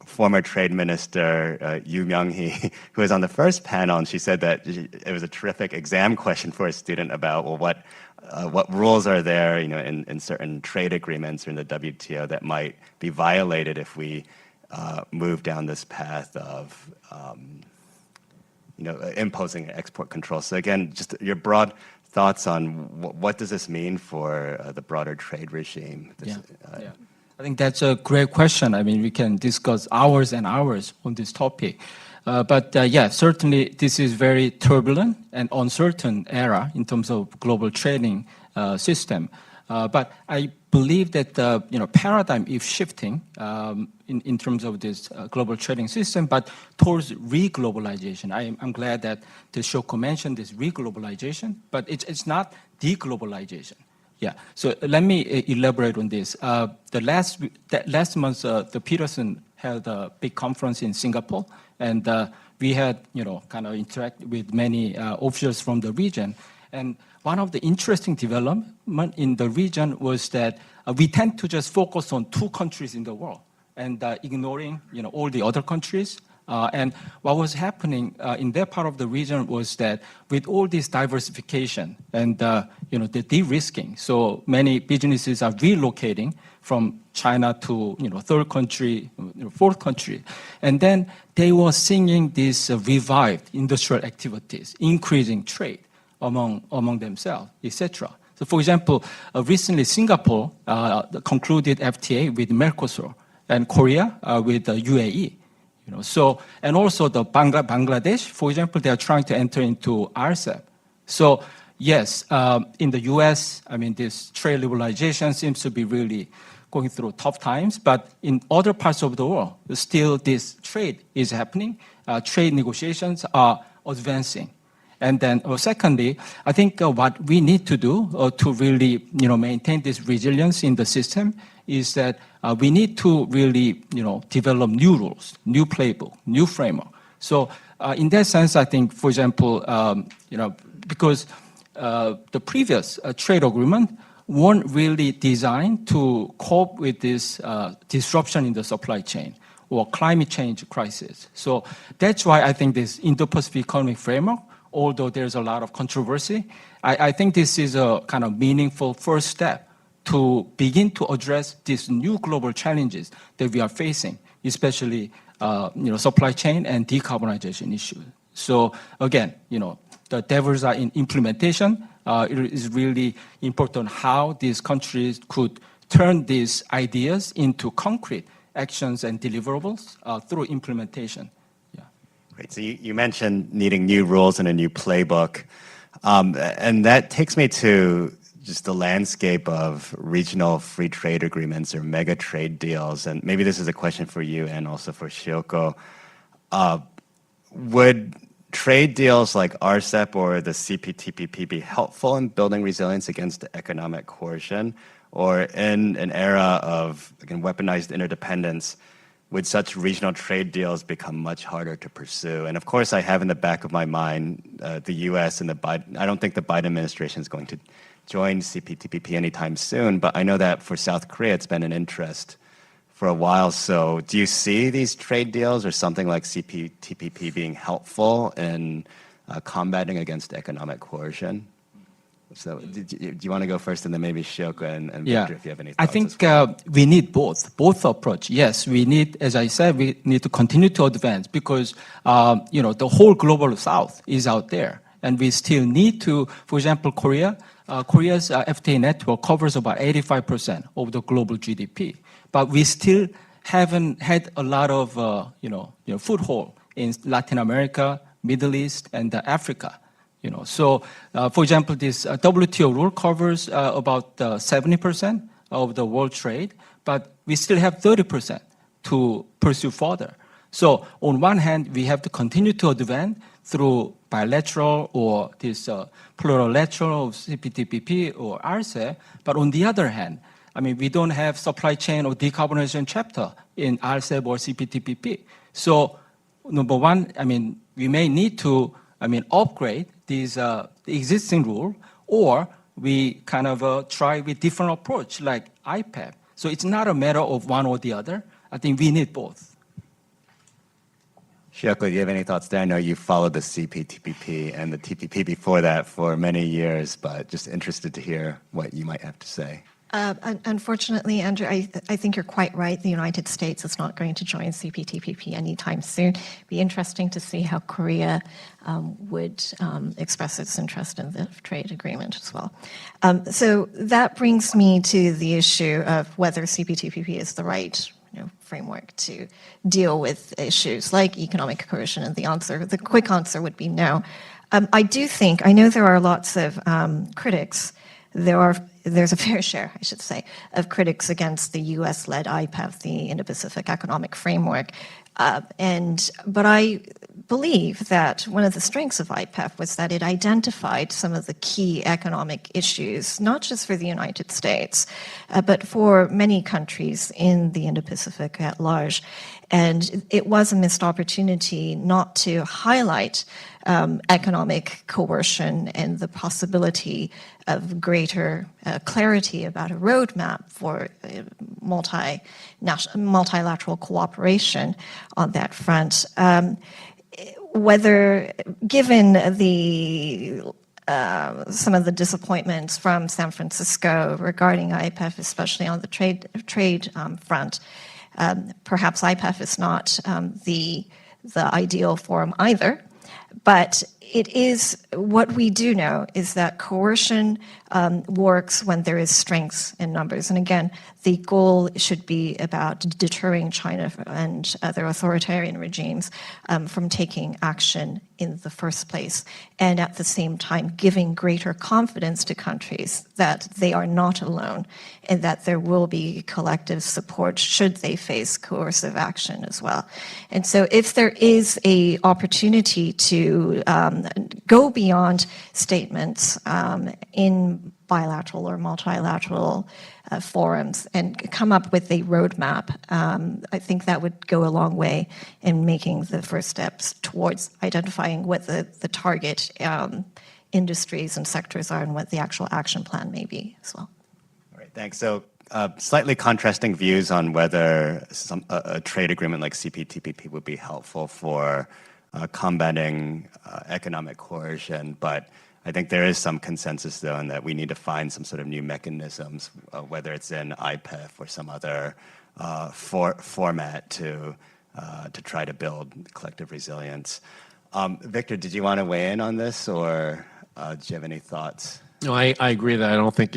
Speaker 11: former Trade Minister Yu Myung-hee, who was on the first panel, and she said that it was a terrific exam question for a student about, well, what rules are there, you know, in certain trade agreements or in the WTO that might be violated if we move down this path of, you know, imposing export controls. So again, just your broad thoughts on what does this mean for the broader trade regime?
Speaker 12: Yeah. I think that's a great question. I mean, we can discuss hours and hours on this topic. But yeah, certainly this is very turbulent and uncertain era in terms of global trading system. But I believe that the paradigm is shifting in terms of this global trading system, but towards re-globalization. I'm glad that the Shoko mentioned this re-globalization, but it's not deglobalization. Yeah, so let me elaborate on this. Last month, the Peterson held a big conference in Singapore, and we had, kind of interact with many officials from the region. And one of the interesting development in the region was that we tend to just focus on 2 countries in the world and ignoring, all the other countries. And what was happening in that part of the region was that with all this diversification and the de-risking, so many businesses are relocating from China to 3rd country, 4th country, and then they were seeing this revived industrial activities, increasing trade among themselves, etc. So, for example, recently Singapore concluded FTA with Mercosur and Korea with the UAE. So, and also the Bangladesh, for example, they are trying to enter into RCEP. So, yes, in the U.S., I mean, this trade liberalization seems to be really going through tough times, but in other parts of the world, still this trade is happening. Trade negotiations are advancing. And then, secondly, I think what we need to do to really, maintain this resilience in the system is that we need to really, develop new rules, new playbook, new framework. So, in that sense, I think, for example, because the previous trade agreement weren't really designed to cope with this disruption in the supply chain or climate change crisis. So that's why I think this Indo-Pacific Economic Framework, although there's a lot of controversy, I think this is a kind of meaningful first step to begin to address these new global challenges that we are facing, especially supply chain and decarbonization issues. So again, the devils are in implementation. It is really important how these countries could turn these ideas into concrete actions and deliverables through implementation. Yeah.
Speaker 11: Great. So you mentioned needing new rules and a new playbook. And that takes me to just the landscape of regional free trade agreements or mega trade deals. And maybe this is a question for you and also for Shioko. Would trade deals like RCEP or the CPTPP be helpful in building resilience against economic coercion? Or in an era of, again, weaponized interdependence, would such regional trade deals become much harder to pursue? And of course, I have in the back of my mind the U.S. and the Biden. I don't think the Biden administration is going to join CPTPP anytime soon, but I know that for South Korea, it's been an interest for a while. So do you see these trade deals or something like CPTPP being helpful in combating against economic coercion? So do you want to go first, and then maybe Shioko and Victor, if you have any thoughts?
Speaker 12: I think we need both approach. Yes, we need, as I said, we need to continue to advance because, the whole global South is out there. And we still need to, for example, Korea's FTA network covers about 85% of the global GDP. But we still haven't had a lot of, foothold in Latin America, Middle East, and Africa. So, for example, this WTO rule covers about 70% of the world trade, but we still have 30% to pursue further. So, on one hand, we have to continue to advance through bilateral or this plurilateral of CPTPP or RCEP, but on the other hand, we don't have supply chain or decarbonization chapter in RCEP or CPTPP. So, number one, we may need to upgrade these existing rule, or we kind of try with different approach like IPEP. So it's not a matter of one or the other. I think we need both.
Speaker 11: Shioko, do you have any thoughts there? I know you followed the CPTPP and the TPP before that for many years, but just interested to hear what you might have to say.
Speaker 13: Unfortunately, Andrew, I think you're quite right. The United States is not going to join CPTPP anytime soon. It'd be interesting to see how Korea would express its interest in the trade agreement as well. So that brings me to the issue of whether CPTPP is the right framework to deal with issues like economic coercion, and the quick answer would be no. I know there are lots of critics. There's a fair share, I should say, of critics against the U.S.-led IPEF, the Indo-Pacific Economic Framework. But I believe that one of the strengths of IPEF was that it identified some of the key economic issues, not just for the United States, but for many countries in the Indo-Pacific at large. And it was a missed opportunity not to highlight economic coercion and the possibility of greater clarity about a roadmap for multilateral cooperation on that front. Whether, given some of the disappointments from San Francisco regarding IPEF, especially on the trade front, perhaps IPEF is not the ideal forum either. But it is, what we do know is that coercion works when there is strength in numbers. And again, the goal should be about deterring China and other authoritarian regimes from taking action in the first place. And at the same time, giving greater confidence to countries that they are not alone and that there will be collective support should they face coercive action as well. And so if there is an opportunity to go beyond statements in bilateral or multilateral forums and come up with a roadmap, I think that would go a long way in making the first steps towards identifying what the target industries and sectors are and what the actual action plan may be as well.
Speaker 11: All right, thanks. So slightly contrasting views on whether a trade agreement like CPTPP would be helpful for combating economic coercion, but I think there is some consensus, though, in that we need to find some sort of new mechanisms, whether it's in IPEF or some other format to try to build collective resilience. Victor, did you want to weigh in on this, or do you have any thoughts?
Speaker 14: No, I agree that I don't think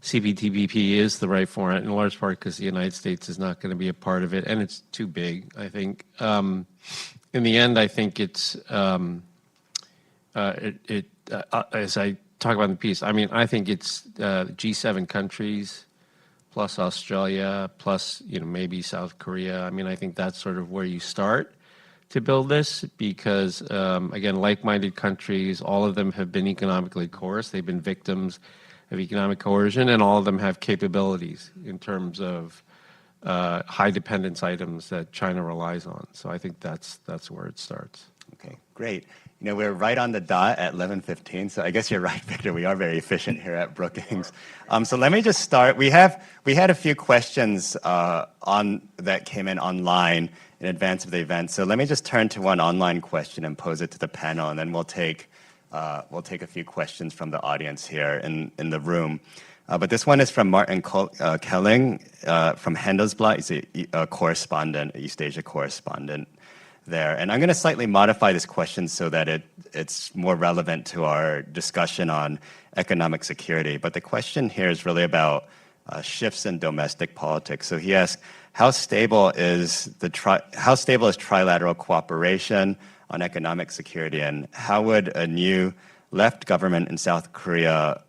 Speaker 14: CPTPP is the right format, in large part because the United States is not going to be a part of it, and it's too big, I think. In the end, I think it's, as I talk about in the piece, I mean, I think it's G7 countries plus Australia plus, maybe South Korea. I mean, I think that's sort of where you start to build this because, again, like-minded countries, all of them have been economically coerced. They've been victims of economic coercion, and all of them have capabilities in terms of high dependence items that China relies on. So I think that's where it starts.
Speaker 11: Okay, great. We're right on the dot at 11:15, so I guess you're right, Victor. We are very efficient here at Brookings. So let me just start. We had a few questions that came in online in advance of the event. So let me just turn to one online question and pose it to the panel, and then we'll take a few questions from the audience here in the room. But this one is from Martin Kelling from Handelsblatt. He's a correspondent, East Asia correspondent there. And I'm going to slightly modify this question so that it's more relevant to our discussion on economic security. But the question here is really about shifts in domestic politics. So he asks, how stable is trilateral cooperation on economic security, and how would a new left government in South Korea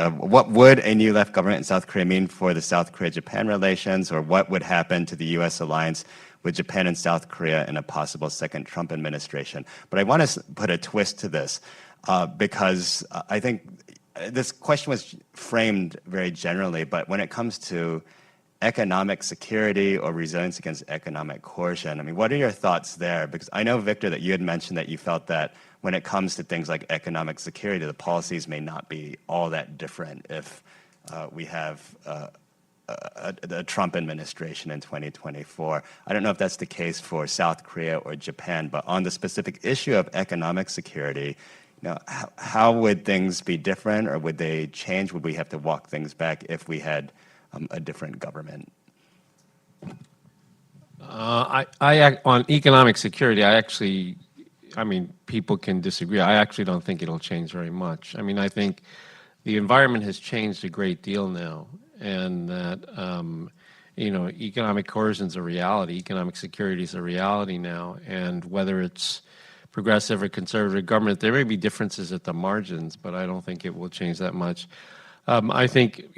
Speaker 11: what would a new left government in South Korea mean for the South Korea-Japan relations, or what would happen to the U.S. alliance with Japan and South Korea in a possible second Trump administration? But I want to put a twist to this because I think this question was framed very generally, but when it comes to economic security or resilience against economic coercion, I mean, what are your thoughts there? Because I know, Victor, that you had mentioned that you felt that when it comes to things like economic security, the policies may not be all that different if we have a Trump administration in 2024. I don't know if that's the case for South Korea or Japan, but on the specific issue of economic security, how would things be different, or would they change? Would we have to walk things back if we had a different government?
Speaker 14: On economic security, I mean, people can disagree. I actually don't think it'll change very much. I mean, I think the environment has changed a great deal now, and that, economic coercion is a reality. Economic security is a reality now, and whether it's progressive or conservative government, there may be differences at the margins, but I don't think it will change that much. I think,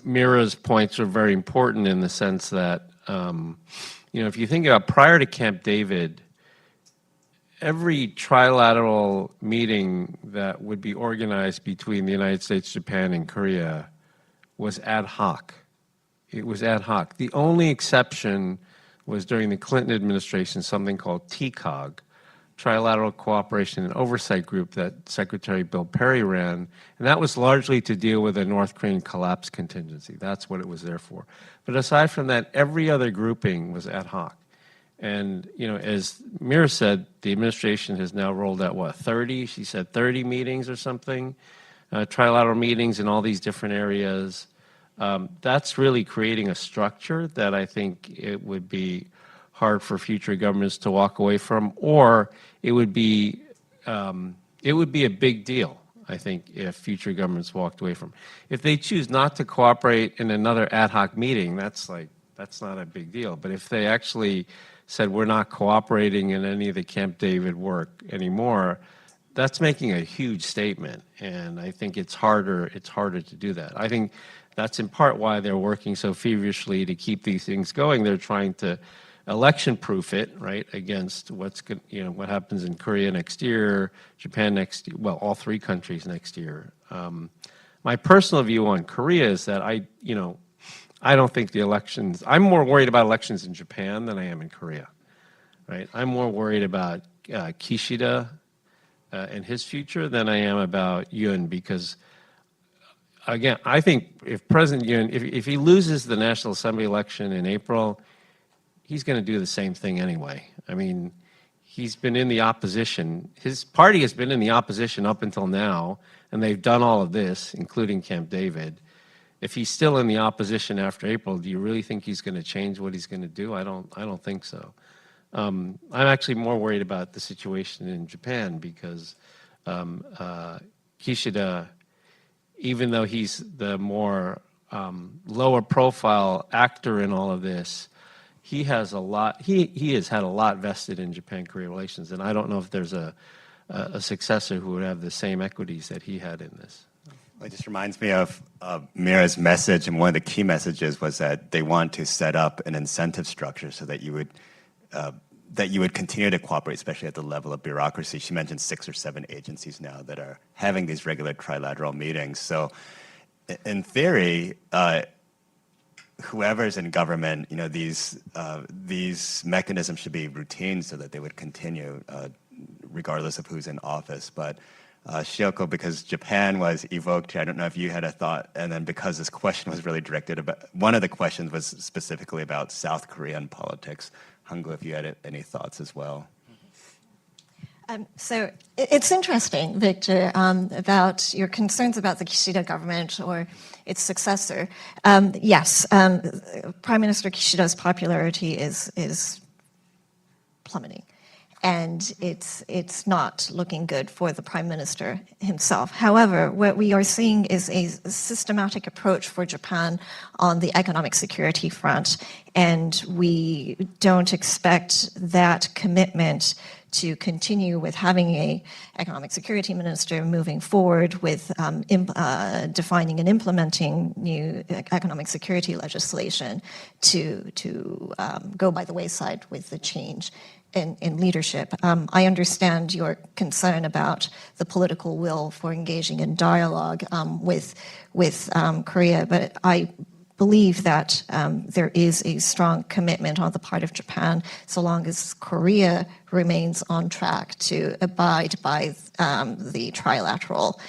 Speaker 14: Mira's points are very important in the sense that, if you think about prior to Camp David, every trilateral meeting that would be organized between the United States, Japan, and Korea was ad hoc. It was ad hoc. The only exception was during the Clinton administration, something called TCOG, Trilateral Cooperation and Oversight Group, that Secretary Bill Perry ran, and that was largely to deal with a North Korean collapse contingency. That's what it was there for. But aside from that, every other grouping was ad hoc. And, as Mira said, the administration has now rolled out, 30? She said 30 meetings or something, trilateral meetings in all these different areas. That's really creating a structure that I think it would be hard for future governments to walk away from, or it would be a big deal, I think, if future governments walked away from. If they choose not to cooperate in another ad hoc meeting, that's not a big deal. But if they actually said we're not cooperating in any of the Camp David work anymore, that's making a huge statement, and I think it's harder to do that. I think that's in part why they're working so feverishly to keep these things going. They're trying to election-proof it, right, against what happens in Korea next year, Japan next year, well, all three countries next year. My personal view on Korea is that I don't think the elections, I'm more worried about elections in Japan than I am in Korea, right? I'm more worried about Kishida and his future than I am about Yoon, because, again, I think if President Yoon, if he loses the National Assembly election in April, he's going to do the same thing anyway. I mean, he's been in the opposition. His party has been in the opposition up until now, and they've done all of this, including Camp David. If he's still in the opposition after April, do you really think he's going to change what he's going to do? I don't think so. I'm actually more worried about the situation in Japan because Kishida, even though he's the more lower profile actor in all of this, he has a lot. He has had a lot vested in Japan-Korea relations, and I don't know if there's a successor who would have the same equities that he had in this.
Speaker 11: Well, it just reminds me of Mira's message, and one of the key messages was that they want to set up an incentive structure so that you would continue to cooperate, especially at the level of bureaucracy. She mentioned 6 or 7 agencies now that are having these regular trilateral meetings. So, in theory, whoever's in government, you know, these mechanisms should be routine so that they would continue regardless of who's in office. But Shioko, because Japan was evoked here, I don't know if you had a thought, and then because this question was really directed about, one of the questions was specifically about South Korean politics. Hangu, if you had any thoughts as well.
Speaker 13: So it's interesting, Victor, about your concerns about the Kishida government or its successor. Yes, Prime Minister Kishida's popularity is plummeting. And it's not looking good for the Prime Minister himself. However, what we are seeing is a systematic approach for Japan on the economic security front, and we don't expect that commitment to continue with having a economic security minister moving forward with defining and implementing new economic security legislation to go by the wayside with the change in leadership. I understand your concern about the political will for engaging in dialogue with Korea, but I believe that there is a strong commitment on the part of Japan, so long as Korea remains on track to abide by the trilateral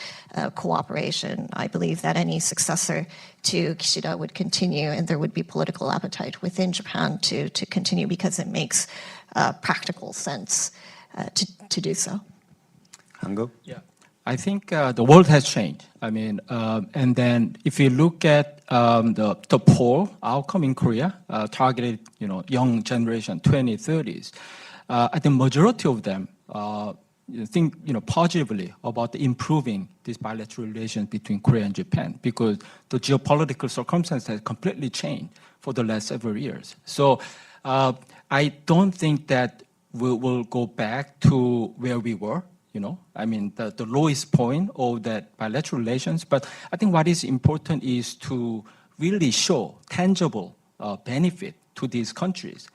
Speaker 13: cooperation. I believe that any successor to Kishida would continue, and there would be political appetite within Japan to continue because it makes practical sense to do so.
Speaker 11: Hangu?
Speaker 12: Yeah. I think the world has changed. I mean, and then if you look at the poll outcome in Korea, targeted, young generation, 2030s, I think majority of them think, positively about improving this bilateral relations between Korea and Japan because the geopolitical circumstances have completely changed for the last several years. So I don't think that we'll go back to where we were. I mean, the lowest point of that bilateral relations. But I think what is important is to really show tangible benefit to these countries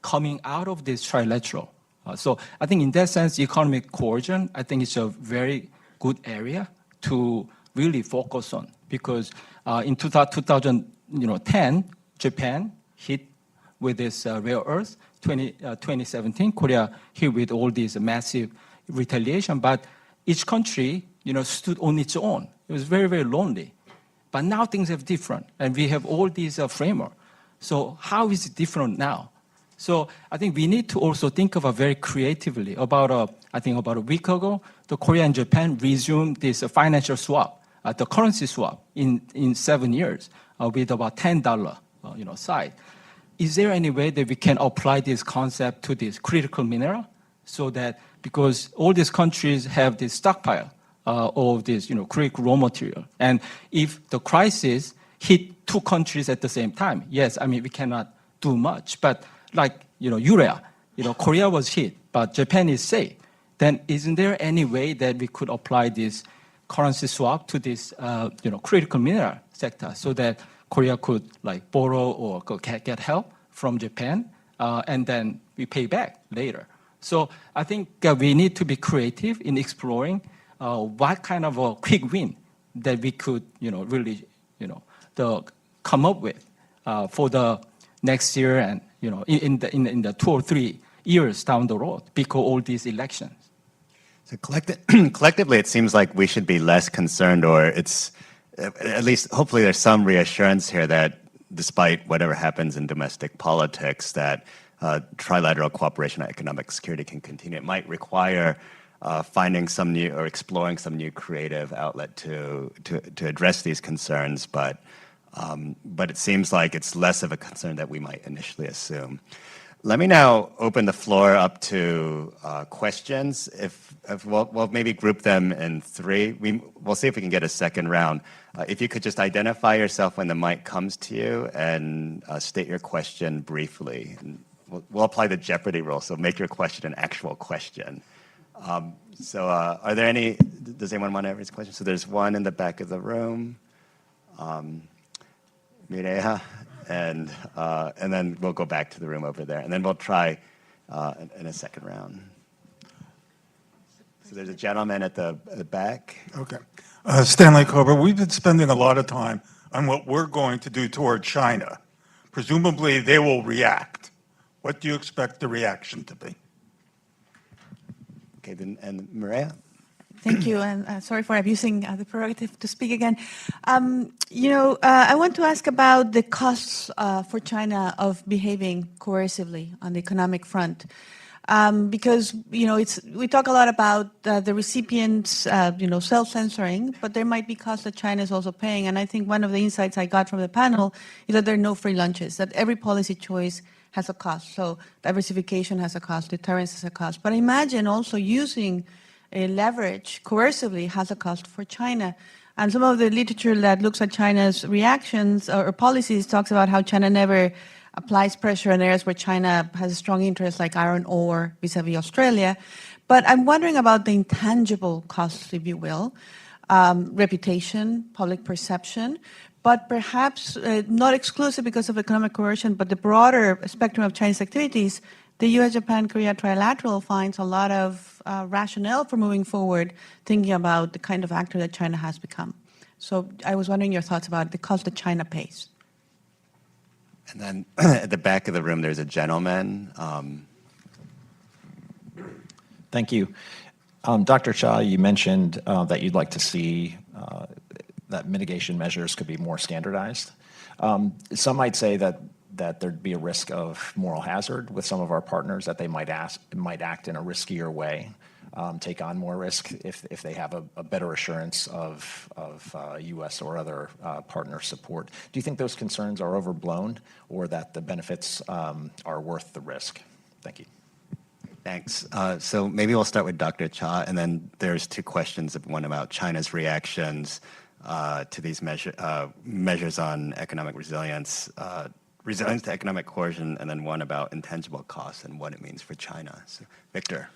Speaker 12: coming out of this trilateral. So I think in that sense, economic coercion, I think it's a very good area to really focus on because in 2010, Japan hit with this rare earth. 2017, Korea hit with all these massive retaliation, but each country, stood on its own. It was very, very lonely. But now things are different, and we have all these framework. So how is it different now? So I think we need to also think about very creatively. About a week ago, the Korea and Japan resumed this financial swap, the currency swap in 7 years with about $10, side. Is there any way that we can apply this concept to this critical mineral so that because all these countries have this stockpile of this, critical raw material. And if the crisis hit 2 countries at the same time, yes, I mean, we cannot do much. But like, urea, Korea was hit, but Japan is safe. Then isn't there any way that we could apply this currency swap to this, critical mineral sector so that Korea could borrow or get help from Japan and then we pay back later? So I think we need to be creative in exploring what kind of a quick win that we could, really, come up with for the next year and, in the 2 or 3 years down the road because all these elections.
Speaker 11: So collectively, it seems like we should be less concerned, or it's at least hopefully there's some reassurance here that despite whatever happens in domestic politics, that trilateral cooperation on economic security can continue. It might require finding some new or exploring some new creative outlet to address these concerns, but it seems like it's less of a concern that we might initially assume. Let me now open the floor up to questions. If we'll maybe group them in three. We'll see if we can get a second round. If you could just identify yourself when the mic comes to you and state your question briefly. And we'll apply the Jeopardy rule, so make your question an actual question. Are there any, does anyone want to raise a question? So there's one in the back of the room. Mireya, and then we'll go back to the room over there, and then we'll try in a second round. So there's a gentleman at the back.
Speaker 15: Okay. Stanley Cobra, we've been spending a lot of time on what we're going to do toward China. Presumably they will react. What do you expect the reaction to be?
Speaker 11: Okay, then, and Mireya?
Speaker 1: Thank you, and sorry for abusing the prerogative to speak again. I want to ask about the costs for China of behaving coercively on the economic front. Because, we talk a lot about the recipients, self-censoring, but there might be costs that China is also paying. And I think one of the insights I got from the panel is that there are no free lunches, that every policy choice has a cost. So diversification has a cost, deterrence has a cost. But I imagine also using leverage coercively has a cost for China. And some of the literature that looks at China's reactions or policies talks about how China never applies pressure in areas where China has a strong interest, like iron ore vis-a-vis Australia. But I'm wondering about the intangible costs, if you will, reputation, public perception, but perhaps not exclusive because of economic coercion, but the broader spectrum of Chinese activities. The U.S. Japan-Korea Trilateral finds a lot of rationale for moving forward, thinking about the kind of actor that China has become. So I was wondering your thoughts about the cost that China pays.
Speaker 11: And then at the back of the room, there's a gentleman.
Speaker 16: Thank you. Dr. Cha, you mentioned that you'd like to see that mitigation measures could be more standardized. Some might say that there'd be a risk of moral hazard with some of our partners, that they might act in a riskier way, take on more risk if they have a better assurance of U.S. or other partner support. Do you think those concerns are overblown, or that the benefits are worth the risk? Thank you.
Speaker 11: Thanks. So maybe we'll start with Dr. Cha, and then there's two questions, one about China's reactions to these measures on economic resilience, resilience to economic coercion, and then one about intangible costs and what it means for China. So, Victor.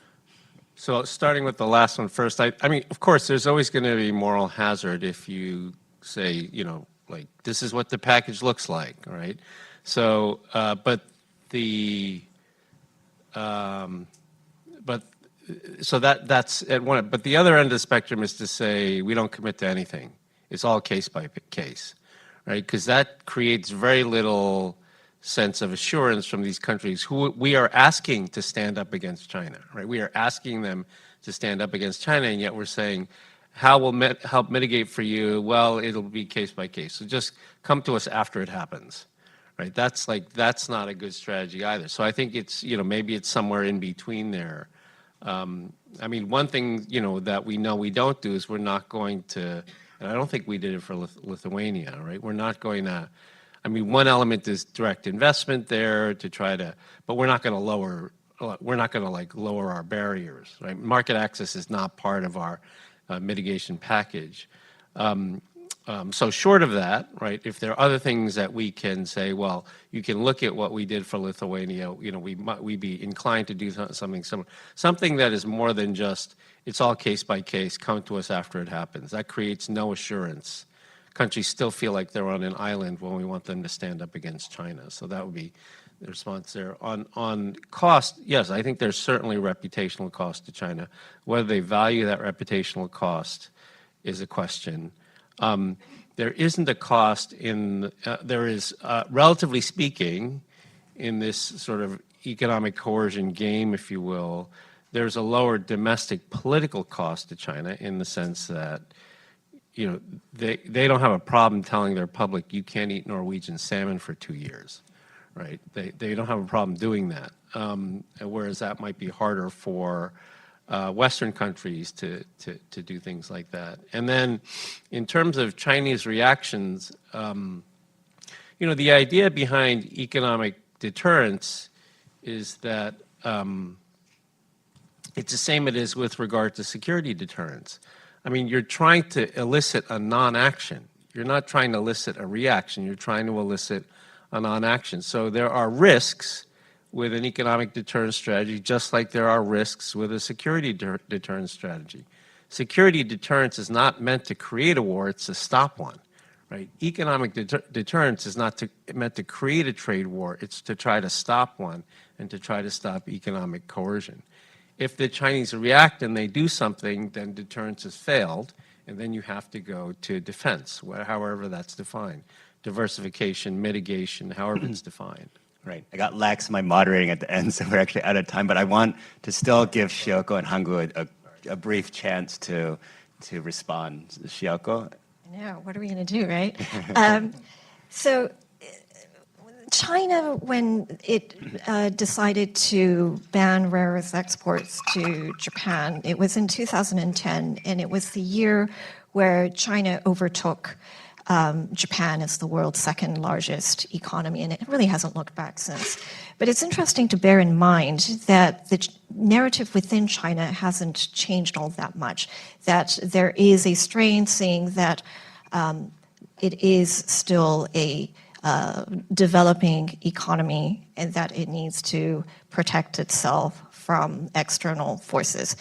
Speaker 14: So starting with the last one first, I mean, of course, there's always going to be moral hazard if you say, like, this is what the package looks like, right? So, that's at one. But the other end of the spectrum is to say we don't commit to anything. It's all case by case, right? Because that creates very little sense of assurance from these countries who we are asking to stand up against China, right? We are asking them to stand up against China, and yet we're saying, how will help mitigate for you? Well, it'll be case by case. So just come to us after it happens, right? That's not a good strategy either. So I think it's, maybe it's somewhere in between there. I mean, one thing, that we know we don't do is we're not going to, and I don't think we did it for Lithuania, right? We're not going to, I mean, one element is direct investment there to try to, but we're not going to lower our barriers, right? Market access is not part of our mitigation package. So short of that, right, if there are other things that we can say, well, you can look at what we did for Lithuania, we'd be inclined to do something similar. Something that is more than just, it's all case by case, come to us after it happens. That creates no assurance. Countries still feel like they're on an island when we want them to stand up against China. So that would be the response there. On cost, yes, I think there's certainly reputational cost to China. Whether they value that reputational cost is a question. There isn't a cost there is, relatively speaking, in this sort of economic coercion game, if you will, there's a lower domestic political cost to China in the sense that, they don't have a problem telling their public, you can't eat Norwegian salmon for 2 years, right? They don't have a problem doing that, whereas that might be harder for Western countries to do things like that. And then in terms of Chinese reactions, you know, the idea behind economic deterrence is that it's the same it is with regard to security deterrence. I mean, you're trying to elicit a non-action. You're not trying to elicit a reaction. You're trying to elicit a non-action. So there are risks with an economic deterrence strategy, just like there are risks with a security deterrence strategy. Security deterrence is not meant to create a war, it's to stop one, right? Economic deterrence is not meant to create a trade war, it's to try to stop one and to try to stop economic coercion. If the Chinese react and they do something, then deterrence has failed, and then you have to go to defense, however that's defined. Diversification, mitigation, however it's defined.
Speaker 11: Right. I got lax in my moderating at the end, so we're actually out of time. But I want to still give Shioko and Hangu a brief chance to respond. Shioko?
Speaker 13: I know. What are we going to do, right? So China, when it decided to ban rare earth exports to Japan, it was in 2010, and it was the year where China overtook Japan as the world's second largest economy, and it really hasn't looked back since. But it's interesting to bear in mind that the narrative within China hasn't changed all that much, that there is a strain saying that it is still a developing economy and that it needs to protect itself from external forces.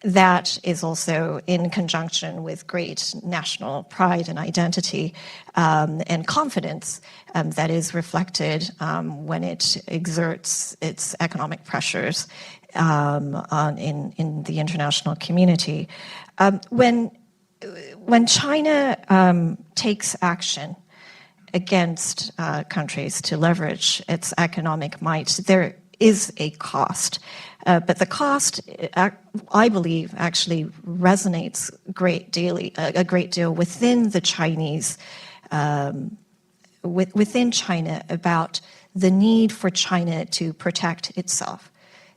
Speaker 13: That is also in conjunction with great national pride and identity and confidence that is reflected when it exerts its economic pressures in the international community. When China takes action against countries to leverage its economic might, there is a cost. But the cost, I believe, actually resonates a great deal within the Chinese, within China about the need for China to protect itself,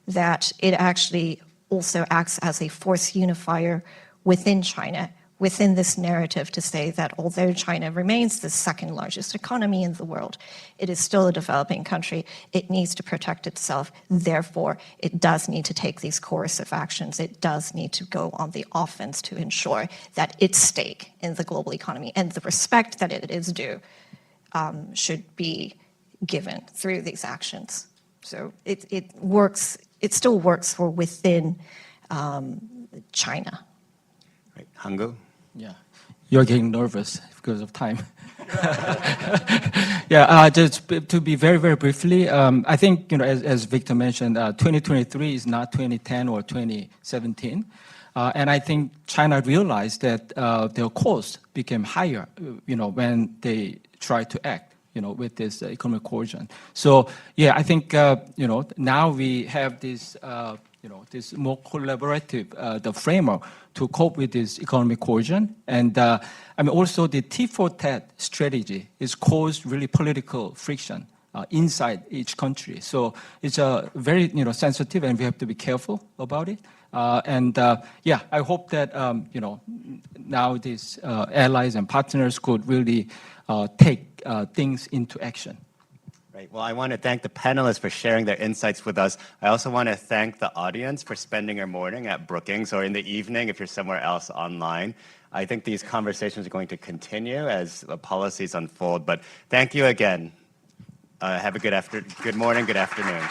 Speaker 13: that it actually also acts as a force unifier within China, within this narrative to say that although China remains the second largest economy in the world, it is still a developing country. It needs to protect itself. Therefore, it does need to take these coercive actions. It does need to go on the offense to ensure that its stake in the global economy and the respect that it is due should be given through these actions. So it works. It still works for within China.
Speaker 11: Right. Hangu?
Speaker 12: Yeah, you're getting nervous because of time. Yeah, just to be very, very briefly, I think, you know, as Victor mentioned, 2023 is not 2010 or 2017. And I think China realized that their cost became higher, you know, when they tried to act, you know, with this economic coercion. So, yeah, I think, you know, now we have this, you know, this more collaborative, the framework to cope with this economic coercion. And I mean, also the tit-for-tat strategy is caused really political friction inside each country. So it's very, you know, sensitive, and we have to be careful about it. Yeah, I hope that, you know, now these allies and partners could really take things into action.
Speaker 11: Right. Well, I want to thank the panelists for sharing their insights with us. I also want to thank the audience for spending your morning at Brookings, or in the evening if you're somewhere else online. I think these conversations are going to continue as the policies unfold. But thank you again. Have a good morning, good afternoon.